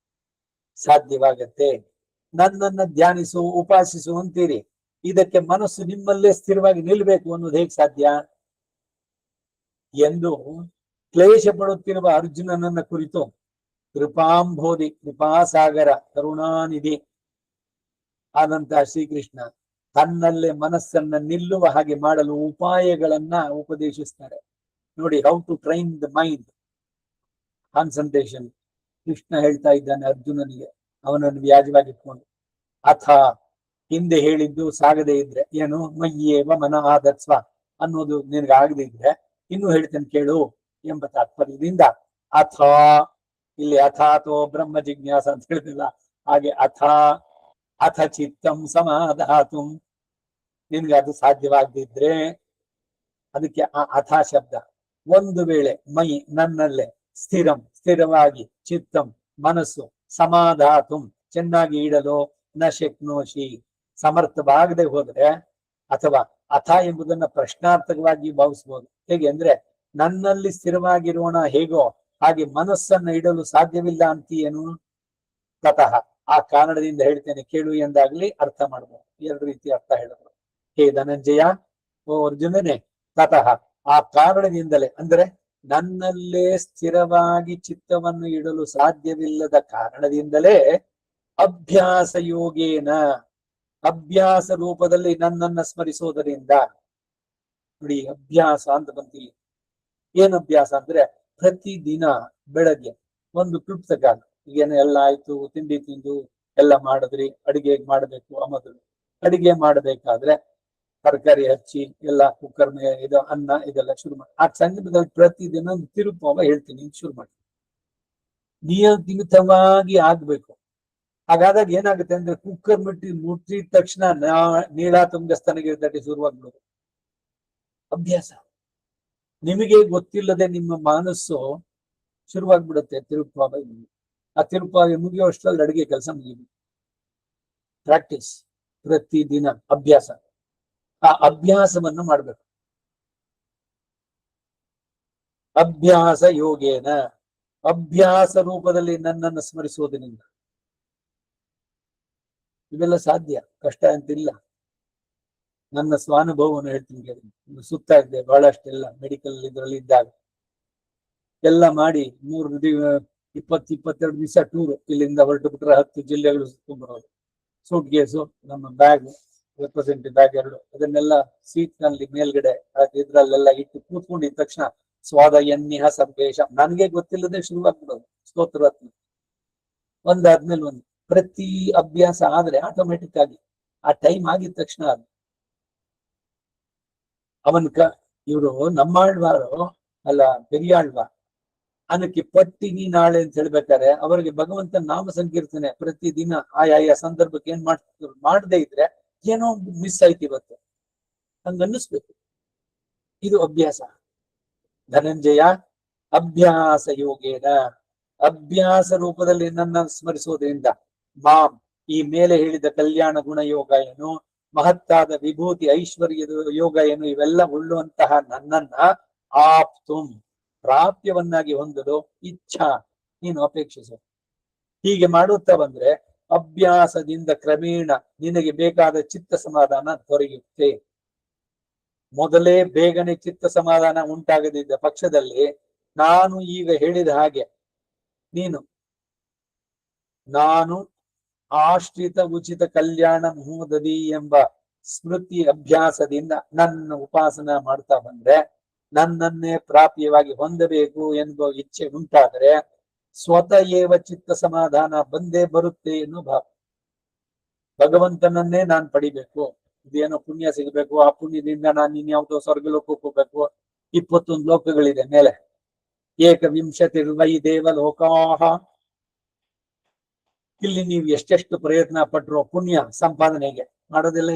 ಸಾಧ್ಯವಾಗತ್ತೆ. ನನ್ನನ್ನ ಧ್ಯಾನಿಸು, ಉಪಾಸಿಸು ಅಂತೀರಿ, ಇದಕ್ಕೆ ಮನಸ್ಸು ನಿಮ್ಮಲ್ಲೇ ಸ್ಥಿರವಾಗಿ ನಿಲ್ಬೇಕು ಅನ್ನೋದು ಹೇಗೆ ಸಾಧ್ಯ ಎಂದು ಕ್ಲೇಶ ಪಡುತ್ತಿರುವ ಅರ್ಜುನನನ್ನ ಕುರಿತು ಕೃಪಾಂಬೋಧಿ, ಕೃಪಾಸಾಗರ, ಕರುಣಾನಿಧಿ ಆದಂತಹ ಶ್ರೀಕೃಷ್ಣ ತನ್ನಲ್ಲೇ ಮನಸ್ಸನ್ನ ನಿಲ್ಲುವ ಹಾಗೆ ಮಾಡಲು ಉಪಾಯಗಳನ್ನ ಉಪದೇಶಿಸ್ತಾರೆ. ನೋಡಿ, how to train the mind concentration. Krishna ಹೇಳ್ತಾ ಇದ್ದಾನೆ ಅರ್ಜುನನಿಗೆ, ಅವನನ್ನು ವ್ಯಾಜವಾಗಿಟ್ಕೊಂಡು. ಅಥ, ಹಿಂದೆ ಹೇಳಿದ್ದು ಸಾಗದೆ ಇದ್ರೆ ಏನು, ಮಯ್ಯೇವ ಮನ ಆದತ್ಸ್ವ ಅನ್ನೋದು ನಿನಗಾಗದೆ ಇದ್ರೆ ಇನ್ನು ಹೇಳ್ತೇನೆ ಕೇಳು ಎಂಬ ತಾತ್ಪರ್ಯದಿಂದ ಅಥ, ಇಲ್ಲಿ ಅಥಾತೋ ಬ್ರಹ್ಮ ಜಿಜ್ಞಾಸ ಅಂತ ಹೇಳಿದಿಲ್ಲ, ಹಾಗೆ ಅಥ ಚಿತ್ತಂ ಸಮಾಧಾತು, ನಿನ್ಗೆ ಅದು ಸಾಧ್ಯವಾಗದಿದ್ರೆ ಅದಕ್ಕೆ ಆ ಅಥ ಶಬ್ದ. ಒಂದು ವೇಳೆ ಮೈ, ನನ್ನಲ್ಲೇ, ಸ್ಥಿರವಾಗಿ, ಚಿತ್ತಂ ಮನಸ್ಸು, ಸಮಾಧಾತು ಚೆನ್ನಾಗಿ ಇಡಲು, ನ ಶಕ್ನೋಷಿ ಸಮರ್ಥವಾಗದೆ ಹೋದ್ರೆ, ಅಥವಾ ಅಥ ಎಂಬುದನ್ನ ಪ್ರಶ್ನಾರ್ಥಕವಾಗಿ ಭಾವಿಸಬಹುದು. ಹೇಗೆ ಅಂದ್ರೆ, ನನ್ನಲ್ಲಿ ಸ್ಥಿರವಾಗಿರೋಣ ಹೇಗೋ ಹಾಗೆ ಮನಸ್ಸನ್ನ ಇಡಲು ಸಾಧ್ಯವಿಲ್ಲ ಅಂತೀಯೇನು? ತತಃ, ಆ ಕಾರಣದಿಂದ ಹೇಳ್ತೇನೆ ಕೇಳು ಎಂದಾಗ್ಲಿ ಅರ್ಥ ಮಾಡ್ಬೋದು. ಎರಡು ರೀತಿ ಅರ್ಥ ಹೇಳಿದ್ರು. ಹೇ ಧನಂಜಯ, ಓ ಅರ್ಜುನನೇ, ತತಃ ಆ ಕಾರಣದಿಂದಲೇ, ಅಂದ್ರೆ ನನ್ನಲ್ಲೇ ಸ್ಥಿರವಾಗಿ ಚಿತ್ತವನ್ನು ಇಡಲು ಸಾಧ್ಯವಿಲ್ಲದ ಕಾರಣದಿಂದಲೇ ಅಭ್ಯಾಸ ಯೋಗೇನ, ಅಭ್ಯಾಸ ರೂಪದಲ್ಲಿ ನನ್ನನ್ನ ಸ್ಮರಿಸೋದರಿಂದ. ನೋಡಿ, ಅಭ್ಯಾಸ ಅಂತ ಬಂತಿಲ್ಲ. ಏನ್ ಅಭ್ಯಾಸ ಅಂದ್ರೆ, ಪ್ರತಿದಿನ ಬೆಳಗ್ಗೆ ಒಂದು ಕ್ಲುಪ್ತ ಕಾಲ, ಈಗೇನು ಎಲ್ಲ ಆಯ್ತು, ತಿಂಡಿ ತಿಂದು ಎಲ್ಲ ಮಾಡಿದ್ರಿ, ಅಡಿಗೆ ಮಾಡ್ಬೇಕು. ಮೊದಲು ಅಡಿಗೆ ಮಾಡಬೇಕಾದ್ರೆ ತರಕಾರಿ ಹಚ್ಚಿ ಎಲ್ಲ ಕುಕ್ಕರ್ ಮೇಲೆ ಇದು ಅನ್ನ ಇದೆಲ್ಲ ಶುರು ಮಾಡಿ. ಆ ಸಂದರ್ಭದಲ್ಲಿ ಪ್ರತಿದಿನ ತಿರುಪವ ಹೇಳ್ತೀನಿ, ಶುರು ಮಾಡಿ. ನಿಯಮಿತವಾಗಿ ಆಗ್ಬೇಕು. ಹಾಗಾದಾಗ ಏನಾಗುತ್ತೆ ಅಂದ್ರೆ, ಕುಕ್ಕರ್ ಮುಟ್ಟಿದ ತಕ್ಷಣ ನೀಳ ತುಂಗಸ್ತನಿಗೆ ತಟ್ಟಿ ಶುರುವಾಗ್ಬಿಡೋದು. ಅಭ್ಯಾಸ. ನಿಮಗೆ ಗೊತ್ತಿಲ್ಲದೆ ನಿಮ್ಮ ಮನಸ್ಸು ಶುರುವಾಗ್ಬಿಡುತ್ತೆ ತಿರುಪವ. ಆ ತಿರುಪಾವಿ ಮುಗಿಯುವಷ್ಟರಲ್ಲಿ ಅಡಿಗೆ ಕೆಲಸ ಮುಗಿಬೇಕು. ಪ್ರಾಕ್ಟೀಸ್, ಪ್ರತಿದಿನ ಅಭ್ಯಾಸ. ಆ ಅಭ್ಯಾಸವನ್ನು ಮಾಡ್ಬೇಕು. ಅಭ್ಯಾಸ ಯೋಗೇನ, ಅಭ್ಯಾಸ ರೂಪದಲ್ಲಿ ನನ್ನನ್ನು ಸ್ಮರಿಸುವುದರಿಂದ ಇವೆಲ್ಲ ಸಾಧ್ಯ, ಕಷ್ಟ ಅಂತಿಲ್ಲ. ನನ್ನ ಸ್ವಾನುಭವವನ್ನು ಹೇಳ್ತೀನಿ ಕೇಳಿ. ಸುತ್ತಾ ಇದ್ದೆ ಬಹಳಷ್ಟೆಲ್ಲ ಮೆಡಿಕಲ್ ಇದರಲ್ಲಿ ಇದ್ದಾಗ. ಎಲ್ಲ ಮಾಡಿ 22 ದಿವಸ ಟೂರು. ಇಲ್ಲಿಂದ ಹೊರಟು ಬಿಟ್ರೆ 10 ಜಿಲ್ಲೆಗಳು ಸುತ್ತಕೊಂಡ್ಬರೋದು. ಸೂಟ್ ಕೇಸು, ನಮ್ಮ ಬ್ಯಾಗ್, ರೆಪ್ರೆಸೆಂಟೇಟಿವ್ ಬ್ಯಾಗ್ 2, ಅದನ್ನೆಲ್ಲ ಸೀಟ್ ನಲ್ಲಿ ಮೇಲ್ಗಡೆ ಇದ್ರಲ್ಲೆಲ್ಲ ಇಟ್ಟು ಕೂತ್ಕೊಂಡಿದ ತಕ್ಷಣ ಸ್ವಾದ ಎನ್ನಿಹ ಸಂದೇಶ ನನಗೆ ಗೊತ್ತಿಲ್ಲದೆ ಶುರುವಾಗ್ಬಿಡೋದು. ಸ್ತೋತ್ರರತ್ನ ಒಂದಾದ್ಮೇಲೆ ಒಂದು. ಪ್ರತಿ ಅಭ್ಯಾಸ ಆದ್ರೆ ಆಟೋಮೆಟಿಕ್ ಆಗಿ ಆ ಟೈಮ್ ಆಗಿದ ತಕ್ಷಣ ಅದು ಇವರು ನಮ್ಮಾಳ್ವಾರು ಅಲ್ಲ, ಪೆರಿಯಾಳ್ವಾರ್ ಅನ್ನಕ್ಕೆ ಪಟ್ಟಿನಿ ನಾಳೆ ಅಂತ ಹೇಳ್ಬೇಕಾರೆ ಅವರಿಗೆ ಭಗವಂತ ನಾಮ ಸಂಕೀರ್ತನೆ ಪ್ರತಿದಿನ ಆಯಾ ಸಂದರ್ಭಕ್ಕೆ ಏನ್ ಮಾಡದೇ ಇದ್ರೆ ಏನೋ ಮಿಸ್ ಆಯ್ತು ಇವತ್ತು ಹಂಗ ಅನ್ನಿಸ್ಬೇಕು. ಇದು ಅಭ್ಯಾಸ. ಧನಂಜಯ ಅಭ್ಯಾಸ ಯೋಗೇನ, ಅಭ್ಯಾಸ ರೂಪದಲ್ಲಿ ನನ್ನ ಸ್ಮರಿಸುವುದರಿಂದ ಮಾಂ, ಈ ಮೇಲೆ ಹೇಳಿದ ಕಲ್ಯಾಣ ಗುಣ ಯೋಗ ಏನು, ಮಹತ್ತಾದ ವಿಭೂತಿ ಐಶ್ವರ್ಯದ ಯೋಗ ಏನು, ಇವೆಲ್ಲ ಉಳ್ಳುವಂತಹ ನನ್ನನ್ನ ಆಪ್ತುಂ, ಪ್ರಾಪ್ಯವನ್ನಾಗಿ ಹೊಂದಲು ಇಚ್ಛಾ, ನೀನು ಅಪೇಕ್ಷಿಸು. ಹೀಗೆ ಮಾಡುತ್ತಾ ಬಂದ್ರೆ ಅಭ್ಯಾಸದಿಂದ ಕ್ರಮೇಣ ನಿನಗೆ ಬೇಕಾದ ಚಿತ್ತ ಸಮಾಧಾನ ದೊರೆಯುತ್ತೆ. ಮೊದಲೇ ಬೇಗನೆ ಚಿತ್ತ ಸಮಾಧಾನ ಉಂಟಾಗದಿದ್ದ ಪಕ್ಷದಲ್ಲಿ ನಾನು ಈಗ ಹೇಳಿದ ಹಾಗೆ ನಾನು ಆಶ್ರಿತ ಉಚಿತ ಕಲ್ಯಾಣ ಮುಹುದದಿ ಎಂಬ ಸ್ಮೃತಿ ಅಭ್ಯಾಸದಿಂದ ನನ್ನ ಉಪಾಸನ ಮಾಡ್ತಾ ಬಂದ್ರೆ, ನನ್ನನ್ನೇ ಪ್ರಾಪ್ಯವಾಗಿ ಹೊಂದಬೇಕು ಎನ್ನುವ ಇಚ್ಛೆ ಉಂಟಾದರೆ ಸ್ವತಃ ಏವ ಚಿತ್ತ ಸಮಾಧಾನ ಬಂದೇ ಬರುತ್ತೆ ಎನ್ನುವ ಭಾವ. ಭಗವಂತನನ್ನೇ ನಾನು ಪಡಿಬೇಕು, ಇದೇನೋ ಪುಣ್ಯ ಸಿಗಬೇಕು, ಆ ಪುಣ್ಯದಿಂದ ನಾನು ಇನ್ಯಾವುದೋ ಸ್ವರ್ಗ ಲೋಕಕ್ಕೆ ಹೋಗ್ಬೇಕು. 21 ಲೋಕಗಳಿದೆ ಮೇಲೆ. ಏಕವಿಂಶತಿರ್ವೈ ದೇವ ಲೋಕಾಹ. ಇಲ್ಲಿ ನೀವು ಎಷ್ಟೆಷ್ಟು ಪ್ರಯತ್ನ ಪಟ್ಟರು ಪುಣ್ಯ ಸಂಪಾದನೆಗೆ ಮಾಡೋದೆಲ್ಲ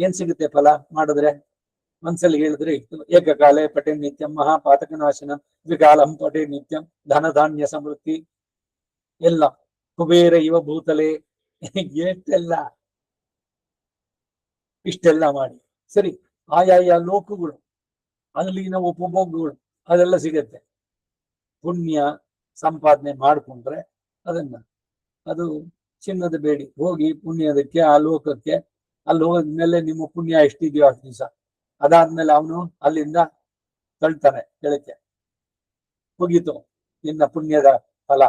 ಏನ್ ಸಿಗುತ್ತೆ ಫಲ ಮಾಡಿದ್ರೆ? ಒಂದ್ಸಲಿ ಹೇಳಿದ್ರೆ ಇತ್ತು, ಏಕಕಾಲೇ ಪಟೇ ನಿತ್ಯಂ ಮಹಾಪಾತಕ ನಾಶನ ದ್ವಿಕಾಲಂ ಪಟೇ ನಿತ್ಯಂ ಧನಧಾನ್ಯ ಸಮೃದ್ಧಿ ಎಲ್ಲ ಕುಬೇರ ಇವ ಭೂತಲೆ. ಇಷ್ಟೆಲ್ಲ ಮಾಡಿ ಸರಿ, ಆಯಾ ಲೋಕಗಳು ಅಲ್ಲಿನ ಉಪಭೋಗಗಳು ಅದೆಲ್ಲ ಸಿಗತ್ತೆ. ಪುಣ್ಯ ಸಂಪಾದನೆ ಮಾಡ್ಕೊಂಡ್ರೆ ಅದು ಚಿನ್ನದ ಬೇಡಿ. ಹೋಗಿ ಪುಣ್ಯದಕ್ಕೆ ಆ ಲೋಕಕ್ಕೆ, ಅಲ್ಲಿ ಹೋದ್ಮೇಲೆ ನಿಮ್ಮ ಪುಣ್ಯ ಎಷ್ಟಿದೆಯೋ ಅಷ್ಟು ದಿವಸ, ಅದಾದ್ಮೇಲೆ ಅವನು ಅಲ್ಲಿಂದ ತಳ್ತಾನೆ ಕೆಳಕ್ಕೆ. ಮುಗೀತು ನಿನ್ನ ಪುಣ್ಯದ ಫಲ,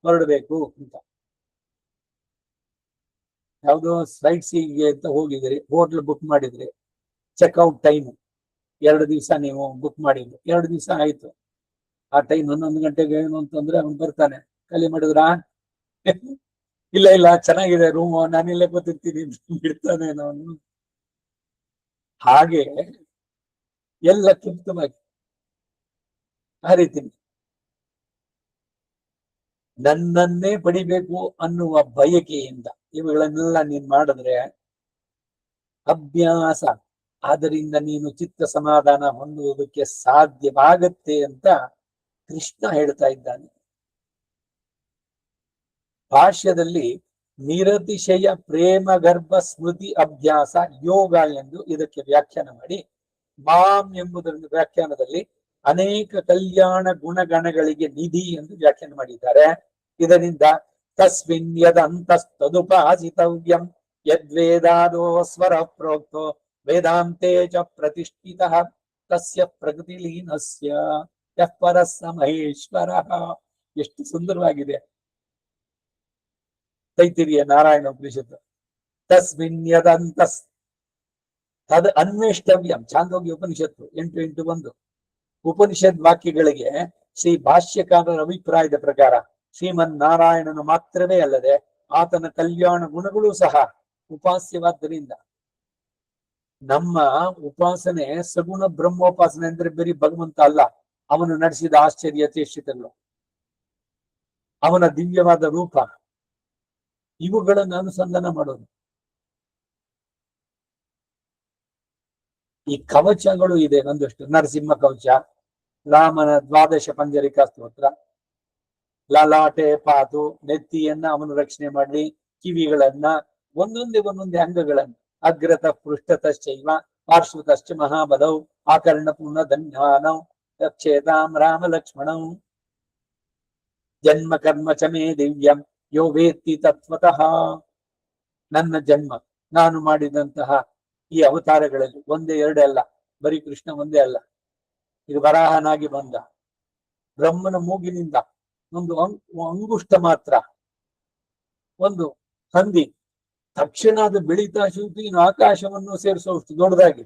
ಹೊರಡಬೇಕು ಅಂತ. ಯಾವುದೋ ಸೈಟ್ ಸೀಗೆ ಅಂತ ಹೋಗಿದ್ರಿ, ಹೋಟ್ಲ್ ಬುಕ್ ಮಾಡಿದ್ರಿ, ಚೆಕ್ಔಟ್ ಟೈಮ್ 2 ದಿವಸ ನೀವು ಬುಕ್ ಮಾಡಿದ್ರಿ, 2 ದಿವಸ ಆಯ್ತು. ಆ ಟೈಮ್ 11 ಗಂಟೆಗೆ ಏನು ಅಂತಂದ್ರೆ ಅವ್ನು ಬರ್ತಾನೆ, ಖಾಲಿ ಮಾಡಿದ್ರ ಇಲ್ಲ ಚೆನ್ನಾಗಿದೆ ರೂಮು, ನಾನಿಲ್ಲೇ ಕೂತಿರ್ತೀನಿ ಬಿಡ್ತಾನೆ ಅವನು. ಹಾಗೆ ಎಲ್ಲ ತೃಪ್ತವಾಗಿ ಆ ರೀತಿ ನನ್ನನ್ನೇ ಪಡಿಬೇಕು ಅನ್ನುವ ಬಯಕೆಯಿಂದ ಇವುಗಳನ್ನೆಲ್ಲ ನೀನ್ ಮಾಡಿದ್ರೆ ಅಭ್ಯಾಸ, ಆದ್ದರಿಂದ ನೀನು ಚಿತ್ತ ಸಮಾಧಾನ ಹೊಂದುವುದಕ್ಕೆ ಸಾಧ್ಯವಾಗತ್ತೆ ಅಂತ ಕೃಷ್ಣ ಹೇಳ್ತಾ ಇದ್ದಾನೆ. ಭಾಷ್ಯದಲ್ಲಿ ನಿರತಿಶಯ ಪ್ರೇಮ ಗರ್ಭ ಸ್ಮೃತಿ ಅಭ್ಯಾಸ ಯೋಗ ಎಂದು ಇದಕ್ಕೆ ವ್ಯಾಖ್ಯಾನ ಮಾಡಿ, ಮಾಂ ಎಂಬುದರ ವ್ಯಾಖ್ಯಾನದಲ್ಲಿ ಅನೇಕ ಕಲ್ಯಾಣ ಗುಣಗಣಗಳಿಗೆ ನಿಧಿ ಎಂದು ವ್ಯಾಖ್ಯಾನ ಮಾಡಿದ್ದಾರೆ. ಇದರಿಂದ ತಸ್ಮಿನ್ ಯದಂತಸ್ತದುಪಾಸಿತವ್ಯಂ ಯದ್ವೇದಾದೋ ಸ್ವರ ಪ್ರೋಕ್ತೋ ವೇದಾಂತೆ ಚ ಪ್ರತಿಷ್ಠಿತಃ ತಸ್ಯ ಪ್ರಗತಿಲೀನಸ್ಯ ಯಃ ಪರಸ್ಸ ಮಹೇಶ್ವರಃ. ಎಷ್ಟು ಸುಂದರವಾಗಿದೆ ತೈತಿರಿಯ ನಾರಾಯಣ ಉಪನಿಷತ್ತು. ತಸ್ಮಿನ್ ಯದಂತಸ್ ತದ್ ಅನ್ವೇಷ್ಟವ್ಯಂ, ಛಾಂದೋಗ್ಯ ಉಪನಿಷತ್ತು 8:8-1. ಉಪನಿಷತ್ ವಾಕ್ಯಗಳಿಗೆ ಶ್ರೀ ಭಾಷ್ಯಕಾರರ ಅಭಿಪ್ರಾಯದ ಪ್ರಕಾರ ಶ್ರೀಮನ್ ನಾರಾಯಣನು ಮಾತ್ರವೇ ಅಲ್ಲದೆ ಆತನ ಕಲ್ಯಾಣ ಗುಣಗಳು ಸಹ ಉಪಾಸ್ಯವಾದ್ದರಿಂದ ನಮ್ಮ ಉಪಾಸನೆ ಸಗುಣ ಬ್ರಹ್ಮೋಪಾಸನೆ ಅಂದ್ರೆ ಬರೀ ಭಗವಂತ ಅಲ್ಲ, ಅವನು ನಡೆಸಿದ ಆಶ್ಚರ್ಯ ಚೇಷ್ಟಿತಗಳು, ಅವನ ದಿವ್ಯವಾದ ರೂಪ, ಇವುಗಳನ್ನು ಅನುಸಂಧಾನ ಮಾಡೋದು. ಈ ಕವಚಗಳು ಇದೆ ಒಂದಷ್ಟು, ನರಸಿಂಹ ಕವಚ, ರಾಮನ 12 ಪಂಜರಿಕಾ ಸ್ತೋತ್ರ, ಲಲಾಟೆ ಪಾದು, ನೆತ್ತಿಯನ್ನ ಅವನು ರಕ್ಷಣೆ ಮಾಡಿ, ಕಿವಿಗಳನ್ನ, ಒಂದೊಂದೇ ಅಂಗಗಳನ್ನ, ಅಗ್ರತ ಪೃಷ್ಠತಶ್ಚೈವ ಪಾರ್ಶ್ವತಶ್ಚ ಮಹಾಬಲೌ ಆಕರ್ಣ ಪೂರ್ಣ ಧನ್ಯಾನೌ ರಕ್ಷೇತಾಂ ರಾಮ ಲಕ್ಷ್ಮಣೌ ಜನ್ಮ ಕರ್ಮ ಚ ಮೇ ದಿವ್ಯಂ ಯೋ ವೇತ್ತಿ ತತ್ವತಃ. ನನ್ನ ಜನ್ಮ, ನಾನು ಮಾಡಿದಂತಹ ಈ ಅವತಾರಗಳಲ್ಲಿ ಒಂದೇ ಎರಡೇ ಅಲ್ಲ, ಬರೀ ಕೃಷ್ಣ ಒಂದೇ ಅಲ್ಲ, ಇದು ವರಾಹನಾಗಿ ಬಂದ, ಬ್ರಹ್ಮನ ಮೂಗಿನಿಂದ ಒಂದು ಅಂಗುಷ್ಟ ಮಾತ್ರ, ಒಂದು ಹಂದಿ, ತಕ್ಷಣ ಅದು ಬೆಳೀತಾ ಶೂಟಿ ಆಕಾಶವನ್ನು ಸೇರಿಸುವಷ್ಟು ದೊಡ್ಡದಾಗಿ,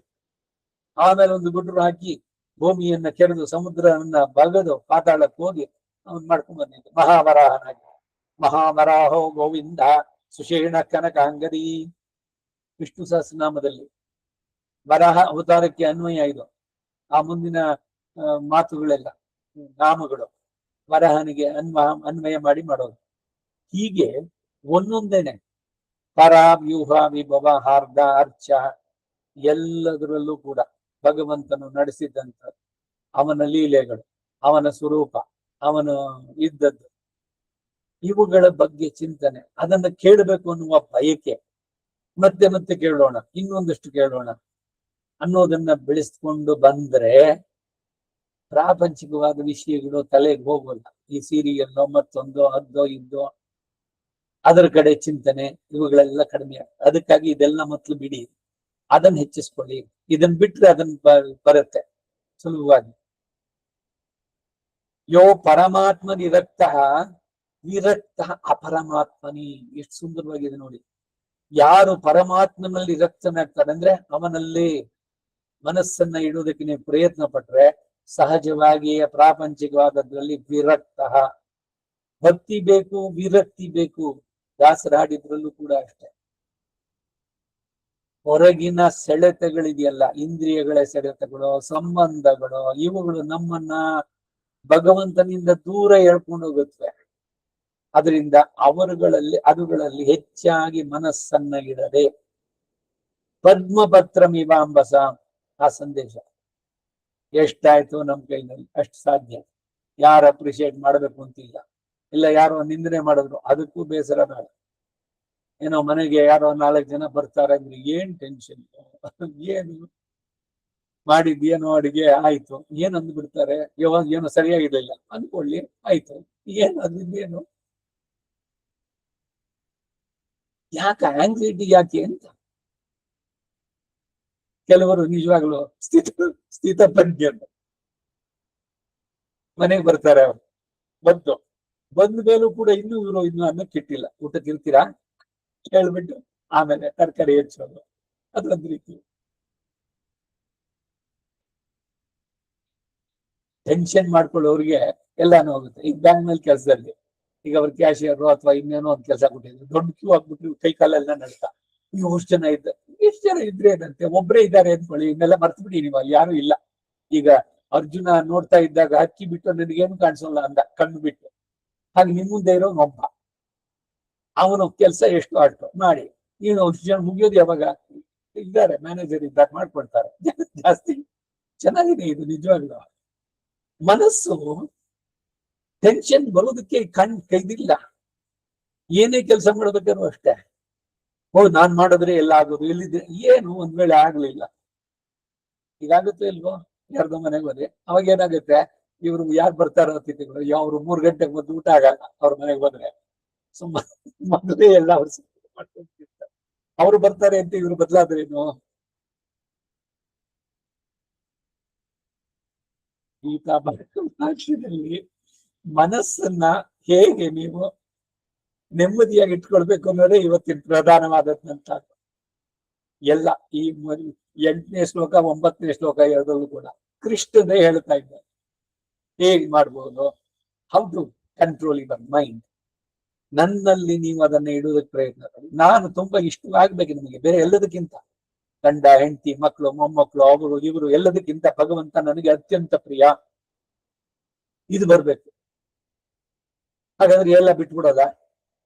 ಆಮೇಲೆ ಒಂದು ಗುಡ್ರು ಹಾಕಿ ಭೂಮಿಯನ್ನ ಕೆರೆದು ಸಮುದ್ರವನ್ನ ಬಗದು ಪಾತಾಳಕ್ಕೆ ಹೋಗಿ ಅವನ್ ಮಾಡ್ಕೊಂಡ್ ಬಂದಿದ್ದ ಮಹಾವರಾಹನಾಗಿ. ಮಹಾವರಾಹೋ ಗೋವಿಂದ ಸುಷೇಣ ಕನಕಾಂಗದಿ. ವಿಷ್ಣು ಸಹಸ್ರನಾಮದಲ್ಲಿ ವರಾಹ ಅವತಾರಕ್ಕೆ ಅನ್ವಯ ಇದು. ಆ ಮುಂದಿನ ಮಾತುಗಳೆಲ್ಲ ನಾಮಗಳು ವರಾಹನಿಗೆ ಅನ್ವಯ ಮಾಡಿ ಮಾಡೋದು. ಹೀಗೆ ಒಂದೊಂದೇನೆ ಪರ ವ್ಯೂಹ ವಿಭವ ಹಾರ್ದ ಅರ್ಚ ಎಲ್ಲದರಲ್ಲೂ ಕೂಡ ಭಗವಂತನು ನಡೆಸಿದ್ದಂತ ಅವನ ಲೀಲೆಗಳು, ಅವನ ಸ್ವರೂಪ, ಅವನು ಇದ್ದದ್ದು, ಇವುಗಳ ಬಗ್ಗೆ ಚಿಂತನೆ, ಅದನ್ನ ಕೇಳಬೇಕು ಅನ್ನುವ ಬಯಕೆ, ಮತ್ತೆ ಮತ್ತೆ ಕೇಳೋಣ, ಇನ್ನೊಂದಷ್ಟು ಕೇಳೋಣ ಅನ್ನೋದನ್ನ ಬೆಳೆಸ್ಕೊಂಡು ಬಂದ್ರೆ ಪ್ರಾಪಂಚಿಕವಾದ ವಿಷಯಗಳು ತಲೆಗೆ ಹೋಗೋಲ್ಲ. ಈ ಸೀರಿಯಲ್ಲೋ ಮತ್ತೊಂದೋ ಅದ್ದೋ ಇದ್ದೋ ಅದರ ಕಡೆ ಚಿಂತನೆ ಇವುಗಳೆಲ್ಲ ಕಡಿಮೆ. ಅದಕ್ಕಾಗಿ ಇದೆಲ್ಲ ಮೊದಲು ಬಿಡಿ, ಅದನ್ನ ಹೆಚ್ಚಿಸ್ಕೊಳ್ಳಿ. ಇದನ್ನ ಬಿಟ್ರೆ ಅದನ್ನ ಬರುತ್ತೆ ಸುಲಭವಾಗಿ. ಯೋ ಪರಮಾತ್ಮ ವಿರಕ್ತ ವಿರಕ್ತ ಅಪರಮಾತ್ಮನಿ. ಎಷ್ಟು ಸುಂದರವಾಗಿದೆ ನೋಡಿ. ಯಾರು ಪರಮಾತ್ಮನಲ್ಲಿ ವಿರಕ್ತನಾಗ್ತಾರೆ ಅಂದ್ರೆ ಅವನಲ್ಲಿ ಮನಸ್ಸನ್ನ ಇಡುವುದಕ್ಕೆ ನೀವು ಪ್ರಯತ್ನ ಪಟ್ರೆ ಸಹಜವಾಗಿಯೇ ಪ್ರಾಪಂಚಿಕವಾದದ್ರಲ್ಲಿ ವಿರಕ್ತ. ಭಕ್ತಿ ಬೇಕು, ವಿರಕ್ತಿ ಬೇಕು. ದಾಸರಾಡಿದ್ರಲ್ಲೂ ಕೂಡ ಅಷ್ಟೇ. ಹೊರಗಿನ ಸೆಳೆತಗಳಿದೆಯಲ್ಲ, ಇಂದ್ರಿಯಗಳ ಸೆಳೆತಗಳು, ಸಂಬಂಧಗಳು, ಇವುಗಳು ನಮ್ಮನ್ನ ಭಗವಂತನಿಂದ ದೂರ ಎಳ್ಕೊಂಡು ಹೋಗುತ್ತವೆ. ಅದರಿಂದ ಅವುಗಳಲ್ಲಿ ಹೆಚ್ಚಾಗಿ ಮನಸ್ಸನ್ನ ಇಡದೆ ಪದ್ಮಪತ್ರಮಿವಾಂಬಸ. ಆ ಸಂದೇಶ ಎಷ್ಟಾಯ್ತು ನಮ್ ಕೈನಲ್ಲಿ ಅಷ್ಟು ಸಾಧ್ಯ. ಯಾರು ಅಪ್ರಿಶಿಯೇಟ್ ಮಾಡಬೇಕು ಅಂತಿಲ್ಲ, ಇಲ್ಲ ಯಾರೋ ನಿಂದನೆ ಮಾಡಿದ್ರು ಅದಕ್ಕೂ ಬೇಸರ ಬೇಡ. ಏನೋ ಮನೆಗೆ ಯಾರೋ 4 ಜನ ಬರ್ತಾರೆ ಅಂದ್ರೆ ಏನ್ ಟೆನ್ಷನ್, ಏನು ಮಾಡಿದ್ಯೇನೋ ಅಡಿಗೆ ಆಯ್ತು, ಏನ್ ಅಂದ್ಬಿಡ್ತಾರೆ, ಯಾವಾಗ ಏನೋ ಸರಿಯಾಗಿರ್ಲಿಲ್ಲ ಅನ್ಕೊಳ್ಳಿ, ಆಯ್ತು, ಏನ್ ಅದೇನು, ಯಾಕೆ ಆಂಗ್ಸೈಟಿ ಯಾಕೆ ಅಂತ. ಕೆಲವರು ನಿಜವಾಗ್ಲು ಸ್ಥಿತಪ್ರಜ್ಞರು ಮನೆಗೆ ಬರ್ತಾರೆ. ಅವರು ಬಂದ ಮೇಲೂ ಕೂಡ ಇನ್ನು ಅನ್ನಕ್ಕೆ ಇಟ್ಟಿಲ್ಲ, ಊಟಕ್ಕೆ ಇರ್ತೀರಾ ಹೇಳ್ಬಿಟ್ಟು ಆಮೇಲೆ ತರಕಾರಿ ಹೆಚ್ಚೋದು, ಅದೊಂದು ರೀತಿ ಟೆನ್ಷನ್ ಮಾಡ್ಕೊಳ್ಳೋರಿಗೆ ಎಲ್ಲಾನು ಹೋಗುತ್ತೆ. ಈಗ ಬ್ಯಾಂಕ್ ನಲ್ಲಿ ಕೆಲಸದಲ್ಲಿ ಈಗ ಅವ್ರ ಕ್ಯಾಶಿಯರ್ ಅಥವಾ ಇನ್ನೇನೋ ಒಂದು ಕೆಲಸ ಕೊಟ್ಟಿದ್ರು, ದೊಡ್ಡ ಕ್ಯೂ ಆಗ್ಬಿಟ್ಟು ಕೈ ಕಾಲೆಲ್ಲ ನಡ್ತಾ, ನೀವು ಎಷ್ಟು ಜನ ಇದ್ರೆ ಏನಂತೆ, ಒಬ್ಬರೇ ಇದ್ದಾರೆ ಅಂದ್ಕೊಳ್ಳಿ, ಇನ್ನೆಲ್ಲ ಮರ್ತು ಬಿಡಿ, ನೀವು ಅಲ್ಲಿ ಯಾರು ಇಲ್ಲ. ಈಗ ಅರ್ಜುನ ನೋಡ್ತಾ ಇದ್ದಾಗ ಹಕ್ಕಿ ಬಿಟ್ಟು ನನಗೇನು ಕಾಣಿಸೋಲ್ಲ ಅಂದ, ಕಣ್ಣು ಬಿಟ್ಟು. ಹಾಗೆ ನಿಮ್ ಮುಂದೆ ಇರೋ ಒಬ್ಬ, ಅವನು ಕೆಲಸ ಎಷ್ಟು ಅಷ್ಟು ಮಾಡಿ, ನೀನು 10 ಜನ ಮುಗಿಯೋದು ಯಾವಾಗ, ಇದ್ದಾರೆ ಮ್ಯಾನೇಜರ್ ಇದ್ದಾರೆ ಮಾಡ್ಕೊಡ್ತಾರೆ. ಜಾಸ್ತಿ ಚೆನ್ನಾಗಿದೆ ಇದು ನಿಜವಾಗ್ಲೂ. ಮನಸ್ಸು ಟೆನ್ಷನ್ ಬರೋದಕ್ಕೆ ಕೈದಿಲ್ಲ. ಏನೇ ಕೆಲಸ ಮಾಡೋದಕ್ಕೂ ಅಷ್ಟೇ, ನಾನ್ ಮಾಡಿದ್ರೆ ಎಲ್ಲ ಆಗೋದು, ಎಲ್ಲಿದೆ ಏನು ಒಂದ್ ವೇಳೆ ಆಗ್ಲಿಲ್ಲ, ಈಗಾಗುತ್ತೆ ಇಲ್ವೋ, ಯಾರ್ದೋ ಮನೆಗೆ ಹೋದ್ರೆ ಅವಾಗ ಏನಾಗುತ್ತೆ, ಇವ್ರು ಯಾರು ಬರ್ತಾರೋ ಅತಿಥಿಗಳು, ಅವ್ರು 3 ಗಂಟೆಗೆ ಬಂದು ಊಟ ಆಗಲ್ಲ ಅವ್ರ ಮನೆಗೆ ಬಂದ್ರೆ, ಮೊದಲೇ ಎಲ್ಲ ಅವ್ರು ಮಾಡ್ಕೊಂಡಿರ್ತಾರೆ. ಅವ್ರು ಬರ್ತಾರೆ ಅಂತ ಇವ್ರು ಬದಲಾದ್ರೇನು. ಗೀತಾ ಭಾಷೆಯಲ್ಲಿ ಮನಸ್ಸನ್ನ ಹೇಗೆ ನೀವು ನೆಮ್ಮದಿಯಾಗಿ ಇಟ್ಕೊಳ್ಬೇಕು ಅನ್ನೋದೇ ಇವತ್ತಿನ ಪ್ರಧಾನವಾದಂತ ಎಲ್ಲ. ಈ 8ನೇ ಶ್ಲೋಕ 9ನೇ ಶ್ಲೋಕ ಎರಡರಲ್ಲೂ ಕೂಡ ಕೃಷ್ಣನೇ ಹೇಳ್ತಾ ಇದ್ದಾರೆ ಹೇಗ್ ಮಾಡ್ಬೋದು, how to control your mind. ನನ್ನಲ್ಲಿ ನೀವು ಅದನ್ನ ಇಡುವುದಕ್ಕೆ ಪ್ರಯತ್ನ ಪಡಿ. ನಾನು ತುಂಬಾ ಇಷ್ಟವಾಗ್ಬೇಕು ನಿಮಗೆ, ಬೇರೆ ಎಲ್ಲದಕ್ಕಿಂತ ಗಂಡ ಹೆಂಡತಿ ಮಕ್ಕಳು ಮೊಮ್ಮಕ್ಕಳು ಅವರು ಇವರು ಎಲ್ಲದಕ್ಕಿಂತ ಭಗವಂತ ನನಗೆ ಅತ್ಯಂತ ಪ್ರಿಯ, ಇದು ಬರ್ಬೇಕು. ಹಾಗಾದ್ರೆ ಎಲ್ಲ ಬಿಟ್ಬಿಡೋದ,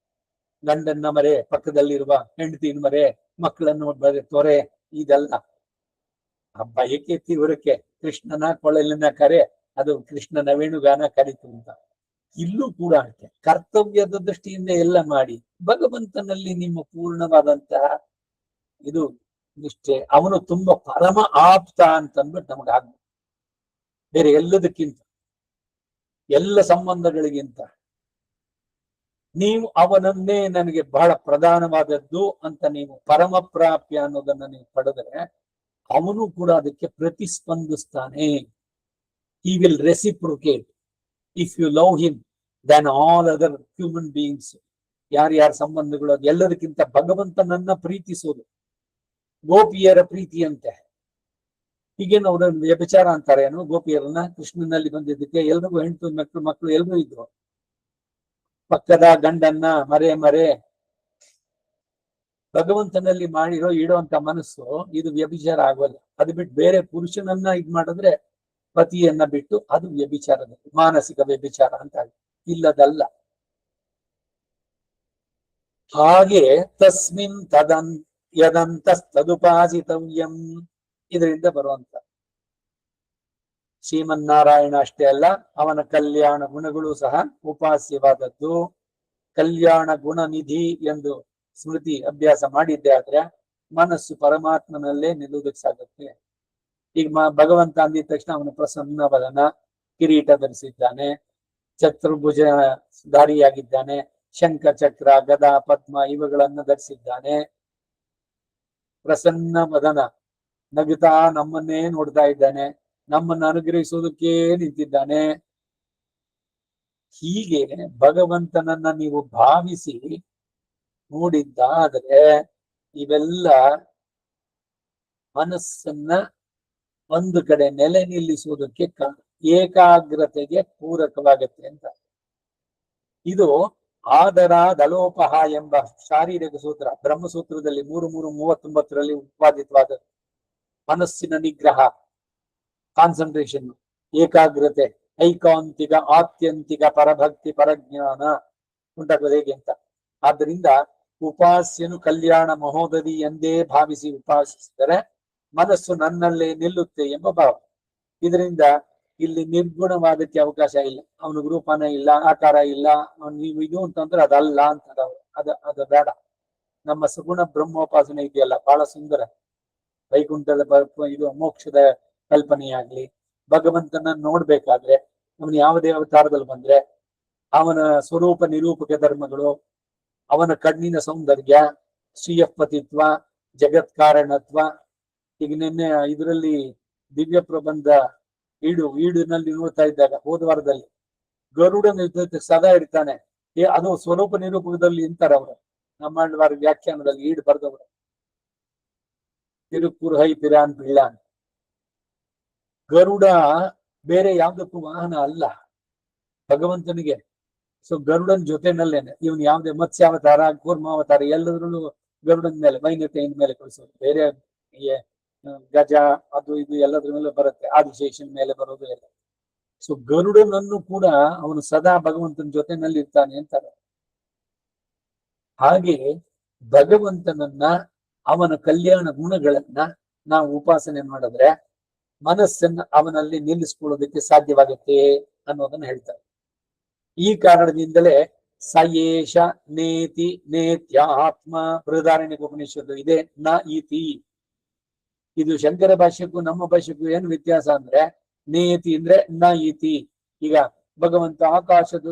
ಗಂಡನ್ನ ಮರೆ, ಪಕ್ಕದಲ್ಲಿರುವ ಹೆಂಡತಿನ ಮರೆ, ಮಕ್ಕಳನ್ನು ಬರೆ ತೊರೆ, ಇದೆಲ್ಲ ಆ ಬಯಕೆ ತೀವ್ರಕ್ಕೆ ಕೃಷ್ಣನ ಕೊಳಲಿನ ಕರೆ, ಅದು ಕೃಷ್ಣನ ವೇಣುಗಾನ ಕರೀತು ಅಂತ. ಇಲ್ಲೂ ಕೂಡ ಅಷ್ಟೇ ಕರ್ತವ್ಯದ ದೃಷ್ಟಿಯಿಂದ ಎಲ್ಲ ಮಾಡಿ ಭಗವಂತನಲ್ಲಿ ನಿಮ್ಮ ಪೂರ್ಣವಾದಂತಹ ಇದು ನಿಷ್ಠೆ, ಅವನು ತುಂಬಾ ಪರಮ ಆಪ್ತ ಅಂತಂದ್ಬಿಟ್ಟು ನಮಗಾಗ್ಬೇಕು. ಬೇರೆ ಎಲ್ಲದಕ್ಕಿಂತ, ಎಲ್ಲ ಸಂಬಂಧಗಳಿಗಿಂತ ನೀವು ಅವನನ್ನೇ ನನಗೆ ಬಹಳ ಪ್ರಧಾನವಾದದ್ದು ಅಂತ ನೀವು ಪರಮ ಪ್ರಾಪ್ಯ ಅನ್ನೋದನ್ನ ನೀವು ಪಡೆದರೆ ಅವನು ಕೂಡ ಅದಕ್ಕೆ ಪ್ರತಿಸ್ಪಂದಿಸ್ತಾನೆ. he will reciprocate if you love him than all other human beings. ಯಾರ್ಯಾರ ಸಂಬಂಧಗಳು ಎಲ್ಲದಕ್ಕಿಂತ ಭಗವಂತನನ್ನ ಪ್ರೀತಿಸೋದು ಗೋಪಿಯರ ಪ್ರೀತಿಯಂತೆ. ಹೀಗೇನು ಅವ್ರ ವ್ಯಭಿಚಾರ ಅಂತಾರೇನು ಗೋಪಿಯರನ್ನ? ಕೃಷ್ಣನಲ್ಲಿ ಬಂದಿದ್ದಕ್ಕೆ ಎಲ್ರಿಗೂ ಹೆಂಡತು ಮಕ್ಕಳು ಎಲ್ರೂ ಇದ್ರು. ಪಕ್ಕದ ಗಂಡನ್ನ ಮರೆ ಭಗವಂತನಲ್ಲಿ ಮಾಡಿರೋ ಇಡೋಂತ ಮನಸ್ಸು ಇದು ವ್ಯಭಿಚಾರ ಆಗೋಲ್ಲ. ಅದು ಬಿಟ್ಟು ಬೇರೆ ಪುರುಷನನ್ನ ಇದ್ ಮಾಡಿದ್ರೆ ಪತಿಯನ್ನ ಬಿಟ್ಟು ಅದು ವ್ಯಭಿಚಾರದ ಮಾನಸಿಕ ವ್ಯಭಿಚಾರ ಅಂತ ಇಲ್ಲದಲ್ಲ. ಹಾಗೆ ತಸ್ಮಿನ್ ಯದಂತಸ್ತದುಪಾಸಿತವ್ಯಂ ಇದರಿಂದ ಬರುವಂತ ಶ್ರೀಮನ್ನಾರಾಯಣ ಅಷ್ಟೇ ಅಲ್ಲ, ಅವನ ಕಲ್ಯಾಣ ಗುಣಗಳು ಸಹ ಉಪಾಸ್ಯವಾದದ್ದು. ಕಲ್ಯಾಣ ಗುಣ ನಿಧಿ ಎಂದು ಸ್ಮೃತಿ ಅಭ್ಯಾಸ ಮಾಡಿದ್ದೆ ಆದ್ರೆ ಮನಸ್ಸು ಪರಮಾತ್ಮನಲ್ಲೇ ನಿಲ್ಲುವುದಕ್ಕೆ ಸಾಗುತ್ತೆ. ಈಗ ಭಗವಂತ ಅಂದಿದ ತಕ್ಷಣ ಅವನು ಪ್ರಸನ್ನವದನ, ಕಿರೀಟ ಧರಿಸಿದ್ದಾನೆ, ಚತುರ್ಭುಜ ಧಾರಿಯಾಗಿದ್ದಾನೆ, ಶಂಖ ಚಕ್ರ ಗದಾ ಪದ್ಮ ಇವುಗಳನ್ನ ಧರಿಸಿದ್ದಾನೆ, ಪ್ರಸನ್ನ ವದನ, ನಗುತ್ತಾ ನಮ್ಮನ್ನೇ ನೋಡ್ತಾ ಇದ್ದಾನೆ, ನಮ್ಮನ್ನು ಅನುಗ್ರಹಿಸುವುದಕ್ಕೆ ನಿಂತಿದ್ದಾನೆ. ಹೀಗೆ ಭಗವಂತನನ್ನ ನೀವು ಭಾವಿಸಿ ನೋಡಿದ್ದಾದರೆ ಇವೆಲ್ಲ ಮನಸ್ಸನ್ನ ಒಂದು ಕಡೆ ನೆಲೆ ನಿಲ್ಲಿಸುವುದಕ್ಕೆ ಏಕಾಗ್ರತೆಗೆ ಪೂರಕವಾಗತ್ತೆ ಅಂತ. ಇದು ಆದರ ದಲೋಪಹ ಎಂಬ ಶಾರೀರಿಕ ಸೂತ್ರ ಬ್ರಹ್ಮಸೂತ್ರದಲ್ಲಿ 3:39 ಉತ್ಪಾದಿತವಾದ ಮನಸ್ಸಿನ ನಿಗ್ರಹ, ಕಾನ್ಸಂಟ್ರೇಷನ್, ಏಕಾಗ್ರತೆ, ಐಕಾಂತಿಕ ಆತ್ಯಂತಿಕ ಪರಭಕ್ತಿ ಪರಜ್ಞಾನ ಉಂಟಾಗೋದು ಹೇಗೆ ಅಂತ. ಆದ್ದರಿಂದ ಉಪಾಸ್ಯನು ಕಲ್ಯಾಣ ಮಹೋದರಿ ಎಂದೇ ಭಾವಿಸಿ ಉಪಾಸಿಸಿದರೆ ಮನಸ್ಸು ನನ್ನಲ್ಲೇ ನಿಲ್ಲುತ್ತೆ ಎಂಬ ಭಾವ. ಇದರಿಂದ ಇಲ್ಲಿ ನಿರ್ಗುಣವಾದಕ್ಕೆ ಅವಕಾಶ ಇಲ್ಲ. ಅವನಿಗೆ ರೂಪನ ಇಲ್ಲ, ಆಕಾರ ಇಲ್ಲ, ನೀವು ಇದು ಅಂತಂದ್ರೆ ಅದಲ್ಲ ಅಂತ ಅದು ಬೇಡ. ನಮ್ಮ ಸಗುಣ ಬ್ರಹ್ಮೋಪಾಸನೆ ಇದೆಯಲ್ಲ ಬಹಳ ಸುಂದರ. ವೈಕುಂಠದ ಇದು ಮೋಕ್ಷದ ಕಲ್ಪನೆಯಾಗ್ಲಿ, ಭಗವಂತನ ನೋಡ್ಬೇಕಾದ್ರೆ ಅವನು ಯಾವುದೇ ಅವತಾರದಲ್ಲಿ ಬಂದ್ರೆ ಅವನ ಸ್ವರೂಪ ನಿರೂಪಕ ಧರ್ಮಗಳು, ಅವನ ಕಣ್ಣಿನ ಸೌಂದರ್ಯ, ಶ್ರೀಯಪತಿತ್ವ, ಜಗತ್ಕಾರಣತ್ವ. ಈಗ ನಿನ್ನೆ ಇದರಲ್ಲಿ ದಿವ್ಯ ಪ್ರಬಂಧ ಈಡಿನಲ್ಲಿ ನೋಡ್ತಾ ಇದ್ದಾಗ ಹೋದ ವಾರದಲ್ಲಿ ಗರುಡನ ಸದಾ ಇರ್ತಾನೆ. ಅದು ಸ್ವರೂಪ ನಿರೂಪಕದಲ್ಲಿ ಇಂತಾರೆ ಅವರು. ನಮ್ಮ ವ್ಯಾಖ್ಯಾನದಲ್ಲಿ ಈಡು ಬರ್ದವರು ತಿರುಪುರ್ ಹೈ ಪಿರಾನ್ ಪಿಳ್ಳಾನ್. ಗರುಡ ಬೇರೆ ಯಾವ್ದಕ್ಕೂ ವಾಹನ ಅಲ್ಲ ಭಗವಂತನಿಗೆ. ಸೊ ಗರುಡನ್ ಜೊತೆನಲ್ಲೇನೆ ಇವನು ಯಾವುದೇ ಮತ್ಸ್ಯಾವತಾರ, ಕೂರ್ಮಾವತಾರ ಎಲ್ಲದ್ರಲ್ಲೂ ಗರುಡನ ಮೇಲೆ ವೈನತೆಯ ಮೇಲೆ ಕಳಿಸೋದು. ಬೇರೆ ಗಜ ಅದು ಇದು ಎಲ್ಲದ್ರ ಮೇಲೆ ಬರುತ್ತೆ, ಆದಿಶೇಷನ್ ಮೇಲೆ ಬರೋದು ಎಲ್ಲ. ಸೊ ಗರುಡನನ್ನು ಕೂಡ ಅವನು ಸದಾ ಭಗವಂತನ ಜೊತೆನಲ್ಲಿ ಇರ್ತಾನೆ ಅಂತಾರೆ. ಹಾಗೆ ಭಗವಂತನನ್ನ, ಅವನ ಕಲ್ಯಾಣ ಗುಣಗಳನ್ನ ನಾವು ಉಪಾಸನೆ ಮಾಡಿದ್ರೆ ಮನಸ್ಸನ್ನ ಅವನಲ್ಲಿ ನಿಲ್ಲಿಸ್ಕೊಳ್ಳೋದಕ್ಕೆ ಸಾಧ್ಯವಾಗುತ್ತೆ ಅನ್ನೋದನ್ನ ಹೇಳ್ತಾರೆ. ಈ ಕಾರಣದಿಂದಲೇ ಸಯೇಷ ನೇತಿ ನೇತ್ಯ ಆತ್ಮ ಬೃಹದಾರಣ್ಯಕ ಉಪನಿಷತ್ತು ಇದೆ ನ ಇತಿ. ಇದು ಶಂಕರ ಭಾಷ್ಯಕ್ಕೂ ನಮ್ಮ ಭಾಷ್ಯಕ್ಕೂ ಏನು ವ್ಯತ್ಯಾಸ ಅಂದ್ರೆ, ನೇತಿ ಅಂದ್ರೆ ನ ಇತಿ. ಈಗ ಭಗವಂತ ಆಕಾಶದ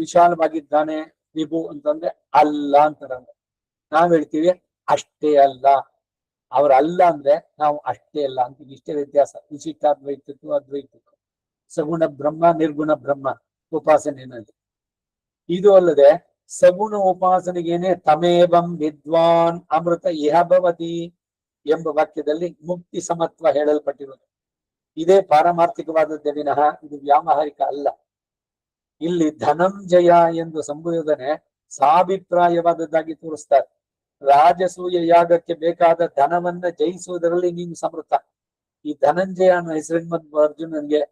ವಿಶಾಲವಾಗಿದ್ದಾನೆ ವಿಭು ಅಂತಂದ್ರೆ ಅಲ್ಲ ಅಂತಾರ. ನಾವ್ ಹೇಳ್ತೀವಿ ಅಷ್ಟೇ ಅಲ್ಲ, ಅವ್ರ ಅಲ್ಲ ಅಂದ್ರೆ ನಾವು ಅಷ್ಟೇ ಅಲ್ಲ ಅಂತೀವಿ. ಇಷ್ಟೇ ವ್ಯತ್ಯಾಸ ವಿಶಿಷ್ಟಾದ್ವೈತಕ್ಕೂ ಅದ್ವೈತಕ್ಕೂ, ಸಗುಣ ಬ್ರಹ್ಮ ನಿರ್ಗುಣ ಬ್ರಹ್ಮ ಉಪಾಸನೆಯಲ್ಲಿ. ಇದು ಅಲ್ಲದೆ ಸಗುಣ ಉಪಾಸನೆಗೇನೆ ತಮೇವಂ ವಿದ್ವಾನ್ ಅಮೃತ ಇಹ ಭವತಿ ಎಂಬ ವಾಕ್ಯದಲ್ಲಿ ಮುಕ್ತಿ ಸಮತ್ವ ಹೇಳಲ್ಪಟ್ಟಿರುವುದು. ಇದೇ ಪಾರಮಾರ್ಥಿಕವಾದದ್ದೇ ವಿನಃ ಇದು ವ್ಯಾವಹಾರಿಕ ಅಲ್ಲ. ಇಲ್ಲಿ ಧನಂಜಯ ಎಂದು ಸಂಬೋಧನೆ ಸಾಭಿಪ್ರಾಯವಾದದ್ದಾಗಿ ತೋರಿಸ್ತಾರೆ. ರಾಜಸೂಯ ಯಾಗಕ್ಕೆ ಬೇಕಾದ ಧನವನ್ನ ಜಯಿಸುವುದರಲ್ಲಿ ನೀನು ಸಮೃದ್ಧ. ಈ ಧನಂಜಯ ಅನ್ನೋ ಹೆಸರಿನ ಅರ್ಜುನನ್ಗೆ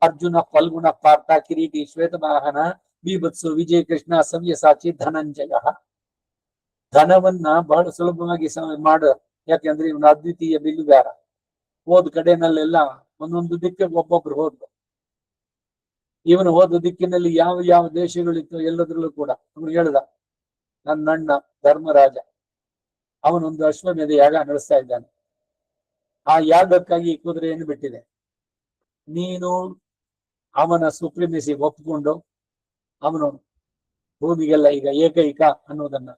ಅರ್ಜುನ, ಫಲ್ಗುಣ, ಪಾರ್ಥ, ಕಿರೀಟಿ, ಶ್ವೇತವಾಹನ, ಬೀಭತ್ಸು, ವಿಜಯ ಕೃಷ್ಣ, ಸವ್ಯಸಾಚಿ, ಧನಂಜಯ. ಧನವನ್ನ ಬಹಳ ಸುಲಭವಾಗಿ ಯಾಕೆಂದ್ರೆ ಇವನು ಅದ್ವಿತೀಯ ಬಿಲ್ಲುಗಾರ. ಹೋದ ಕಡೆನಲ್ಲೆಲ್ಲ ಒಂದೊಂದು ದಿಕ್ಕೆ ಒಬ್ಬೊಬ್ರು ಹೋದ್ರು. ಇವನು ಹೋದ ದಿಕ್ಕಿನಲ್ಲಿ ಯಾವ ಯಾವ ದೇಶಗಳಿತ್ತು ಎಲ್ಲದರಲ್ಲೂ ಕೂಡ ಅವನು ಹೇಳ್ದ, ನನ್ನ ಅಣ್ಣ ಧರ್ಮರಾಜ ಅವನೊಂದು ಅಶ್ವಮೇಧ ಯಾಗ ನಡೆಸ್ತಾ ಇದ್ದಾನೆ. ಆ ಯಾಗಕ್ಕಾಗಿ ಈ ಕುದುರೆಯನ್ನು ಬಿಟ್ಟಿದೆ. ನೀನು ಅವನ ಸುಪ್ರಿಮಿಸಿ ಒಪ್ಪಿಕೊಂಡು ಅವನು ಭೂಮಿಗೆಲ್ಲ ಈಗ ಏಕೈಕ ಅನ್ನೋದನ್ನ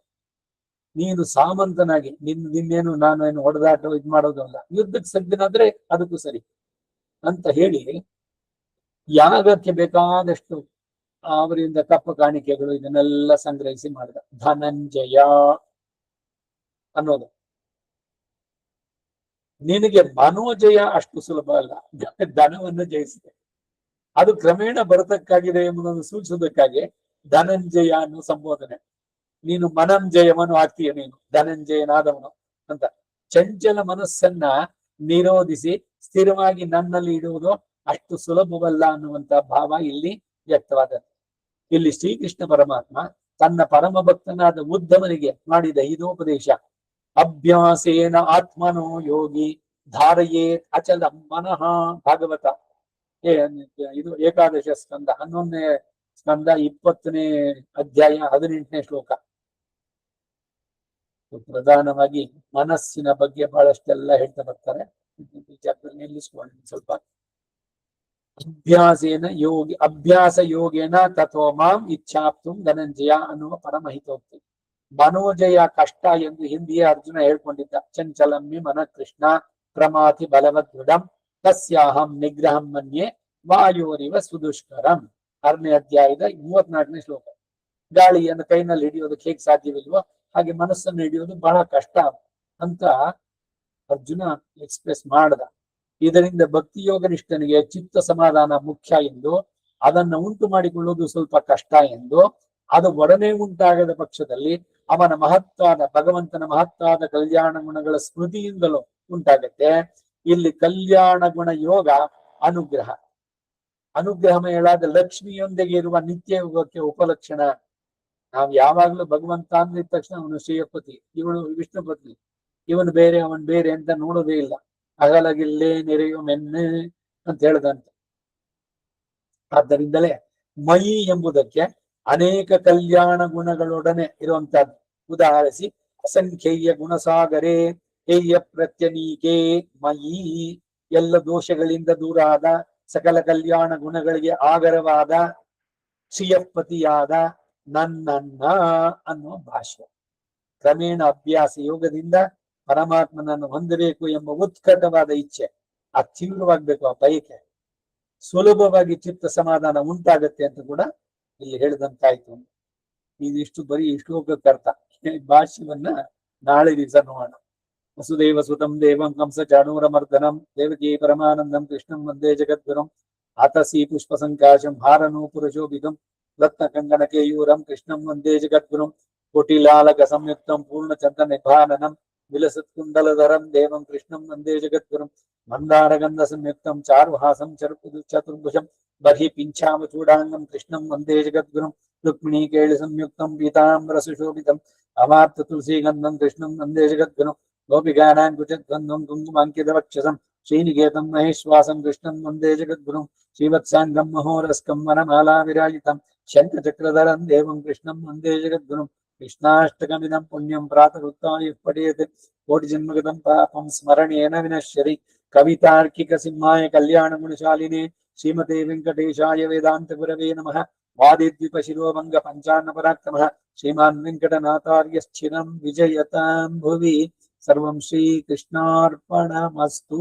ನೀನು ಸಾಮಂತನಾಗಿ ನಿನ್ನೇನು ನಾನು ಏನು ಹೊಡೆದಾಟ ಇದ್ ಮಾಡೋದು ಅಲ್ಲ, ಯುದ್ಧಕ್ಕೆ ಸಜ್ಜನಾದ್ರೆ ಅದಕ್ಕೂ ಸರಿ ಅಂತ ಹೇಳಿ ಯಾಗಕ್ಕೆ ಬೇಕಾದಷ್ಟು ಅವರಿಂದ ಕಪ್ಪ ಕಾಣಿಕೆಗಳು ಇದನ್ನೆಲ್ಲ ಸಂಗ್ರಹಿಸಿ ಮಾಡಿದ. ಧನಂಜಯ ಅನ್ನೋದು. ನಿನಗೆ ಮನೋಜಯ ಅಷ್ಟು ಸುಲಭ ಅಲ್ಲ, ಧನವನ್ನು ಜಯಿಸಿದೆ. ಅದು ಕ್ರಮೇಣ ಬರತಕ್ಕಾಗಿದೆ ಎಂಬುದನ್ನು ಸೂಚಿಸೋದಕ್ಕಾಗಿ ಧನಂಜಯ ಅನ್ನೋ ಸಂಬೋಧನೆ. ನೀನು ಮನಂಜಯವನು ಆಗ್ತೀಯ, ನೀನು ಧನಂಜಯನಾದವನು ಅಂತ. ಚಂಚಲ ಮನಸ್ಸನ್ನ ನಿರೋಧಿಸಿ ಸ್ಥಿರವಾಗಿ ನನ್ನಲ್ಲಿ ಇಡುವುದು ಅಷ್ಟು ಸುಲಭವಲ್ಲ ಅನ್ನುವಂತ ಭಾವ ಇಲ್ಲಿ ವ್ಯಕ್ತವಾದದ್ದು. ಇಲ್ಲಿ ಶ್ರೀಕೃಷ್ಣ ಪರಮಾತ್ಮ ತನ್ನ ಪರಮ ಭಕ್ತನಾದ ಉದ್ಧವನಿಗೆ ಮಾಡಿದ ಹಿತೋಪದೇಶ. ಅಭ್ಯಾಸೇನ ಆತ್ಮನೋ ಯೋಗಿ ಧಾರಯೇತ್ ಅಚಲ ಮನಃ. ಭಾಗವತ ಇದು ಏಕಾದಶ ಸ್ಕಂದ 11ನೇ ಸ್ಕಂದ 20ನೇ ಅಧ್ಯಾಯ 18ನೇ ಶ್ಲೋಕ. ಪ್ರಧಾನವಾಗಿ ಮನಸ್ಸಿನ ಬಗ್ಗೆ ಬಹಳಷ್ಟೆಲ್ಲ ಹೇಳ್ತಾ ಬರ್ತಾರೆ. ನಿಲ್ಲಿಸ್ಕೊಂಡು ಸ್ವಲ್ಪ. ಅಭ್ಯಾಸೇನ ಯೋಗಿ ಅಭ್ಯಾಸ ಯೋಗೇನ ತಥೋ ಮಾಂ ಇಚ್ಛಾಪ್ತು ಧನಂಜಯ ಅನ್ನುವ ಪರಮಹಿತೋಕ್ತಿ. ಮನೋಜಯ ಕಷ್ಟ ಎಂದು ಹಿಂದಿಯೇ ಅರ್ಜುನ ಹೇಳ್ಕೊಂಡಿದ್ದ. ಚಂಚಲಮ್ಮಿ ಮನ ಕೃಷ್ಣ ಪ್ರಮಾತಿ ಬಲವದೃಢಂ ತಸ್ಯಾಹಂ ನಿಗ್ರಹಂ ಮನ್ಯೆ ವಾಯೋರಿವ ಸುದುಷ್ಕರಂ. 6ನೇ ಅಧ್ಯಾಯದ 34ನೇ ಶ್ಲೋಕ. ಗಾಳಿಯನ್ನು ಕೈನಲ್ಲಿ ಹಿಡಿಯೋದಕ್ಕೆ ಹೇಗೆ ಸಾಧ್ಯವಿಲ್ವೋ ಹಾಗೆ ಮನಸ್ಸನ್ನು ಹಿಡಿಯೋದು ಬಹಳ ಕಷ್ಟ ಅಂತ ಅರ್ಜುನ ಎಕ್ಸ್ಪ್ರೆಸ್ ಮಾಡ್ದ. ಇದರಿಂದ ಭಕ್ತಿಯೋಗ ನಿಷ್ಠನಿಗೆ ಚಿತ್ತ ಸಮಾಧಾನ ಮುಖ್ಯ ಎಂದು, ಅದನ್ನ ಉಂಟು ಮಾಡಿಕೊಳ್ಳುವುದು ಸ್ವಲ್ಪ ಕಷ್ಟ ಎಂದು, ಅದು ಒಡನೆ ಉಂಟಾಗದ ಪಕ್ಷದಲ್ಲಿ ಅವನ ಮಹತ್ವಾದ ಭಗವಂತನ ಮಹತ್ವಾದ ಕಲ್ಯಾಣ ಗುಣಗಳ ಸ್ಮೃತಿಯಿಂದಲೂ ಉಂಟಾಗತ್ತೆ. ಇಲ್ಲಿ ಕಲ್ಯಾಣ ಗುಣ ಯೋಗ ಅನುಗ್ರಹ, ಅನುಗ್ರಹಮಯಳಾದ ಲಕ್ಷ್ಮಿಯೊಂದಿಗೆ ಇರುವ ನಿತ್ಯ ಯೋಗಕ್ಕೆ ಉಪಲಕ್ಷಣ. ನಾವು ಯಾವಾಗ್ಲೂ ಭಗವಂತ ಅಂದಿದ ತಕ್ಷಣ ಅವನು ಶ್ರೀಯಪತಿ, ಇವಳು ವಿಷ್ಣುಪತಿ, ಇವನು ಬೇರೆ ಅವನ್ ಬೇರೆ ಅಂತ ನೋಡೋದೇ ಇಲ್ಲ. ಅಗಲಗಿಲ್ಲೇ ನೆರೆಯೋ ಮೆನ್ನೆ ಅಂತ ಹೇಳ್ದಂತೆ. ಆದ್ದರಿಂದಲೇ ಮಯಿ ಎಂಬುದಕ್ಕೆ ಅನೇಕ ಕಲ್ಯಾಣ ಗುಣಗಳೊಡನೆ ಇರುವಂತಹದ್ದು. ಉದಾಹರಿಸಿ ಅಸಂಖ್ಯೇಯ ಗುಣಸಾಗರೇ ಹೇಯ ಪ್ರತ್ಯನೀಕೆ ಮಯಿ. ಎಲ್ಲ ದೋಷಗಳಿಂದ ದೂರಾದ ಸಕಲ ಕಲ್ಯಾಣ ಗುಣಗಳಿಗೆ ಆಗರವಾದ ಶ್ರೀಯಪತಿಯಾದ ನನ್ನನ್ನ ಅನ್ನುವ ಭಾಷ್ಯ. ಕ್ರಮೇಣ ಅಭ್ಯಾಸ ಯೋಗದಿಂದ ಪರಮಾತ್ಮನನ್ನು ಹೊಂದಬೇಕು ಎಂಬ ಉತ್ಕಟವಾದ ಇಚ್ಛೆ, ಆ ತೀವ್ರವಾಗ್ಬೇಕು ಆ ಬಯಕೆ, ಸುಲಭವಾಗಿ ಚಿತ್ತ ಸಮಾಧಾನ ಉಂಟಾಗತ್ತೆ ಅಂತ ಕೂಡ ಇಲ್ಲಿ ಹೇಳಿದಂತಾಯ್ತು. ಇದಿಷ್ಟು ಬರೀ ಶ್ಲೋಕಕ್ಕರ್ಥ. ಭಾಷ್ಯವನ್ನ ನಾಳೆ ದಿವಸ ನೋಡೋಣ. ವಸುದೇವ ಸುತಂ ದೇವಂ ಕಂಸ ಚಾಣೂರ ಮರ್ದನಂ ದೇವಕೀ ಪರಮಾನಂದಂ ಕೃಷ್ಣಂ ವಂದೇ ಜಗದ್ಗುರುಂ ಆತಸಿ ಪುಷ್ಪ ಸಂಕಾಶಂ ಹಾರನೂಪುರಶೋಭಿತಂ ರತ್ನ ಕಂಗಣ ಕೇಯೂರಂ ಕೃಷ್ಣಂ ವಂದೇ ಜಗದ್ಗುರುಂ ಕೋಟಿಲಾಲಕ ಸಂಯುಕ್ತಂ ಪೂರ್ಣ ಚಂದ ನಿಭಾನನಂ ವಿಲಸತ್ಕುಂಡಲಧರಂ ದೇವಂ ಕೃಷ್ಣಂ ವಂದೇ ಜಗದ್ಗುರುಂ ಮಂದಾರಗಂಧ ಸಂಯುಕ್ತಂ ಚಾರುಹಾಸಂ ಚತುರ್ಭುಜಂ ಬರ್ಹಿ ಪಿಂಚಾಮ ಚೂಡಾಂಗಂ ಕೃಷ್ಣಂ ವಂದೇ ಜಗದ್ಗುರುಂ ರುಕ್ಮಿಣೀ ಕೇಳಿ ಸಂಯುಕ್ತಂ ಪೀತಾಂಬರ ಸುಶೋಭಿತಂ ಅಮಾರ್ತ ತುಳಸೀಗಂಧಂ ಕೃಷ್ಣಂ ವಂದೇ ಜಗದ್ಗುರುಂ ಗೋಪಿಕಾನಾಂ ಕುಚದ್ಗಂಧಂ ಕುಂಕುಮಾಂಕಿತ ವಕ್ಷಸಂ ಶ್ರೀನಿಕೇತಂ ಮಹೇಶ್ವಾಸಂ ಕೃಷ್ಣಂ ವಂದೇ ಜಗದ್ಗುರುಂ ಶ್ರೀವತ್ಸಾಂಗಂ ಮಹೋರಸ್ಕಂ ವನಮಾಲಾ ವಿರಾಜಿತಂ ಶಂಖಚಕ್ರಧರಂ ದೇವಂ ಕೃಷ್ಣಂ ವಂದೇ ಜಗದ್ಗುರುಂ ಕೃಷ್ಣಾಷ್ಟಕಮಿದಂ ಪುಣ್ಯಂ ಪ್ರಾತರುತ್ತಾಯ ಪಠೇತ್ ಕೋಟಿ ಜನ್ಮಗತಂ ಪಾಪಂ ಸ್ಮರಣೇನ ವಿನಶ್ಯತಿ. ಕವಿತಾರ್ಕಿಕ ಸಿಂಹಾಯ ಕಲ್ಯಾಣ ಗುಣಶಾಲಿನೇ ಶ್ರೀಮತೆ ವೆಂಕಟೇಶಾಯ ವೇದಾಂತ ಗುರವೇ ನಮಃ. ವಾದಿದ್ವಿಪ ಶಿರೋಭಂಗ ಪಂಚಾನ್ನ ಪರಾಕ್ರಮಃ ಶ್ರೀಮಾನ್ ವೆಂಕಟನಾಥಾರ್ಯಶ್ಚಿರಂ ವಿಜಯತಾಂ ಭುವಿ. ಸರ್ವಂ ಶ್ರೀಕೃಷ್ಣಾರ್ಪಣಮಸ್ತು.